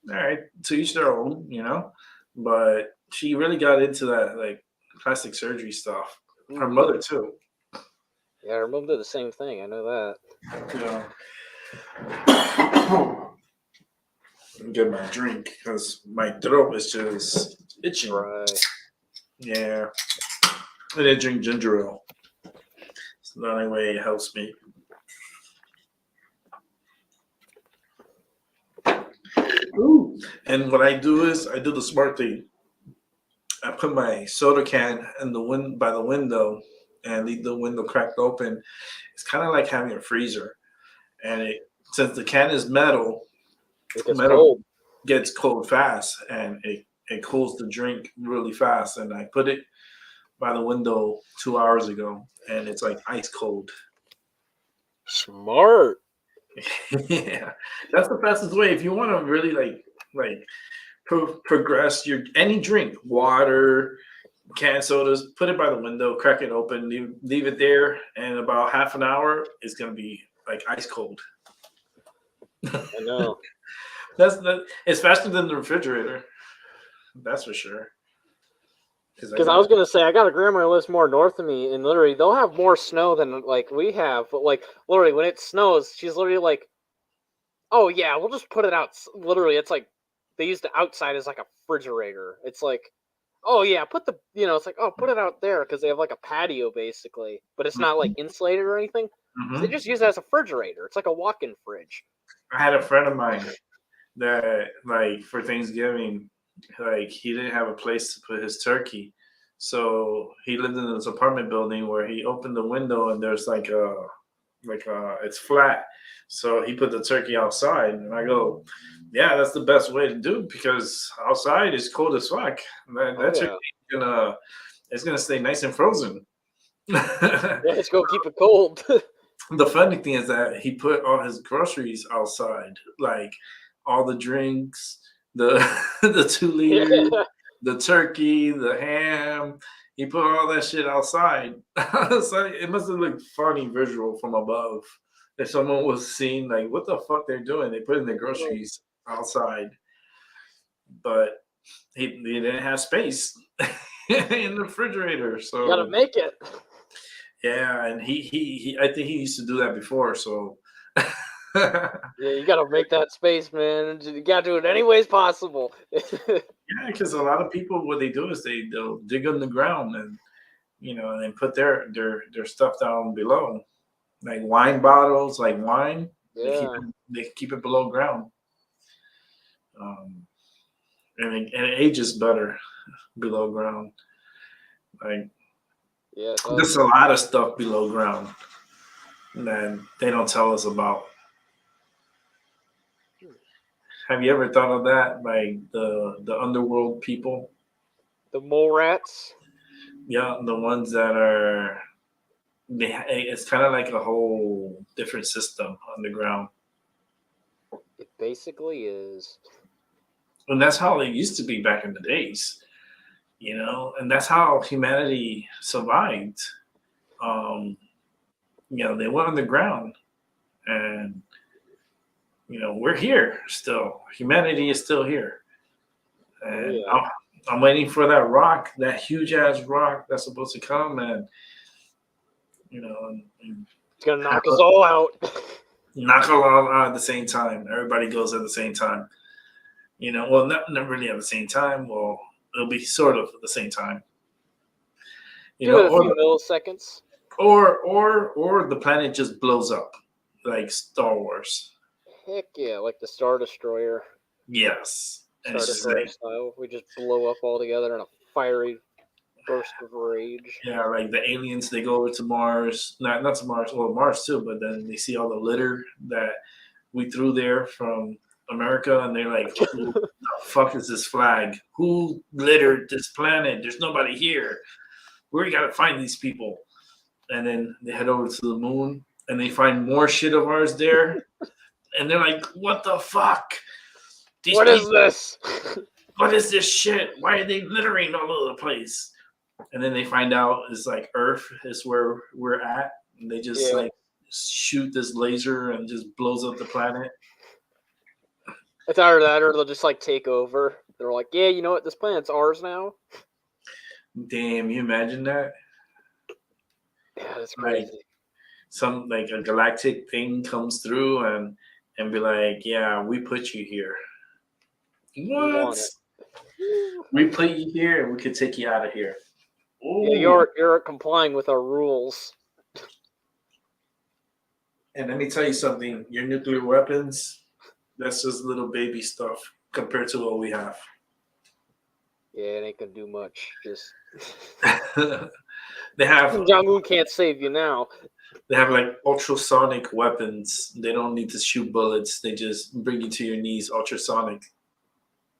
right, to each their own, you know. But she really got into that like plastic surgery stuff. Her mother too. Yeah, her mom did the same thing. I know that. Yeah. Get my drink because my throat is just itching. Right. Yeah. I didn't drink ginger ale. It's the only way it helps me. Ooh. And what I do is I do the smart thing. I put my soda can in the by the window and leave the window cracked open. It's kind of like having a freezer. And since the can is metal, It gets metal cold. gets cold fast and it cools the drink really fast. And I put it by the window 2 hours ago and it's like ice cold. Smart. Yeah, that's the fastest way. If you want to really like progress your any drink, water, canned sodas, put it by the window, crack it open, leave it there, and about half an hour, it's gonna be like ice cold. I know. It's faster than the refrigerator. That's for sure. Because I was gonna say I got a grandma who lives more north of me, and literally they'll have more snow than like we have. But like literally when it snows, she's literally like, "Oh yeah, we'll just put it out." Literally, it's like they use the outside as like a refrigerator. It's like, "Oh yeah, it's like put it out there," because they have like a patio basically, but it's not like insulated or anything. So they just use it as a refrigerator. It's like a walk-in fridge. I had a friend of mine that like for Thanksgiving. Like he didn't have a place to put his turkey, so he lived in this apartment building where he opened the window and there's it's flat, so he put the turkey outside. And I go, yeah, that's the best way to do it because outside is cold as fuck. That turkey it's gonna stay nice and frozen. Yeah, it's gonna keep it cold. The funny thing is that he put all his groceries outside, like all the drinks, the 2 liters, the turkey, the ham. He put all that shit outside. So it must have looked funny visual from above. If someone was seeing like what the fuck they're doing, they put in their groceries outside. But he didn't have space in the refrigerator. So You gotta make it. yeah, and he I think he used to do that before, so Yeah, you gotta make that space, man. You gotta do it any ways possible. yeah, because a lot of people, what they do is they'll dig in the ground and and then put their stuff down below, like wine bottles, like wine. Yeah. They keep it below ground, and it ages better below ground. Like Yeah. there's a lot of stuff below ground that they don't tell us about. Have you ever thought of that? Like the underworld people? The mole rats? Yeah, the ones that are it's kind of like a whole different system underground. It basically is. And that's how it used to be back in the days. And that's how humanity survived. They went underground and we're here still. Humanity is still here. And I'm waiting for that rock, that huge ass rock that's supposed to come and It's gonna knock us all out. knock it all out at the same time. Everybody goes at the same time. Well, not really at the same time. Well, it'll be sort of at the same time. A few milliseconds. Or the planet just blows up, like Star Wars. Heck yeah, like the Star Destroyer. Yes. And Star Destroyer style. We just blow up all together in a fiery burst of rage. Yeah, like the aliens, they go over to Mars. Not to Mars, well, Mars too, but then they see all the litter that we threw there from America, and they're like, who the fuck is this flag? Who littered this planet? There's nobody here. We gotta find these people. And then they head over to the moon, and they find more shit of ours there. And they're like, what the fuck? What is this? What is this shit? Why are they littering all over the place? And then they find out it's like Earth is where we're at. And they just like shoot this laser and just blows up the planet. It's either that or they'll just like take over. They're like, yeah, you know what? This planet's ours now. Damn, you imagine that? Yeah, that's crazy. Like, some like a galactic thing comes through and be like, yeah, we put you here. What? We put you here and we could take you out of here. Yeah, you're complying with our rules. And let me tell you something, your nuclear weapons, that's just little baby stuff compared to what we have. Yeah, it ain't gonna do much. Just they have Kim Jong-un can't save you now. They have like ultrasonic weapons. They don't need to shoot bullets. They just bring you to your knees ultrasonic.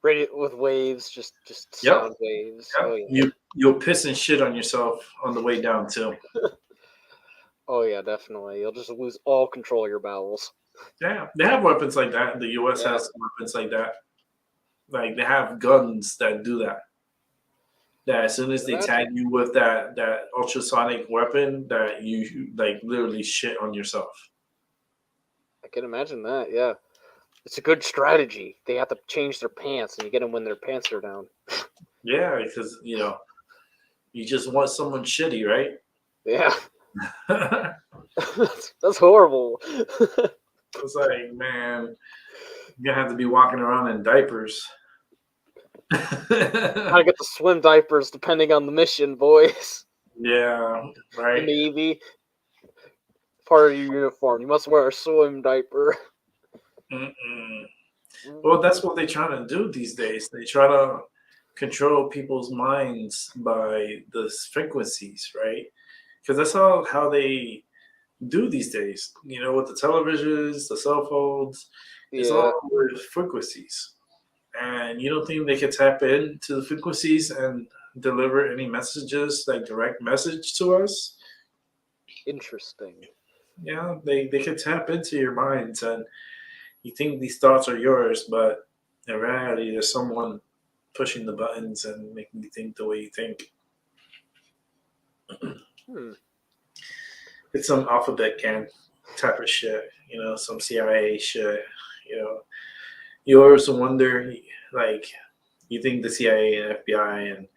Ready with waves, just sound waves. Yep. Oh yeah. You'll piss and shit on yourself on the way down too. Oh yeah, definitely. You'll just lose all control of your bowels. Yeah, they have weapons like that. The U.S. has weapons like that. Like they have guns that do that. That as soon as they tag you with that ultrasonic weapon, that you like literally shit on yourself. I can imagine that. Yeah, it's a good strategy. They have to change their pants, and you get them when their pants are down. Yeah, because you just want someone shitty, right? Yeah. That's horrible. It's like, man, you're gonna have to be walking around in diapers. Gotta get the swim diapers depending on the mission, boys. Yeah, right. The Navy. Part of your uniform. You must wear a swim diaper. Well, that's what they're trying to do these days. They try to control people's minds by the frequencies, right? Because that's how they do these days. With the televisions, the cell phones, it's all with frequencies. And you don't think they could tap into the frequencies and deliver any messages, like direct message to us? Interesting. Yeah, they could tap into your minds, and you think these thoughts are yours, but in reality, there's someone pushing the buttons and making you think the way you think. It's some alphabet can type of shit, some CIA shit, You always wonder, like, you think the CIA and FBI and,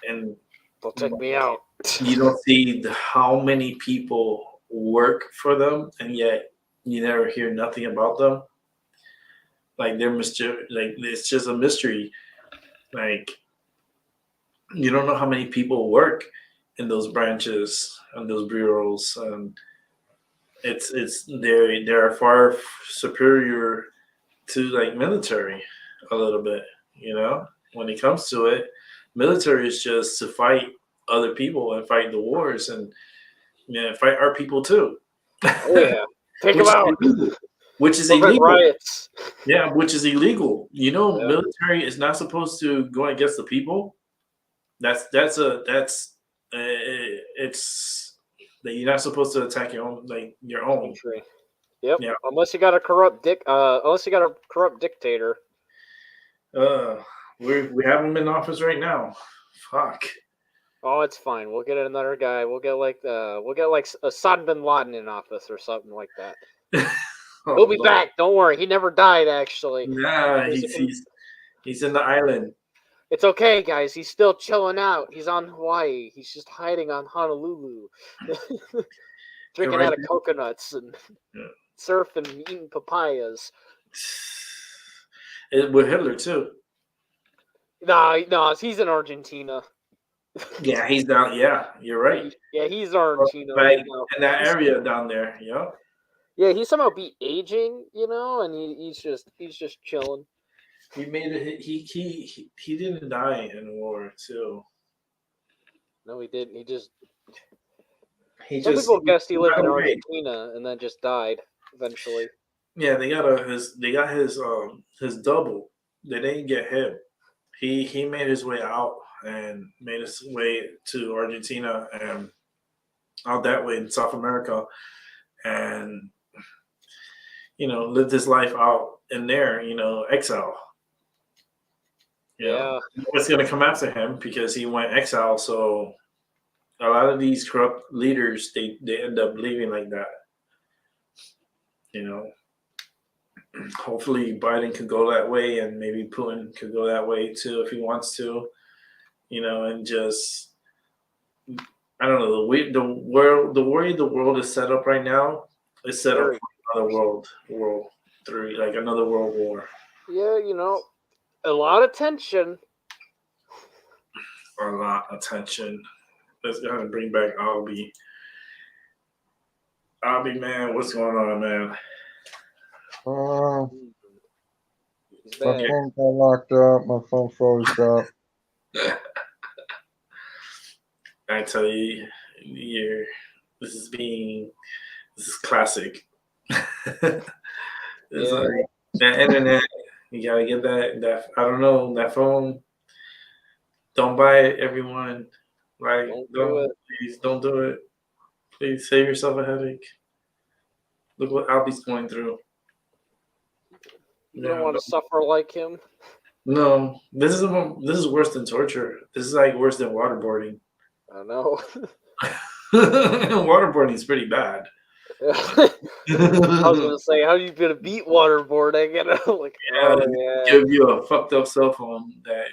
and they'll take me out. You don't see how many people work for them, and yet you never hear nothing about them. Like they're it's just a mystery. Like you don't know how many people work in those branches and those bureaus, and they're far superior to like military a little bit. When it comes to it, military is just to fight other people and fight the wars and fight our people too. Oh yeah, take them out. Which is illegal. Riots. Yeah, which is illegal. Military is not supposed to go against the people. It's that you're not supposed to attack your own country. Yep. Yeah. Unless you got a corrupt dictator. We have him in office right now. Fuck. Oh, it's fine. We'll get another guy. We'll get like Saddam bin Laden in office or something like that. He'll be back. Don't worry. He never died, actually. Nah, he's in the island. It's okay, guys. He's still chilling out. He's on Hawaii. He's just hiding on Honolulu, drinking out of coconuts and surfing, eating papayas. With Hitler too. No, he's in Argentina. Yeah, he's down. Yeah, you're right. Yeah, he's Argentina. Like in that area down there, Yeah, he somehow beat aging, and he's just chilling. He made it. He didn't die in war too. No, he didn't. Some people guessed he lived in Argentina and then just died eventually. Yeah, they got his double. They didn't get him. He made his way out and made his way to Argentina and out that way in South America, and lived his life out in there. Exile. Yeah. What's gonna come after him because he went exile? So a lot of these corrupt leaders, they end up leaving like that. Hopefully Biden could go that way, and maybe Putin could go that way too if he wants to. And just I don't know, the way the world is set up right now is set up for another world 3, like another world war. Yeah, a lot of tension. A lot of tension. Let's go ahead and bring back Albie. Albie, man, what's going on, man? My phone got locked up. My phone froze up. I tell you, this is classic. It's like that internet. You gotta get that. I don't know, that phone. Don't buy it, everyone. Like, please don't do it. Please save yourself a headache. Look what Albie's going through. You don't want to suffer like him. No, this is worse than torture. This is like worse than waterboarding. I know. Waterboarding is pretty bad. I was gonna say, how are you gonna beat waterboarding? Give you a fucked up cell phone that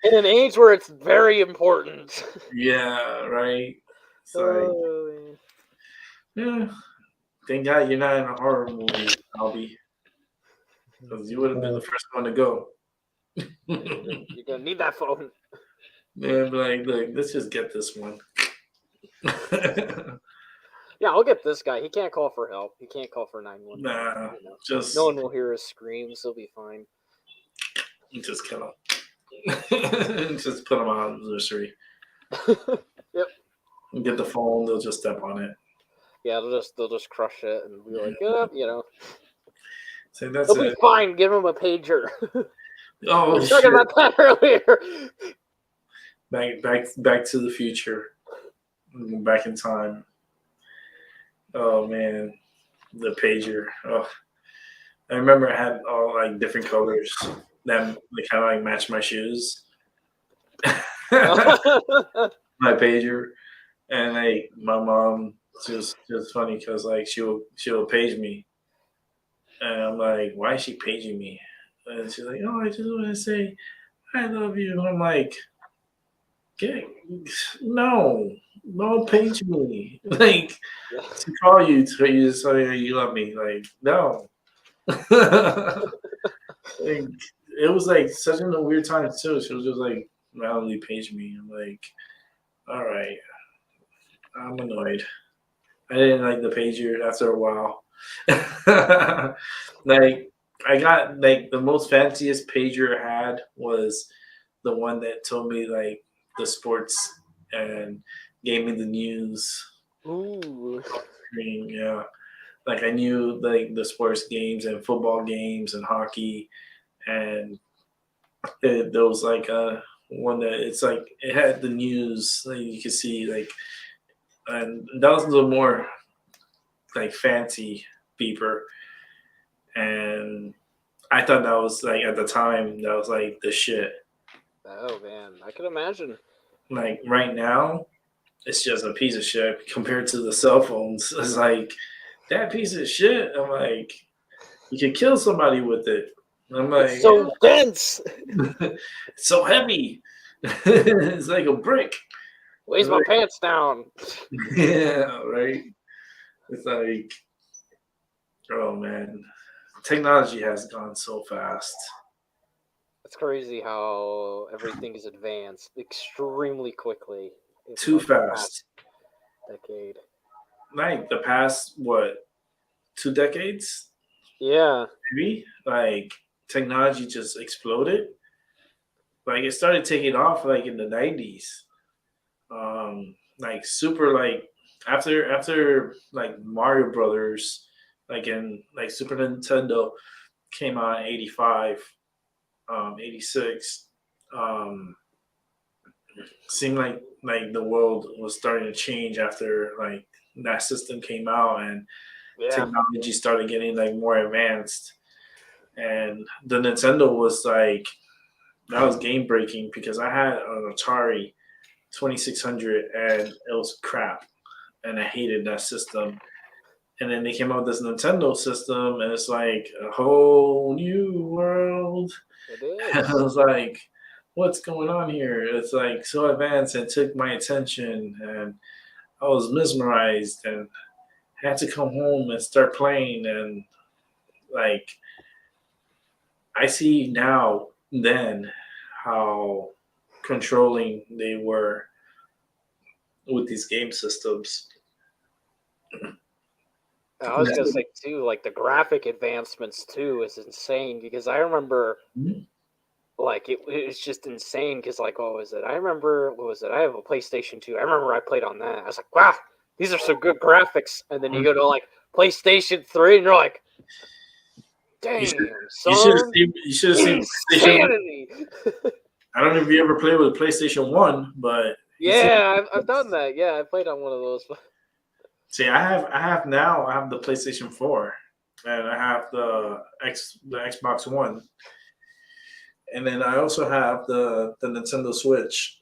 in an age where it's very important. Yeah, right. Yeah. Thank God you're not in a horror movie, Albie. Because you would have been the first one to go. You're gonna need that phone. Man, like, look, let's just get this one. Yeah, I'll get this guy. He can't call for help. He can't call for 911. Nah, just no one will hear his screams. He'll be fine. Just kill him. Just put him out of the nursery. Yep. Get the phone. They'll just step on it. Yeah, they'll just crush it and be like, So that's He'll be fine. Give him a pager. Oh, we were talking about that earlier. Back to the future. Back in time. Oh man, the pager. Oh, I remember I had all like different colors that they kind of like match my shoes. My pager, and like my mom, just funny because like she'll page me, and I'm like, why is she paging me? And she's like, oh, I just want to say I love you. And I'm like, don't page me. Like, to call you to you say you love me. Like, no. Like, it was like such a weird time too. She was just like randomly page me. I'm like, all right. I'm annoyed. I didn't like the pager after a while. Like, I got like the most fanciest pager I had was the one that told me like the sports and gave me the news. Ooh. Yeah. Like I knew like the sports games and football games and hockey, and there was like one that it's like it had the news, like you could see like, and that was a little more like fancy beeper, and I thought that was like at the time that was like the shit. Oh man, I can imagine. Like right now, it's just a piece of shit compared to the cell phones. It's like that piece of shit. I'm like, you can kill somebody with it. I'm like, it's so dense. It's so heavy. It's like a brick. Weighs my pants down. Yeah, right. It's like, oh man, technology has gone so fast. It's crazy how everything is advanced extremely quickly. Too fast. Decade. Like the past, what, 2 decades? Yeah. Maybe? Like technology just exploded. Like it started taking off like in the 90s. Like super like after like Mario Brothers, like in like Super Nintendo came out in 85. 86, seemed like the world was starting to change after like that system came out, and technology started getting like more advanced, and the Nintendo was like, that was game breaking because I had an Atari 2600, and it was crap, and I hated that system. And then they came out with this Nintendo system, and it's like a whole new world. It is. And I was like, what's going on here? It's like so advanced and took my attention, and I was mesmerized and had to come home and start playing. And like, I see now then how controlling they were with these game systems. I was gonna say too, like the graphic advancements too is insane because I remember, like it's just insane because like what was it? I remember what was it? I have a PlayStation 2. I remember I played on that. I was like, wow, these are some good graphics. And then you go to like PlayStation 3, and you're like, dang, You son, should have seen PlayStation 1. I don't know if you ever played with PlayStation 1, but yeah, I've done that. Yeah, I played on one of those. see, I have the PlayStation 4, and I have the Xbox One, and then I also have the Nintendo Switch.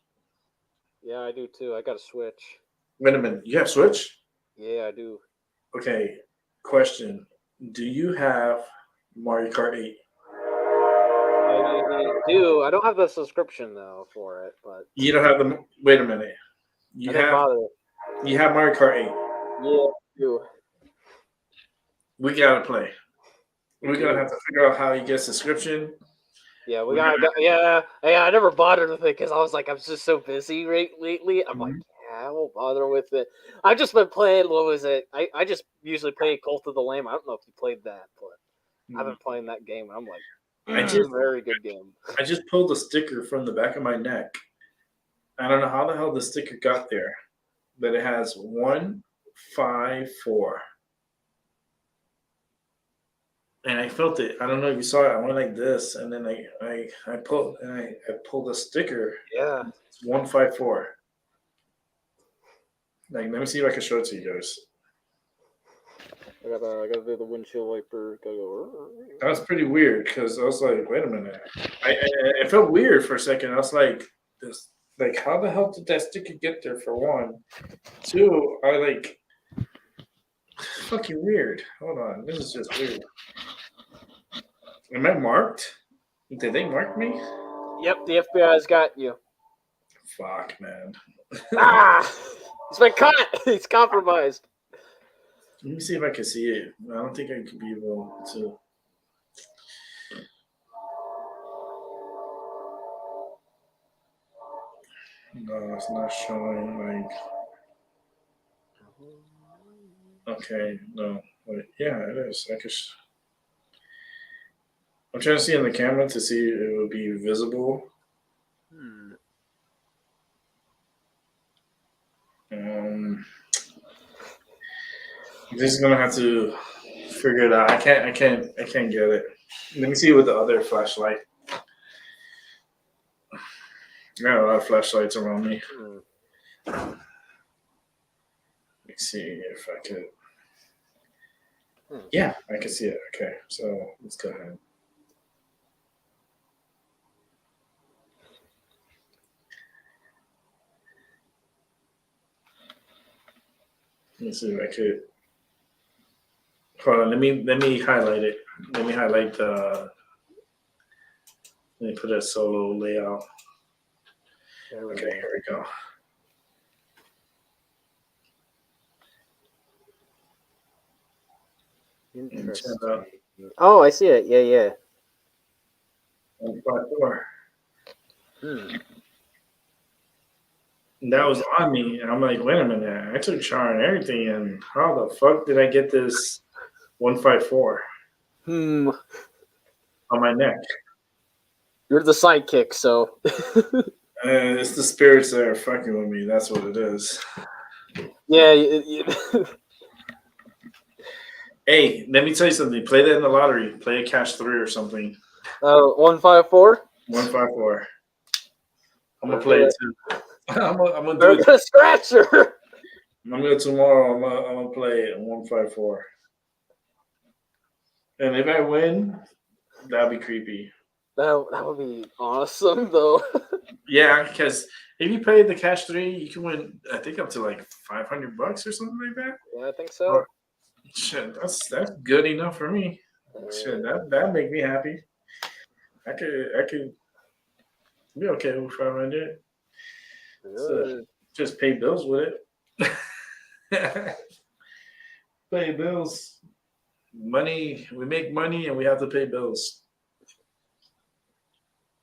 Yeah, I do too. I got a Switch. Wait a minute, you have Switch? Yeah, I do. Okay, question: do you have Mario Kart 8? I do. I don't have the subscription though for it, but You don't have the. Wait a minute. I didn't bother. You have Mario Kart 8. Yeah, I do. We gotta play. We're gonna have to figure out how you get subscription. Yeah, we got. Yeah, I never bothered with it because I was like, I'm just so busy lately. I'm like, yeah, I won't bother with it. I've just been playing. What was it? I just usually play Cult of the Lamb. I don't know if you played that, but I've been playing that game, and I'm like, very good game. I just pulled the sticker from the back of my neck. I don't know how the hell the sticker got there, but it has 154. And I felt it. I don't know if you saw it. I went like this, and then I pulled the sticker. Yeah, it's 154. Like, let me see if I can show it to you guys. I gotta do the windshield wiper. That was pretty weird because I was like, wait a minute. It felt weird for a second. I was like, this, like, how the hell did that sticker get there? For one, two, I like, fucking weird. Hold on, this is just weird. Am I marked? Did they mark me? Yep, the FBI's got you. Fuck, man. He's been caught. He's compromised. Let me see if I can see it. I don't think I could be able to. No, it's not showing. Like, okay, no, wait, yeah, it is. I'm trying to see in the camera to see if it will be visible. Just gonna have to figure it out. I can't get it. Let me see with the other flashlight. I got a lot of flashlights around me. Let me see if I could. Yeah, I can see it. Okay, so let's go ahead. Let me see if I could. Hold on, let me highlight it. Let me highlight the. Let me put a solo layout. Okay, here we go. Interesting. Oh, I see it. Yeah. 154. That was on me, and I'm like, wait a minute. I took char and everything, and how the fuck did I get this 154 on my neck? You're the sidekick, so. It's the spirits that are fucking with me. That's what it is. Yeah. Hey, let me tell you something. Play that in the lottery. Play a cash 3 or something. 154? 154. I'm going to play it too. I'm gonna do it. A scratcher. I'm gonna go tomorrow. I'm gonna play 154. And if I win, that'd be creepy. That would be awesome, though. Yeah, because If you pay the cash 3, you can win. I think up to like $500 or something like that. Yeah, I think so. Or, shit, that's good enough for me. Shit, that make me happy. I could be okay with 500. So just pay bills with it. Pay bills. Money. We make money and we have to pay bills.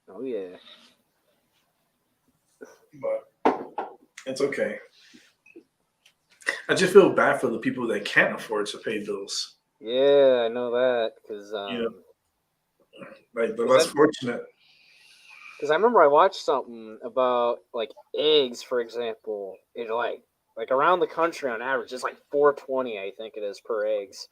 Oh yeah. But it's okay. I just feel bad for the people that can't afford to pay bills. Yeah, I know that because like the less fortunate. Because I remember I watched something about like eggs, for example. It like around the country on average, it's like $4.20, I think it is, per eggs.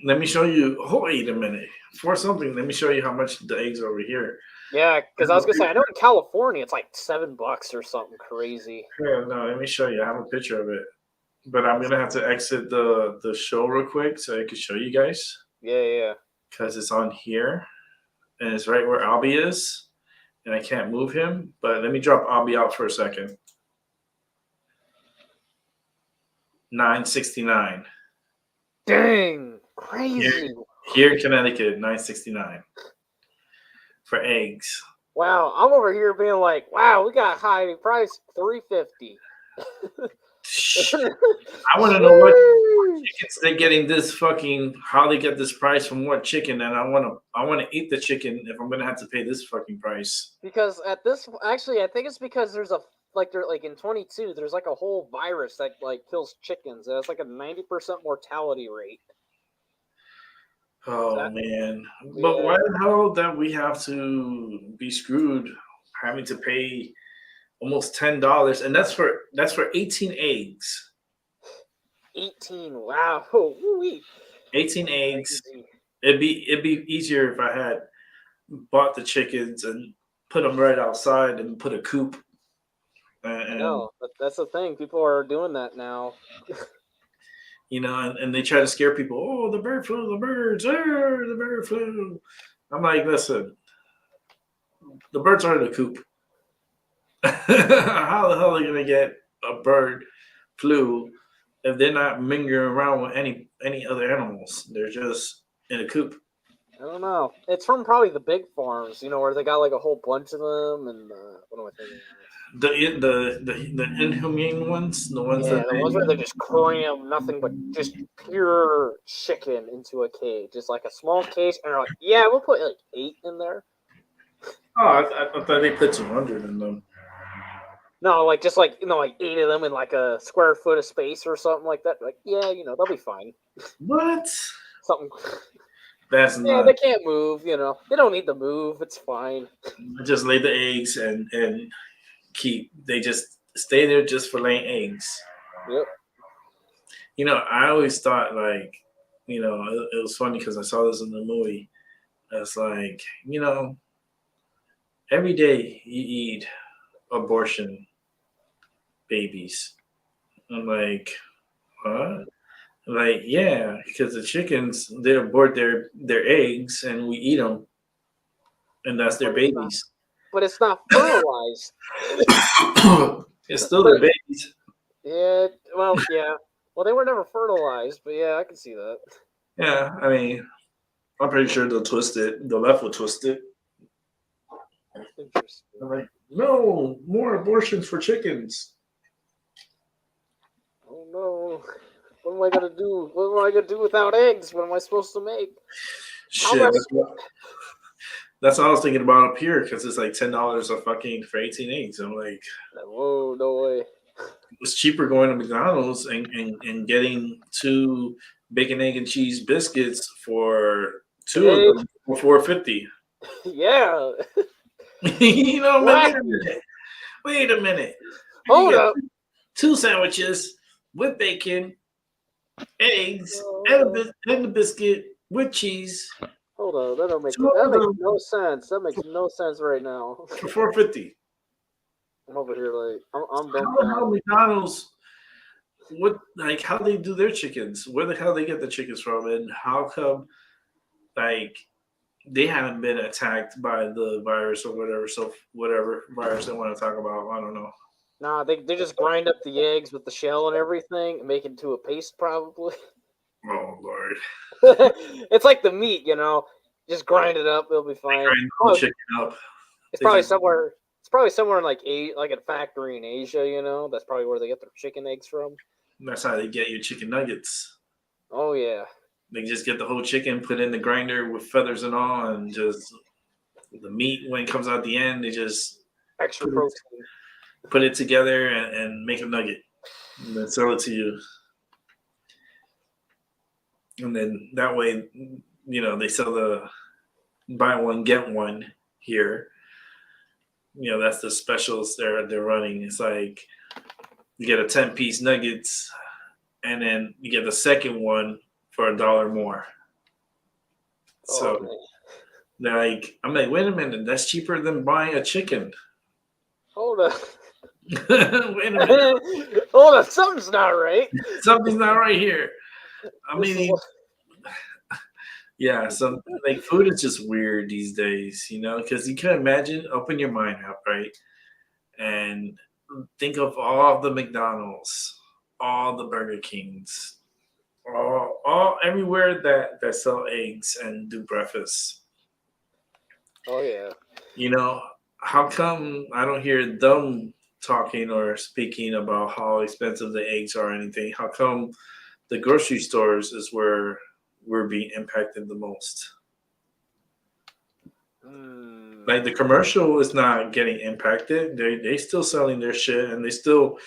Let me show you. Oh, wait a minute. For something, let me show you how much the eggs are over here. Yeah, because I was gonna say I know in California it's like $7 or something crazy. Yeah, no, let me show you. I have a picture of it, but I'm gonna have to exit the show real quick so I can show you guys. Yeah. Because it's on here, and it's right where Albie is, and I can't move him. But let me drop Albie out for a second. $9.69. Dang, crazy. Here in Connecticut, $9.69 for eggs. Wow, I'm over here being like, wow, we got high price, $3.50. I want to know what chickens they're getting this fucking, how they get this price from what chicken, and I want to eat the chicken if I'm gonna have to pay this fucking price. Because at this, actually, I think it's because there's a in 22, there's like a whole virus that like kills chickens. It's like a 90% mortality rate. Oh man! But why the hell that we have to be screwed having to pay almost $10, and that's for 18 eggs. 18, wow. Ooh-wee. 18 eggs. It'd be easier if I had bought the chickens and put them right outside and put a coop. I know, but that's the thing. People are doing that now. You know, and they try to scare people. Oh, the bird flu, the birds, the bird flu. I'm like, listen, the birds are in the coop. How the hell are they gonna get a bird flu if they're not mingling around with any other animals? They're just in a coop. I don't know. It's from probably the big farms, where they got like a whole bunch of them. And what am I thinking? The inhumane ones, the ones the ones where they just cram nothing but just pure chicken into a cage, just like a small cage, and they're like, yeah, we'll put like 8 in there. Oh, I thought they put 200 in them. No, like just like 8 of them in like a square foot of space or something like that. Like, yeah, they'll be fine. What? Something. That's not. Yeah, they can't move. They don't need to move. It's fine. Just lay the eggs and they just stay there just for laying eggs. Yep. I always thought it was funny because I saw this in the movie. It's like, every day you eat abortion babies. I'm like, what? Like, yeah, because the chickens, they abort their eggs and we eat them, and that's their babies. But it's not fertilized. It's still their babies. Yeah, well, yeah. Well, they were never fertilized, but yeah, I can see that. Yeah, I mean, I'm pretty sure they'll twist it. The left will twist it. Interesting. I'm like, no, more abortions for chickens. Oh no. What am I gonna do? What am I gonna do without eggs? What am I supposed to make? Shit, that's what I was thinking about up here, because it's like $10 a fucking for 18 eggs. I'm like, whoa, no way. It's cheaper going to McDonald's and getting 2 bacon, egg, and cheese biscuits for 2 of them for $4.50. Yeah. Wait a minute. Hold up. 2 sandwiches with bacon, eggs, and the biscuit with cheese. Hold on, that makes no sense. That makes no sense right now. For $4.50. I'm over here like I'm how McDonald's, how they do their chickens? Where the hell they get the chickens from, and how come they haven't been attacked by the virus or whatever. So whatever virus they want to talk about, I don't know. Nah, they just grind up the eggs with the shell and everything and make it into a paste, probably. Oh Lord, It's like the meat, you know. Just grind it up; it'll be fine. grind the whole chicken up. It's They probably just- somewhere. It's probably somewhere in like like a factory in Asia, you know. That's probably where they get their chicken eggs from. That's how they get your chicken nuggets. Oh yeah. They just get the whole chicken, put in the grinder with feathers and all, and just the meat when it comes out the end, they just Extra put protein. put it together and make a nugget, and then sell it to you. And then that way, you know, they sell the buy one get one here. You know, that's the specials they're running. It's like you get a 10-piece nuggets, and then you get the second one for $1 more. So man. they're like, I'm like, wait a minute, that's cheaper than buying a chicken. Hold up. Wait a minute, Hold up. Something's not right. something's not right here. I This is mean, yeah, so like food is just weird these days, you know, because you can imagine, open your mind up, right? And think of all the McDonald's, all the Burger Kings, all everywhere that sell eggs and do breakfast. Oh yeah. You know, how come I don't hear them talking or speaking about how expensive the eggs are or anything? How come the grocery stores is where we're being impacted the most? Like the commercial is not getting impacted. They still selling their shit, and they still,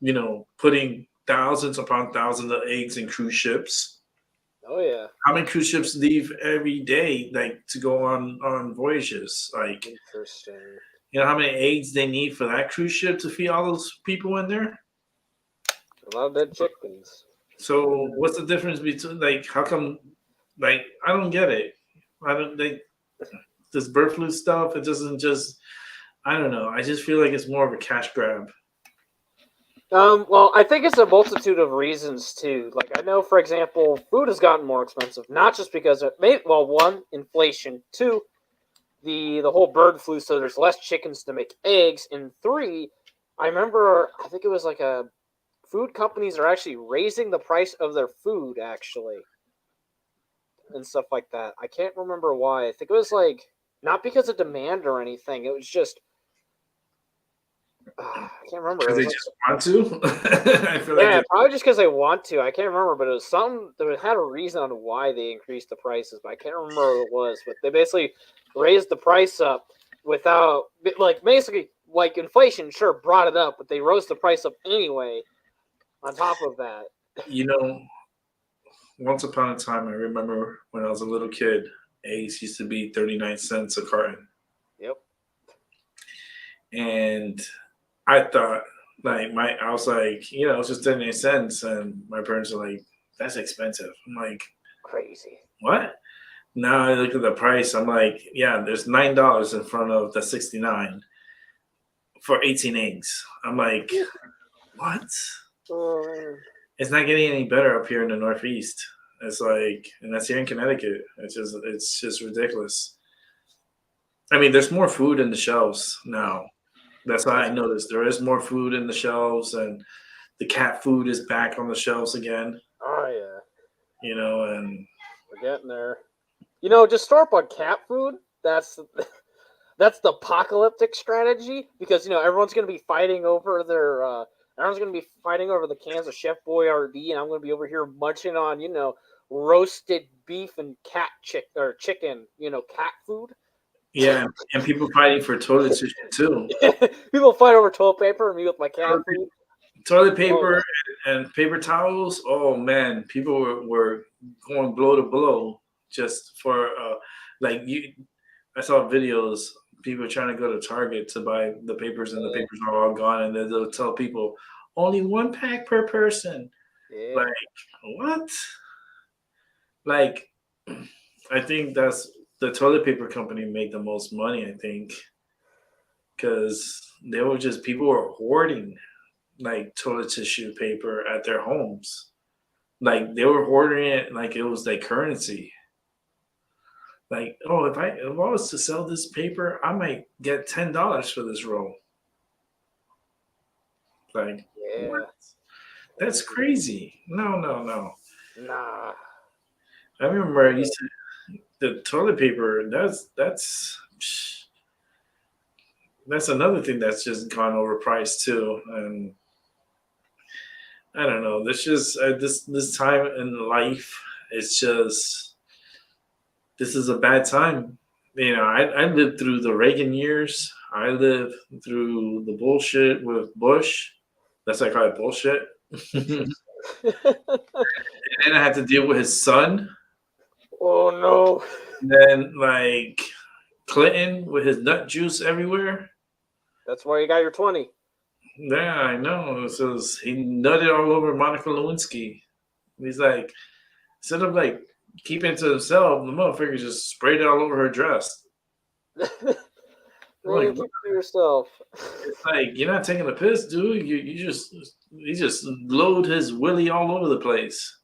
you know, putting thousands upon thousands of eggs in cruise ships. Oh yeah. How many cruise ships leave every day, like to go on voyages? Like, Interesting. you know how many eggs they need for that cruise ship to feed all those people in there? A lot of dead chickens. So what's the difference between, like, how come, like, I don't get it. I don't think this bird flu stuff, it doesn't just, I don't know. I just feel like it's more of a cash grab. Well, I think it's a multitude of reasons too. Like I know, for example, food has gotten more expensive, not just because of one, inflation, two, the whole bird flu, so there's less chickens to make eggs, and three, I think it was like food companies are actually raising the price of their food actually, and stuff like that. I can't remember why. I think it was like not because of demand or anything. It was just I can't remember. Because It they was just want to. I feel yeah, like probably just because they want to. I can't remember, but it was something that had a reason on why they increased the prices, but I can't remember what it was. But they basically raised the price up without, like, basically, like inflation, sure, brought it up, but they rose the price up anyway on top of that. you know, once upon a time, I remember when I was a little kid, eggs used to be 39 cents a carton. Yep. And I thought, like, I was like, you know, it's just 39 cents. And my parents are like, that's expensive. I'm like, Crazy. what? Now I look at the price. I'm like, yeah, there's $9 in front of the 69 for 18 eggs. I'm like, what? It's not getting any better up here in the Northeast. It's like, and that's here in Connecticut. It's just ridiculous. I mean, there's more food in the shelves now. That's what I noticed. There is more food in the shelves, and the cat food is back on the shelves again. Oh yeah. You know, and We're getting there. You know, just store up on cat food. That's the apocalyptic strategy because you know everyone's gonna be fighting over everyone's gonna be fighting over the cans of Chef Boyardee, and I'm gonna be over here munching on roasted beef and chicken, cat food. yeah, and people fighting for toilet tissue too. People fight over toilet paper, and me with my cat food. Toilet paper and paper towels. Oh man, people were going blow to blow just for I saw videos. People trying to go to Target to buy the papers, and the papers are all gone, and then they'll tell people only 1 pack per person. Yeah. Like what? Like, I think that's the toilet paper company made the most money. I think because people were hoarding like toilet tissue paper at their homes. Like they were hoarding it like it was like currency. Like, oh, if I was to sell this paper, I might get $10 for this roll. Like, Yeah. what? That's crazy. No. Nah. I remember I used to the toilet paper. That's another thing that's just gone overpriced too. And I don't know. This just this time in life, it's just this is a bad time. You know, I lived through the Reagan years. I lived through the bullshit with Bush. That's like I call it bullshit. And then I had to deal with his son. Oh no. And then like Clinton with his nut juice everywhere. That's why you got your 20. Yeah, I know. So he nutted all over Monica Lewinsky. He's like, instead of like keeping it to himself, the motherfucker just sprayed it all over her dress. Man, Like, keep it to yourself. it's like you're not taking a piss, dude. He just load his willy all over the place.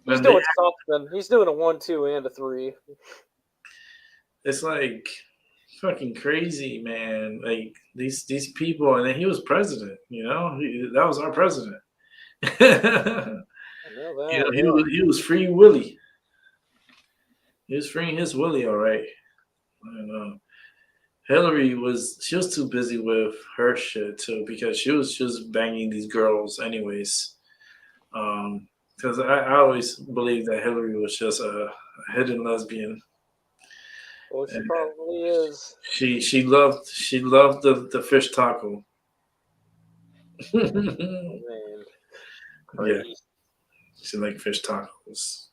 He's And doing something. He's doing a 1, 2, and a 3. it's like fucking crazy, man. Like these people, and then he was president. You know, that was our president. I know that. You know, he was free Willie. He was freeing his Willie, all right. I don't know. Hillary was too busy with her shit too because she was just banging these girls anyways. Because I always believed that Hillary was just a hidden lesbian. Well, she probably is. She loved the fish taco. Man. Yeah, she liked fish tacos.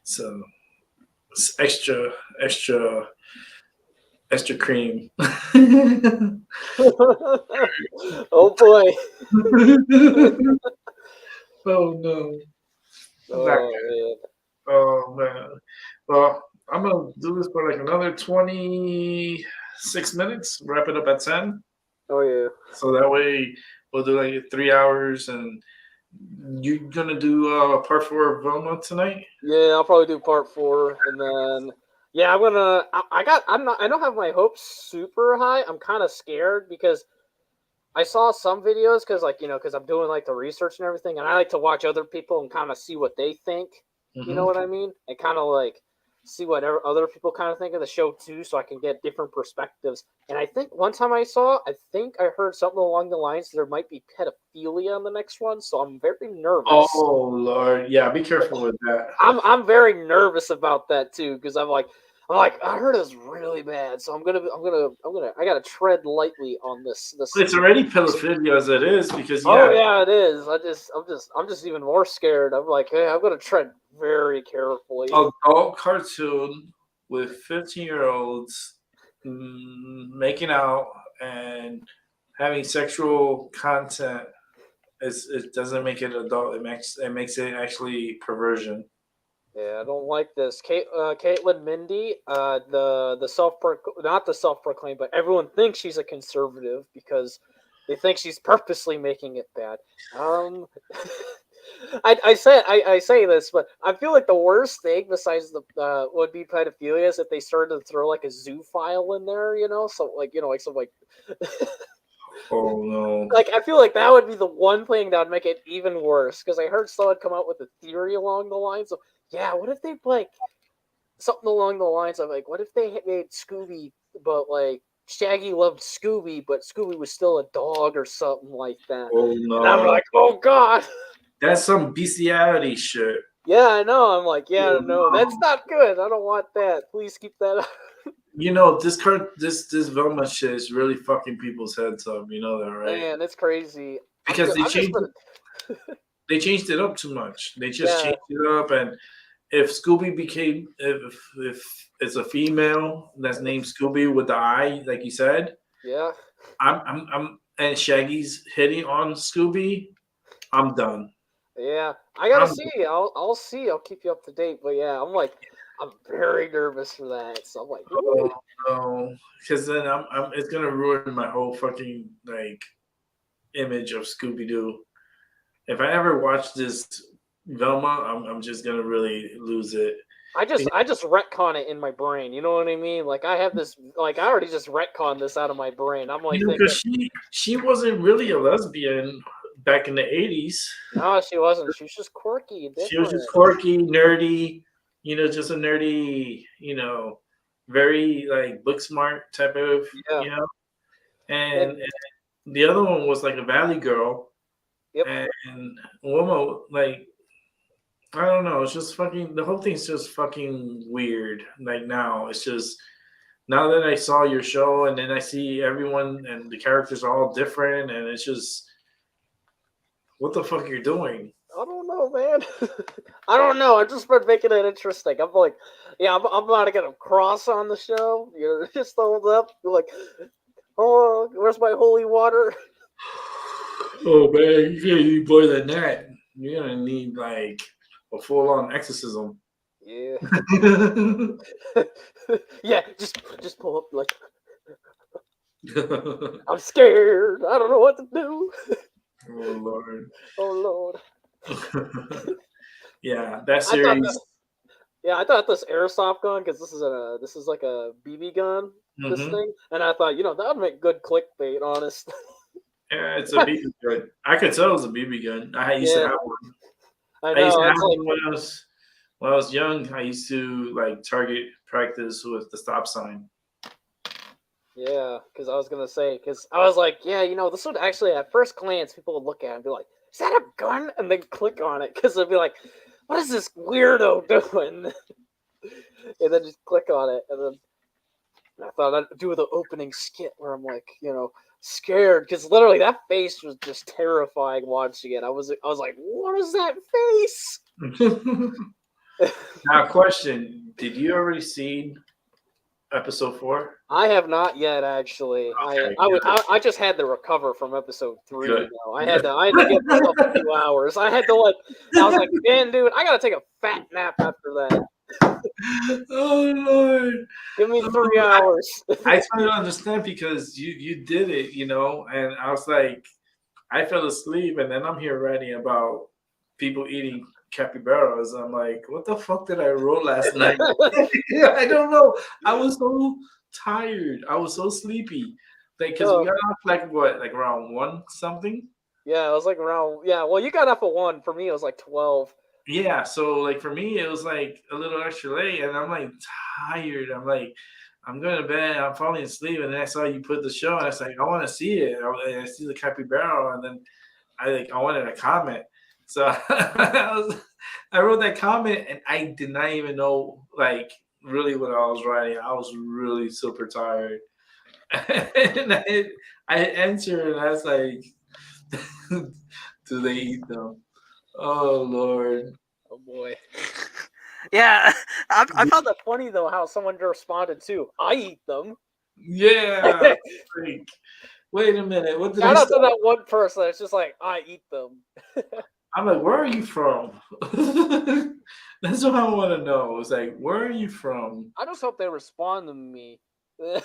So it's extra cream. Oh boy. Oh no. Oh man. Oh man. Well, I'm gonna do this for like another 26 minutes. Wrap it up at 10. Oh yeah. So that way we'll do like 3 hours. And you're gonna do part 4 of Velma tonight? Yeah, I'll probably do part 4, and then yeah, I'm gonna. I don't have my hopes super high. I'm kind of scared because I saw some videos because because I'm doing like the research and everything, and I like to watch other people and kind of see what they think. You know what I mean? And kind of like see what other people kind of think of the show too, so I can get different perspectives. And I think one time I heard something along the lines there might be pedophilia in the next one, so I'm very nervous. Oh Lord, yeah, be careful with that. I'm very nervous about that too because I'm like I heard it was really bad, so I gotta tread lightly on this. It's already pedophilia as it is because Oh yeah, it is. I'm just even more scared. I'm like, hey, I'm gonna tread very carefully. Adult cartoon with 15-year-olds making out and having sexual content. It doesn't make it adult. It makes it actually perversion. Yeah, I don't like this. Caitlin Mindy, not the self-proclaimed, but everyone thinks she's a conservative because they think she's purposely making it bad. I say this, but I feel like the worst thing besides the would be pedophilia is if they started to throw like a zoophile in there, so some Oh no! Like I feel like that would be the one thing that would make it even worse because I heard someone come out with a theory along the lines of, yeah, what if they like something along the lines of like, what if they made Scooby, but like Shaggy loved Scooby, but Scooby was still a dog or something like that. Oh no! And I'm like, oh god, that's some bestiality shit. Yeah, I know. I'm like, yeah, no, that's not good. I don't want that. Please keep that up. This Velma shit is really fucking people's heads up. You know that, right? Man, it's crazy. Because they changed it up too much. They just changed it up, and if Scooby became if it's a female that's named Scooby with the eye, like you said, yeah, I'm and Shaggy's hitting on Scooby, I'm done. Yeah, I gotta see. I'll see. I'll keep you up to date. But yeah, I'm very nervous for that. So I'm like, ooh. Oh no, because then it's gonna ruin my whole fucking like image of Scooby Doo. If I ever watch this Velma, I'm just gonna really lose it. I just retcon it in my brain. You know what I mean? Like I have this. Like I already just retcon this out of my brain. I'm like thinking, because she wasn't really a lesbian back in the 80s. no, she wasn't. She was just quirky. And She was just different. quirky, nerdy, just a nerdy, very like book smart type of, Yeah. And the other one was like a valley girl. Yep. And woman, like, I don't know, it's just fucking, the whole thing's just fucking weird. Like now, it's just, now that I saw your show and then I see everyone and the characters are all different and it's just, what the fuck you're doing? I don't know, man. I don't know. I just been making it interesting. I'm like, yeah, I'm about to get a cross on the show. You're just hold up. You're like, oh, where's my holy water? Oh man, you can't need more than that. You're gonna need like a full-on exorcism. Yeah. Yeah, just pull up like I'm scared. I don't know what to do. Oh Lord. Oh Lord. Yeah, that series. I thought this airsoft gun, because this is like a BB gun, this thing, and I thought that would make good clickbait, honest. Yeah, it's a BB gun. I could tell it was a BB gun. I used to have one. I know. Used to have one when I was young. I used to like target practice with the stop sign. Yeah, because I was gonna say, because I was like, yeah, this would actually at first glance people would look at it and be like, is that a gun? And then click on it because they'd be like, what is this weirdo doing? And then just click on it, and then I thought I'd do the opening skit where I'm like, scared, because literally that face was just terrifying watching it. I was like, what is that face? Now, question: did you already see episode 4? I have not yet, actually. Okay, I just had to recover from episode 3. Good. I had to give myself a few hours. I was like, man, dude, I gotta take a fat nap after that. Oh Lord! Give me 3 hours. I try to understand because you did it, and I was like, I fell asleep, and then I'm here writing about people eating capybaras. I'm like, what the fuck did I roll last night? I don't know. I was so tired. I was so sleepy. Like, because we got off like around 1 something. Yeah, it was like around. Yeah, well, you got up at 1. For me, it was like 12. Yeah, so like for me, it was like a little extra late, and I'm like tired. I'm like, I'm going to bed. I'm falling asleep, and then I saw you put the show, and I was like, I want to see it. And I see the capybara, and then I wanted a comment. So I wrote that comment, and I did not even know like really what I was writing. I was really super tired, and I answered, and I was like, "Do they eat them?" Oh Lord! Oh boy! Yeah, I found that funny though how someone responded too. I eat them. Yeah. Like, wait a minute. What did Shout I out say? to that one person. It's just like I eat them. I'm like, where are you from? That's what I want to know. It's like, where are you from? I just hope they respond to me. I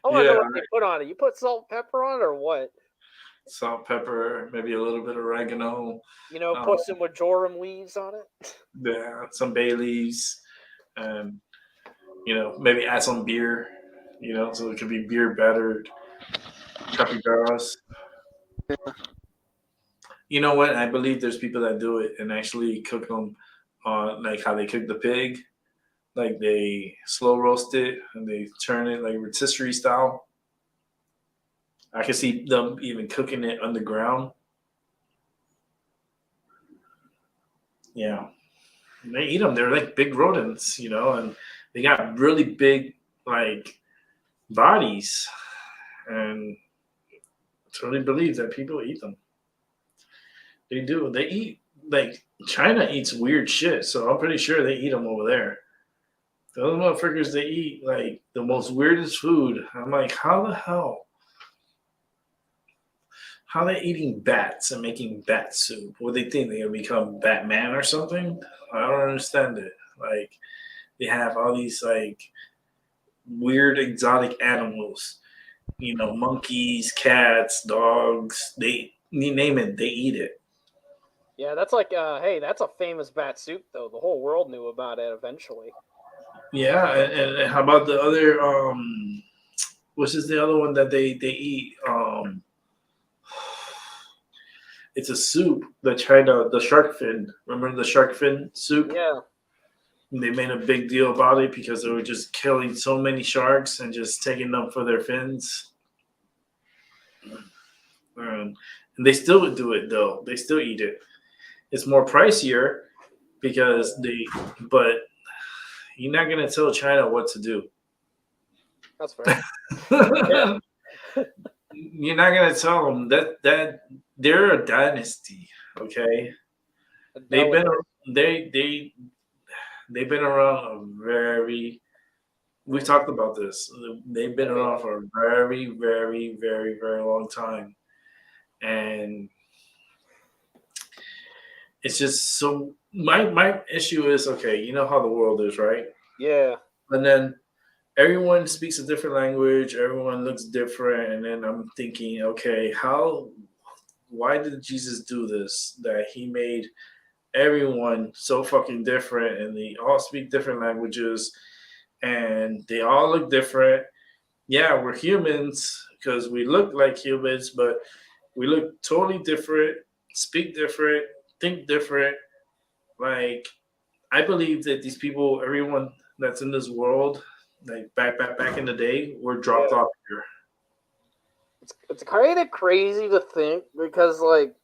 want to know what they put on it. You put salt, pepper on it, or what? Salt, pepper, maybe a little bit of oregano. Put some marjoram leaves on it. Yeah, some bay leaves, and maybe add some beer. So it could be beer battered capybaras. You know what? I believe there's people that do it and actually cook them on like how they cook the pig. Like they slow roast it and they turn it like rotisserie style. I can see them even cooking it underground. Yeah. And they eat them. They're like big rodents, and they got really big like bodies. And I totally believe that people eat them. They do. They eat, like, China eats weird shit, so I'm pretty sure they eat them over there. Those motherfuckers, they eat, like, the most weirdest food. I'm like, how the hell? How are they eating bats and making bat soup? What do they think? They're going to become Batman or something? I don't understand it. Like, they have all these, like, weird exotic animals. Monkeys, cats, dogs. You name it, they eat it. Yeah, that's like, hey, that's a famous bat soup, though. The whole world knew about it eventually. Yeah, and how about the other which is the other one that they eat? It's a soup. The shark fin. Remember the shark fin soup? Yeah. They made a big deal about it because they were just killing so many sharks and just taking them for their fins. And they still do it though. They still eat it. It's more pricier because but you're not gonna tell China what to do. That's fair. Yeah. You're not gonna tell them that they're a dynasty. Okay, they've been around a very. We talked about this. They've been around for a very, very, very, very long time, and it's just so. My issue is, okay, you know how the world is, right? Yeah. And then everyone speaks a different language. Everyone looks different, and then I'm thinking, okay, why did Jesus do this? That he made everyone so fucking different, and they all speak different languages, and they all look different. Yeah, we're humans because we look like humans, but we look totally different, speak different, think different. Like, I believe that these people, everyone that's in this world, like back in the day, were dropped off here. It's kind of crazy to think because, like,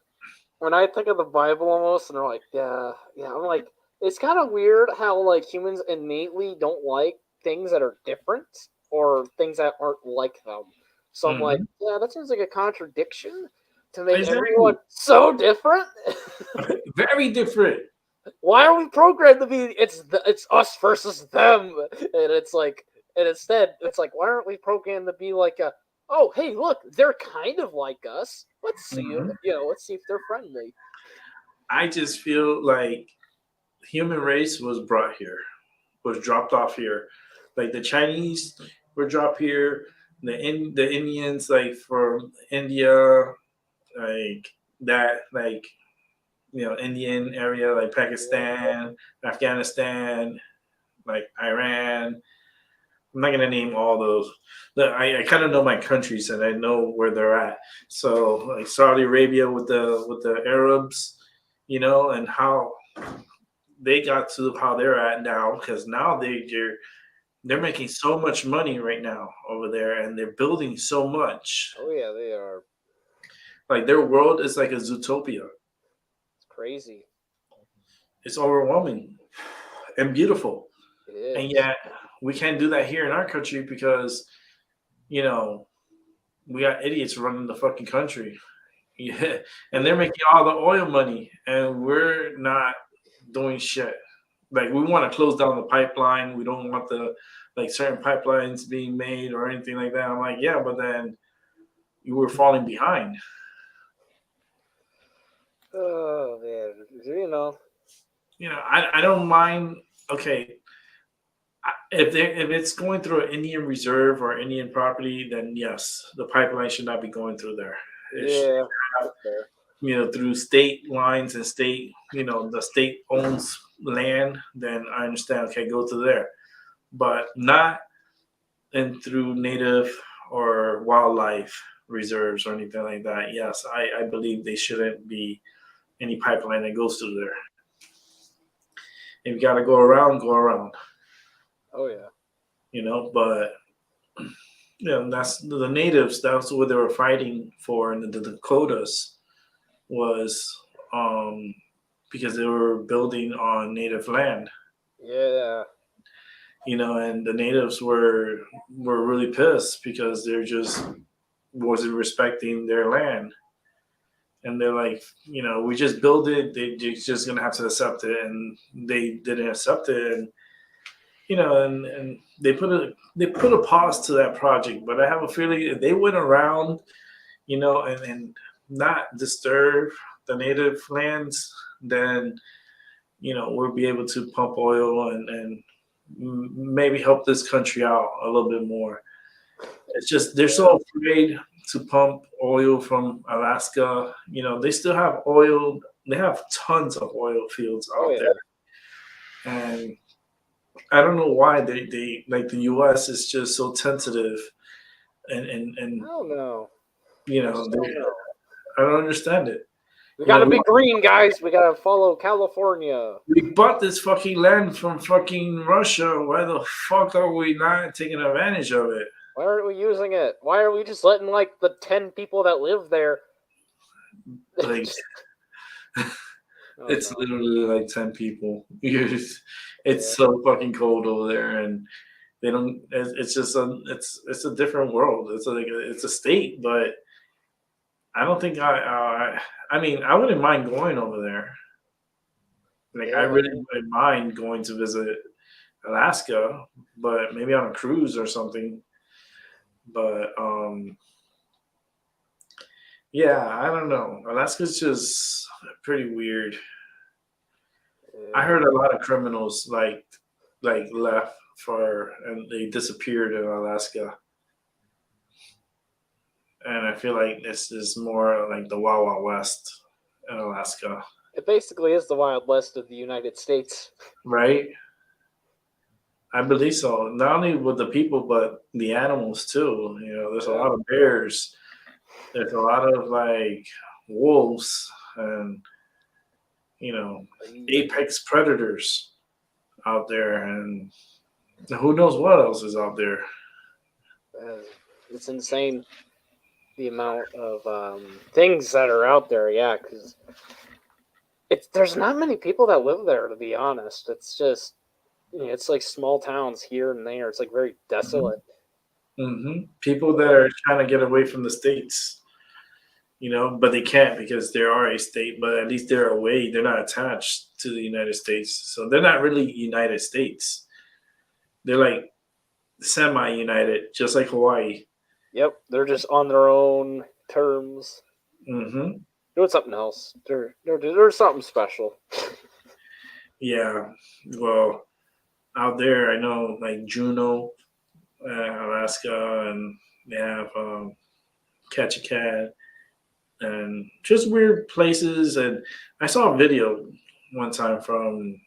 when I think of the Bible almost, and they're like, yeah, I'm like, it's kind of weird how, like, humans innately don't like things that are different or things that aren't like them. So I'm like, yeah, that seems like a contradiction to make everyone so different. Very different. Why are we programmed to be it's us versus them? And it's like, and instead it's like, why aren't we programmed to be like oh, hey, look, they're kind of like us. Let's see let's see if they're friendly. I just feel like human race was dropped off here. Like the Chinese were dropped here, the Indians, like from India, like that, like, Indian area, like Pakistan, Afghanistan, like Iran. I'm not gonna name all those. I kind of know my countries and I know where they're at. So like Saudi Arabia with the Arabs, and how they got to how they're at now, because now they're making so much money right now over there, and they're building so much. Oh yeah, they are. Like their world is like a Zootopia. It's crazy. It's overwhelming and beautiful. It is. And yet we can't do that here in our country because, we got idiots running the fucking country. Yeah. And they're making all the oil money and we're not doing shit. Like, we want to close down the pipeline. We don't want certain pipelines being made or anything like that. I'm like, yeah, but then you were falling behind. Oh man, I don't mind. Okay, if it's going through an Indian reserve or Indian property, then yes, the pipeline should not be going through there. Through state lines and state, the state owns land, then I understand. Okay, go to there, but not through native or wildlife reserves or anything like that. Yes, I believe they shouldn't be any pipeline that goes through there. If you got to go around, go around. Oh yeah. But that's the natives. That's what they were fighting for in the Dakotas, was because they were building on native land. Yeah. And the natives were really pissed because they're just wasn't respecting their land. And they're like, we just build it. They're just gonna have to accept it, and they didn't accept it. And and they put a pause to that project. But I have a feeling if they went around, and not disturb the native lands, then we'll be able to pump oil and maybe help this country out a little bit more. It's just they're so afraid to pump oil from Alaska. They still have oil they have tons of oil fields Oh out yeah. there, and I don't know why they like the U.S. is just so tentative, and I don't know. you I know just don't know. I don't understand it. We You know, gotta be green, guys. We gotta follow California. we bought this fucking land from fucking Russia. Why the fuck are we not taking advantage of it? Why aren't we using it? Why are we just letting like the 10 people that live there? Like Oh, it's no. literally like 10 people. It's so fucking cold over there, and they don't. It's just it's a different world. It's a state, but I don't think I mean, I wouldn't mind going over there. Like, I Yeah. really wouldn't mind going to visit Alaska, but maybe on a cruise or something. But yeah, I don't know. Alaska's just pretty weird. I heard a lot of criminals like left for and they disappeared in Alaska. And I feel like this is more like the Wild Wild West in Alaska, It basically is the Wild West of the United States. right? I believe so. Not only with the people, but the animals too. You know, there's a lot of bears. There's a lot of like wolves and apex predators out there, and who knows what else is out there. It's insane the amount of things that are out there. Yeah, because there's not many people that live there, to be honest. It's just it's like small towns here and there. It's like very desolate. People that are trying to get away from the states, but they can't because they are a state. But at least they're away. They're not attached to the United States, so they're not really United States. They're like semi-united, just like Hawaii. Yep, they're just on their own terms. Mm-hmm. Doing something else. They're something special. Yeah. Well, out there, I know like Juneau, Alaska, and they have Ketchikan, and just weird places. And I saw a video one time from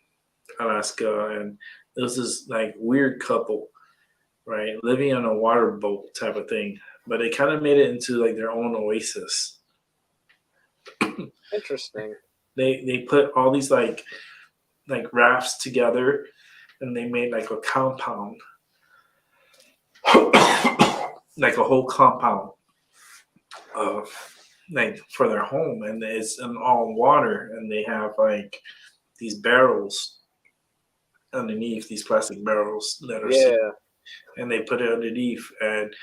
Alaska, and there was this like weird couple, right, living on a water boat type of thing, but they kind of made it into like their own oasis. Interesting. They put all these like rafts together, and they made like a compound, like a whole compound of like for their home, and it's in all water, and they have like these barrels underneath, these plastic barrels that are and they put it underneath, and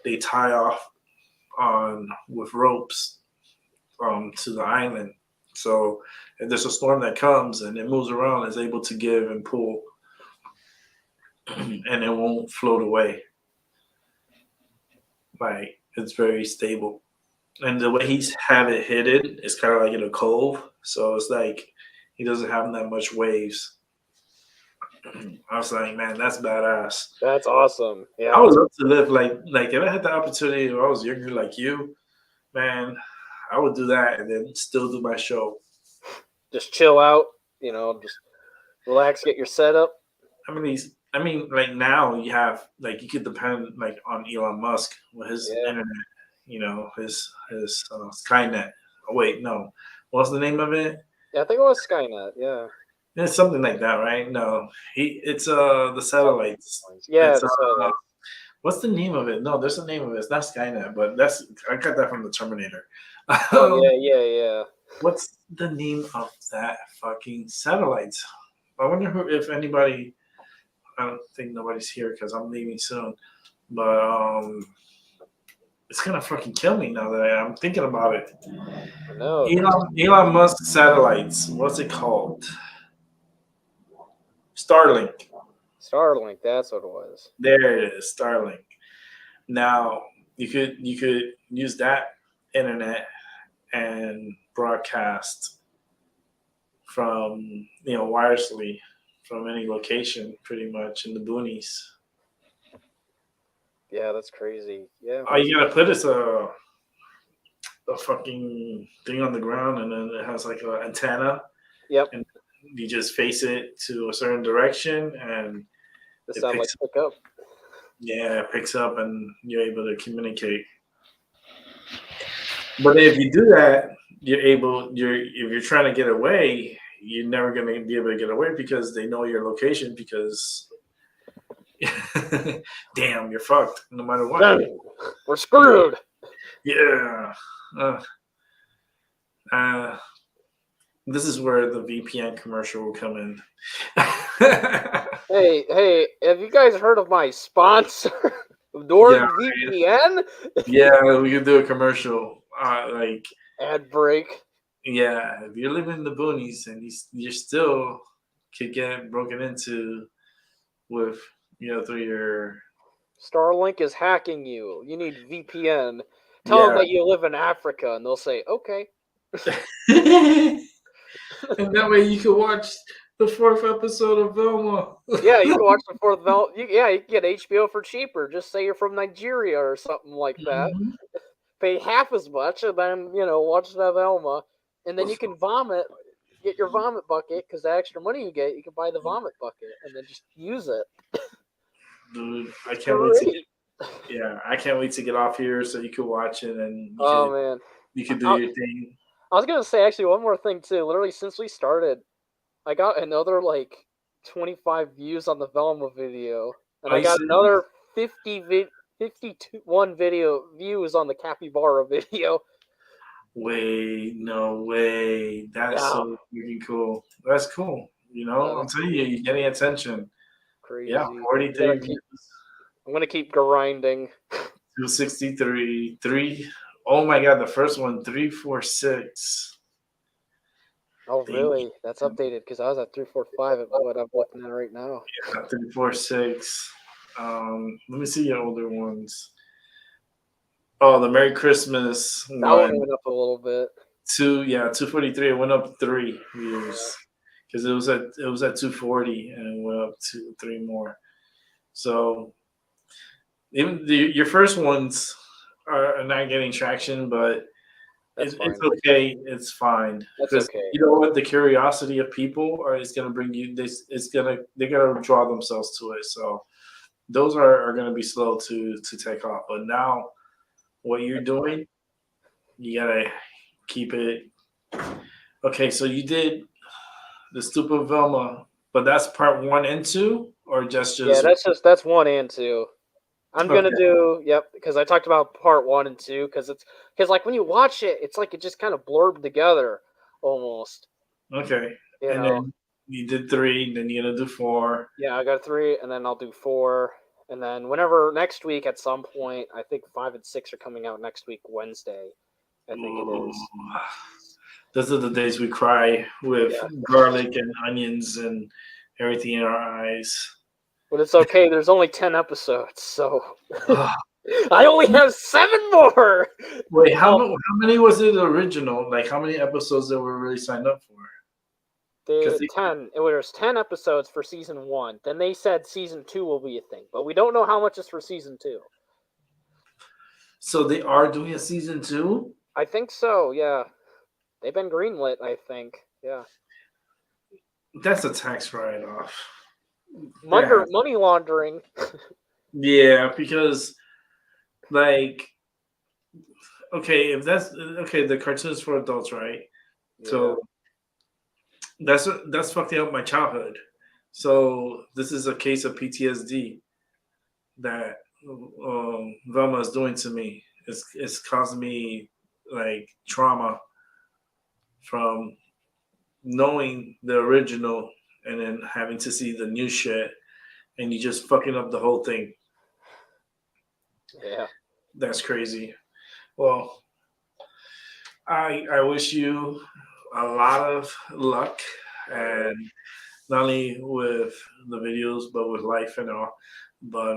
they tie off on with ropes to the island. So if there's a storm that comes and it moves around, it's able to give and pull, and it won't float away. Like, it's very stable. And the way he's have it hidden is kind of like in a cove, so it's like he doesn't have that much waves. I was like, man, that's badass. That's awesome. Yeah, I would love to live like if I had the opportunity when I was younger like you, man, I would do that and then still do my show. Just chill out, just relax, get your setup. I mean, like now you have like you could depend like on Elon Musk with his internet, his Skynet. Oh wait, no, what's the name of it? Yeah, I think it was Skynet. Yeah, it's something like that, right? No, it's the satellites. Yeah, it's, the satellites. What's the name of it? No, there's a name of it. It's not Skynet, but I got that from the Terminator. Oh yeah. What's the name of that fucking satellites? I wonder if anybody. I don't think nobody's here because I'm leaving soon. But it's gonna fucking kill me now that I'm thinking about it. No. Elon Musk satellites. What's it called? Starlink. Starlink. That's what it was. There it is, Starlink. Now you could use that internet and broadcast from wirelessly from any location, pretty much in the boonies. Yeah, that's crazy. Yeah. All you gotta put is a a fucking thing on the ground, and then it has like an antenna. Yep. And you just face it to a certain direction, and The it satellite picks, pick up. yeah, it picks up, and you're able to communicate. But if you do that, if you're trying to get away, you're never going to be able to get away because they know your location because damn, you're fucked no matter what. Dang, we're screwed. Yeah. This is where the VPN commercial will come in. Hey, have you guys heard of my sponsor, NordVPN? Yeah, we could do a commercial. Like ad break. Yeah, if you're living in the boonies and you still could get broken into with, through your Starlink is hacking you. You need VPN. Tell them that you live in Africa, and they'll say, okay. And that way you can watch the 4th episode of Velma. Yeah, you can watch the 4th Velma. You can get HBO for cheaper. Just say you're from Nigeria or something like that. Mm-hmm. Pay half as much, and then, watch the Velma. And then you can get your vomit bucket, because the extra money you get, you can buy the vomit bucket, and then just use it. Dude, I can't wait I can't wait to get off here so you can watch it and you can do your thing. I was gonna say actually one more thing too. Literally since we started, I got another 25 views on the Velma video, and I got another 51 video views on the capybara video. Wait, no way! That's so freaking cool. That's cool. I'm telling you, you're getting attention. Crazy. Yeah, 43 views. I'm gonna keep grinding. 263, 3. Oh my god, the first one 346. Oh really? That's updated because I was at 345 at what I'm looking at right now. Yeah, 346. Let me see your older ones. Oh, the Merry Christmas that one went up a little bit. 243. It went up 3 views because it was at 240 and it went up 3 more. So even your first ones are not getting traction, but it's okay. It's fine. That's okay. You know what? The curiosity of people is going to bring you this. They're going to draw themselves to it. So those are going to be slow to take off. But now, what you're doing, you got to keep it. Okay, so you did the Stupid Velma, but that's part 1 and 2, or just yeah, that's 1 and 2. I'm gonna do because I talked about part 1 and 2 because when you watch it, it's like it just kind of blurbed together almost. Okay, then you did 3, then you're gonna do 4. Yeah, I got 3, and then I'll do 4, and then whenever next week at some point, I think 5 and 6 are coming out next week Wednesday. I think it is. Those are the days we cry with garlic and onions and everything in our eyes. But it's okay. There's only 10 episodes, so I only have 7 more. Wait, how many was it original? Like, how many episodes that were really signed up for? There's 10. It was 10 episodes for season 1. Then they said season 2 will be a thing, but we don't know how much is for season 2. So they are doing a season 2? I think so. Yeah, they've been greenlit. I think. Yeah. That's a tax write-off. Money laundering. Yeah, because if that's the cartoons for adults, right? Yeah. So that's fucking up my childhood. So this is a case of PTSD that Velma is doing to me. It's causing me trauma from knowing the original and then having to see the new shit, and you just fucking up the whole thing. Yeah. That's crazy. Well, I wish you a lot of luck, and not only with the videos, but with life and all. But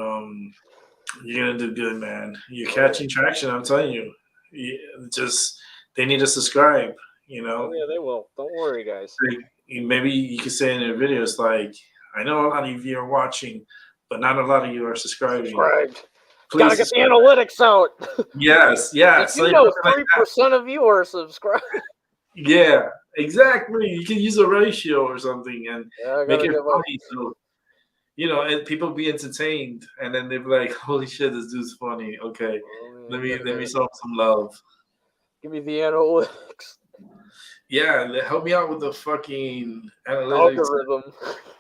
you're gonna do good, man. You're catching traction, I'm telling you. They need to subscribe, Oh, yeah, they will. Don't worry, guys. Maybe you could say in your videos, I know a lot of you are watching, but not a lot of you are subscribing. Gotta get the analytics out. Yes. If you know 3% of you are subscribed. Yeah, exactly. You can use a ratio or something and make it funny. So, and people be entertained, and then they'd be like, "Holy shit, this dude's funny." Okay, let me show him some love. Give me the analytics. Yeah, help me out with the fucking analytics,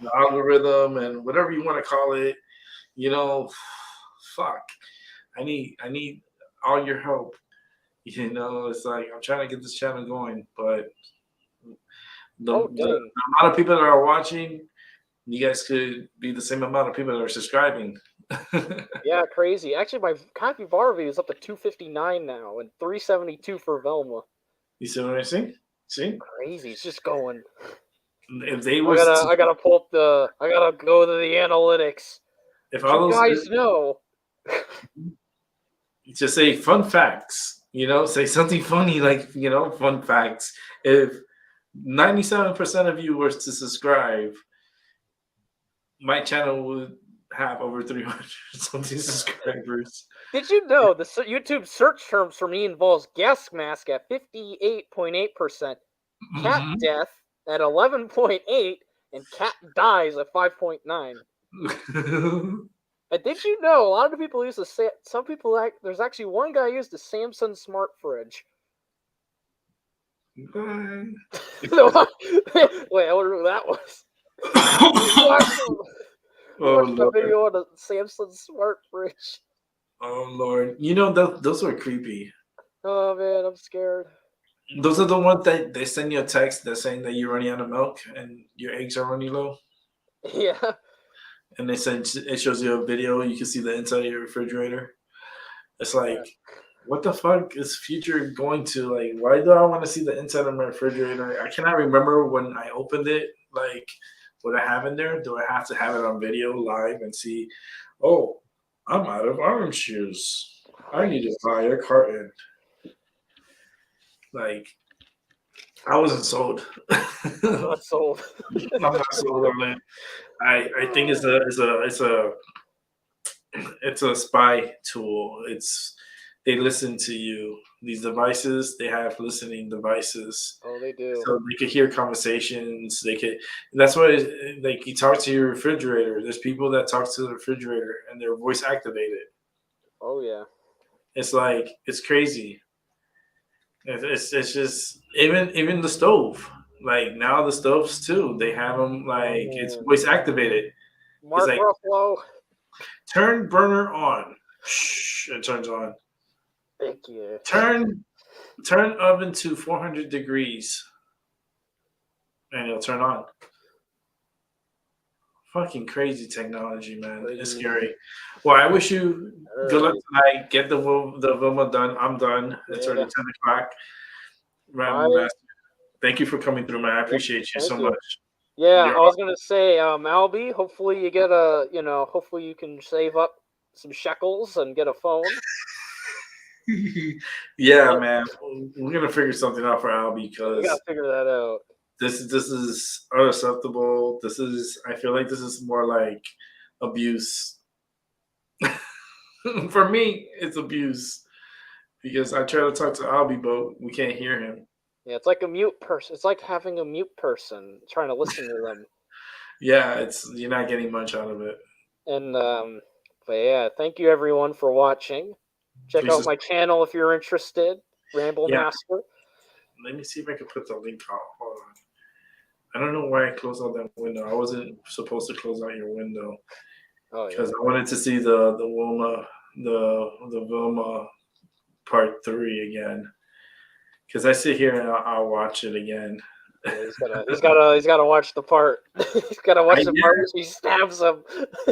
the algorithm, and whatever you want to call it. Fuck. I need all your help. It's like I'm trying to get this channel going, but the amount of people that are watching, you guys could be the same amount of people that are subscribing. Yeah, crazy. Actually, my capybara is up to 259 now and 372 for Velma. You see what I see? See? Crazy. It's just going. If they I gotta pull up I gotta go to the analytics. If all you those guys know. Just say fun facts. Say something funny like fun facts. If 97% of you were to subscribe, my channel would have over 300 something subscribers. Did you know the YouTube search terms for me involves gas mask at 58.8%, cat death at 11.8%, and cat dies at 5.9%. And did you know a lot of the people use there's actually one guy who used the Samsung smart fridge. Wait, I wonder who that was. Watch the video on the Samsung smart fridge. Oh Lord, those were creepy. Oh man, I'm scared. Those are the ones that they send you a text that's saying that you're running out of milk and your eggs are running low. Yeah. And they said it shows you a video. You can see the inside of your refrigerator. It's like, what the fuck is future going to? Like, why do I want to see the inside of my refrigerator? I cannot remember when I opened it. Like, what I have in there. Do I have to have it on video live and see? Oh, I'm out of orange juice. I need to buy a carton. Like, I wasn't sold. I'm not sold. I'm not sold on it. I think it's a spy tool. They listen to you. These devices, they have listening devices. Oh, they do. So they could hear conversations. That's why you talk to your refrigerator. There's people that talk to the refrigerator and they're voice activated. Oh yeah. It's like, it's crazy. It's just even the stove. Like now the stoves too, they have them like it's voice activated. Mark Ruffalo. Turn burner on. Shh, it turns on. Thank you. Turn oven to 400 degrees, and it'll turn on. Fucking crazy technology, man. It's scary. Well, I wish you good luck tonight. Get the Vilma done. I'm done. It's already 10 o'clock. Thank you for coming through, man. I appreciate you so much. Yeah, I was gonna say, Albie, hopefully you get hopefully you can save up some shekels and get a phone. Yeah, man. We're gonna figure something out for Albie because we gotta figure that out. This is unacceptable. I feel like this is more like abuse. For me, it's abuse because I try to talk to Albie, but we can't hear him. Yeah, it's like a mute person. It's like having a mute person trying to listen to them. Yeah, you're not getting much out of it. And but yeah, thank you everyone for watching. Check out my channel if you're interested. Ramble Master. Let me see if I can put the link out. Hold on. I don't know why I closed out that window. I wasn't supposed to close out your window. Oh yeah. Because I wanted to see the Vilma part 3 again. Because I sit here and I'll watch it again. Yeah, he's gotta watch the part. He's gotta watch the part where she stabs him.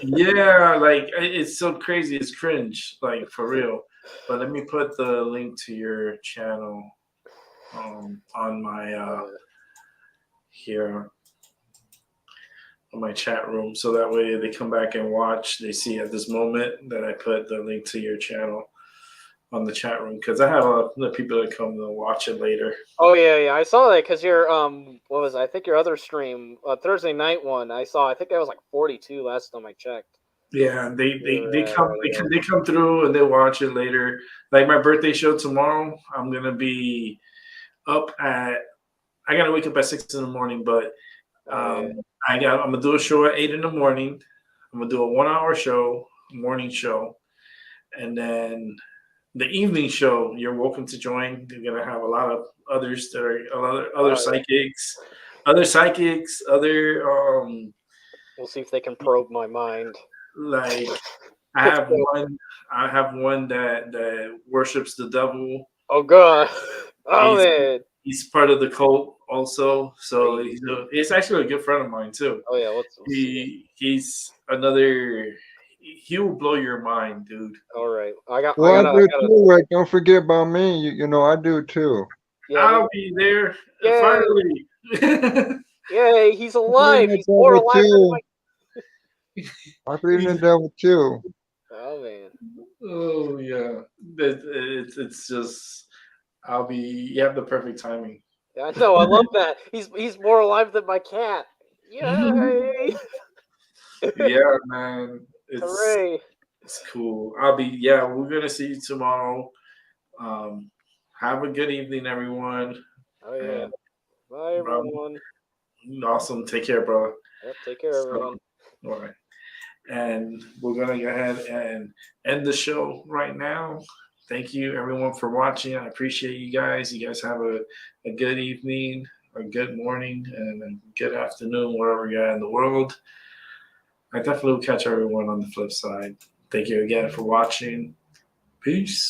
Yeah, like it's so crazy. It's cringe, like for real. But let me put the link to your channel on my here on my chat room, so that way they come back and watch. They see at this moment that I put the link to your channel on the chat room because I have other people that come to watch it later. Oh yeah, I saw that because your what was it? I think your other stream Thursday night one I saw. I think that was like 42 last time I checked. Yeah, they come through and they watch it later. Like my birthday show tomorrow, I'm gonna be up at. I gotta wake up at 6 in the morning, but I'm gonna do a show at 8 in the morning. I'm gonna do a 1 hour show, morning show, and then the evening show. You're welcome to join. You're gonna have a lot of others that are other psychics, other We'll see if they can probe my mind. like I have one that worships the devil. Oh god. Oh man. He's part of the cult also, so he's actually a good friend of mine too. Oh yeah, He's another. He will blow your mind, dude. All right, I do too, Rick. Don't forget about me. You know, I do too. Yeah, I'll be there finally. Yay, he's alive. He's more alive than my... I believe in the devil too. Oh man. Oh yeah. It's just you have the perfect timing. Yeah, I know, I love that. He's more alive than my cat. Yay! Yeah, man. Hooray. It's cool. We're gonna see you tomorrow. Have a good evening, everyone. Oh yeah. Bye everyone. Awesome. Take care, brother. Yep, take care, everyone. All right. And we're gonna go ahead and end the show right now. Thank you everyone for watching. I appreciate you guys. You guys have a good evening, a good morning, and a good afternoon, wherever you're at in the world. I definitely will catch everyone on the flip side. Thank you again for watching. Peace.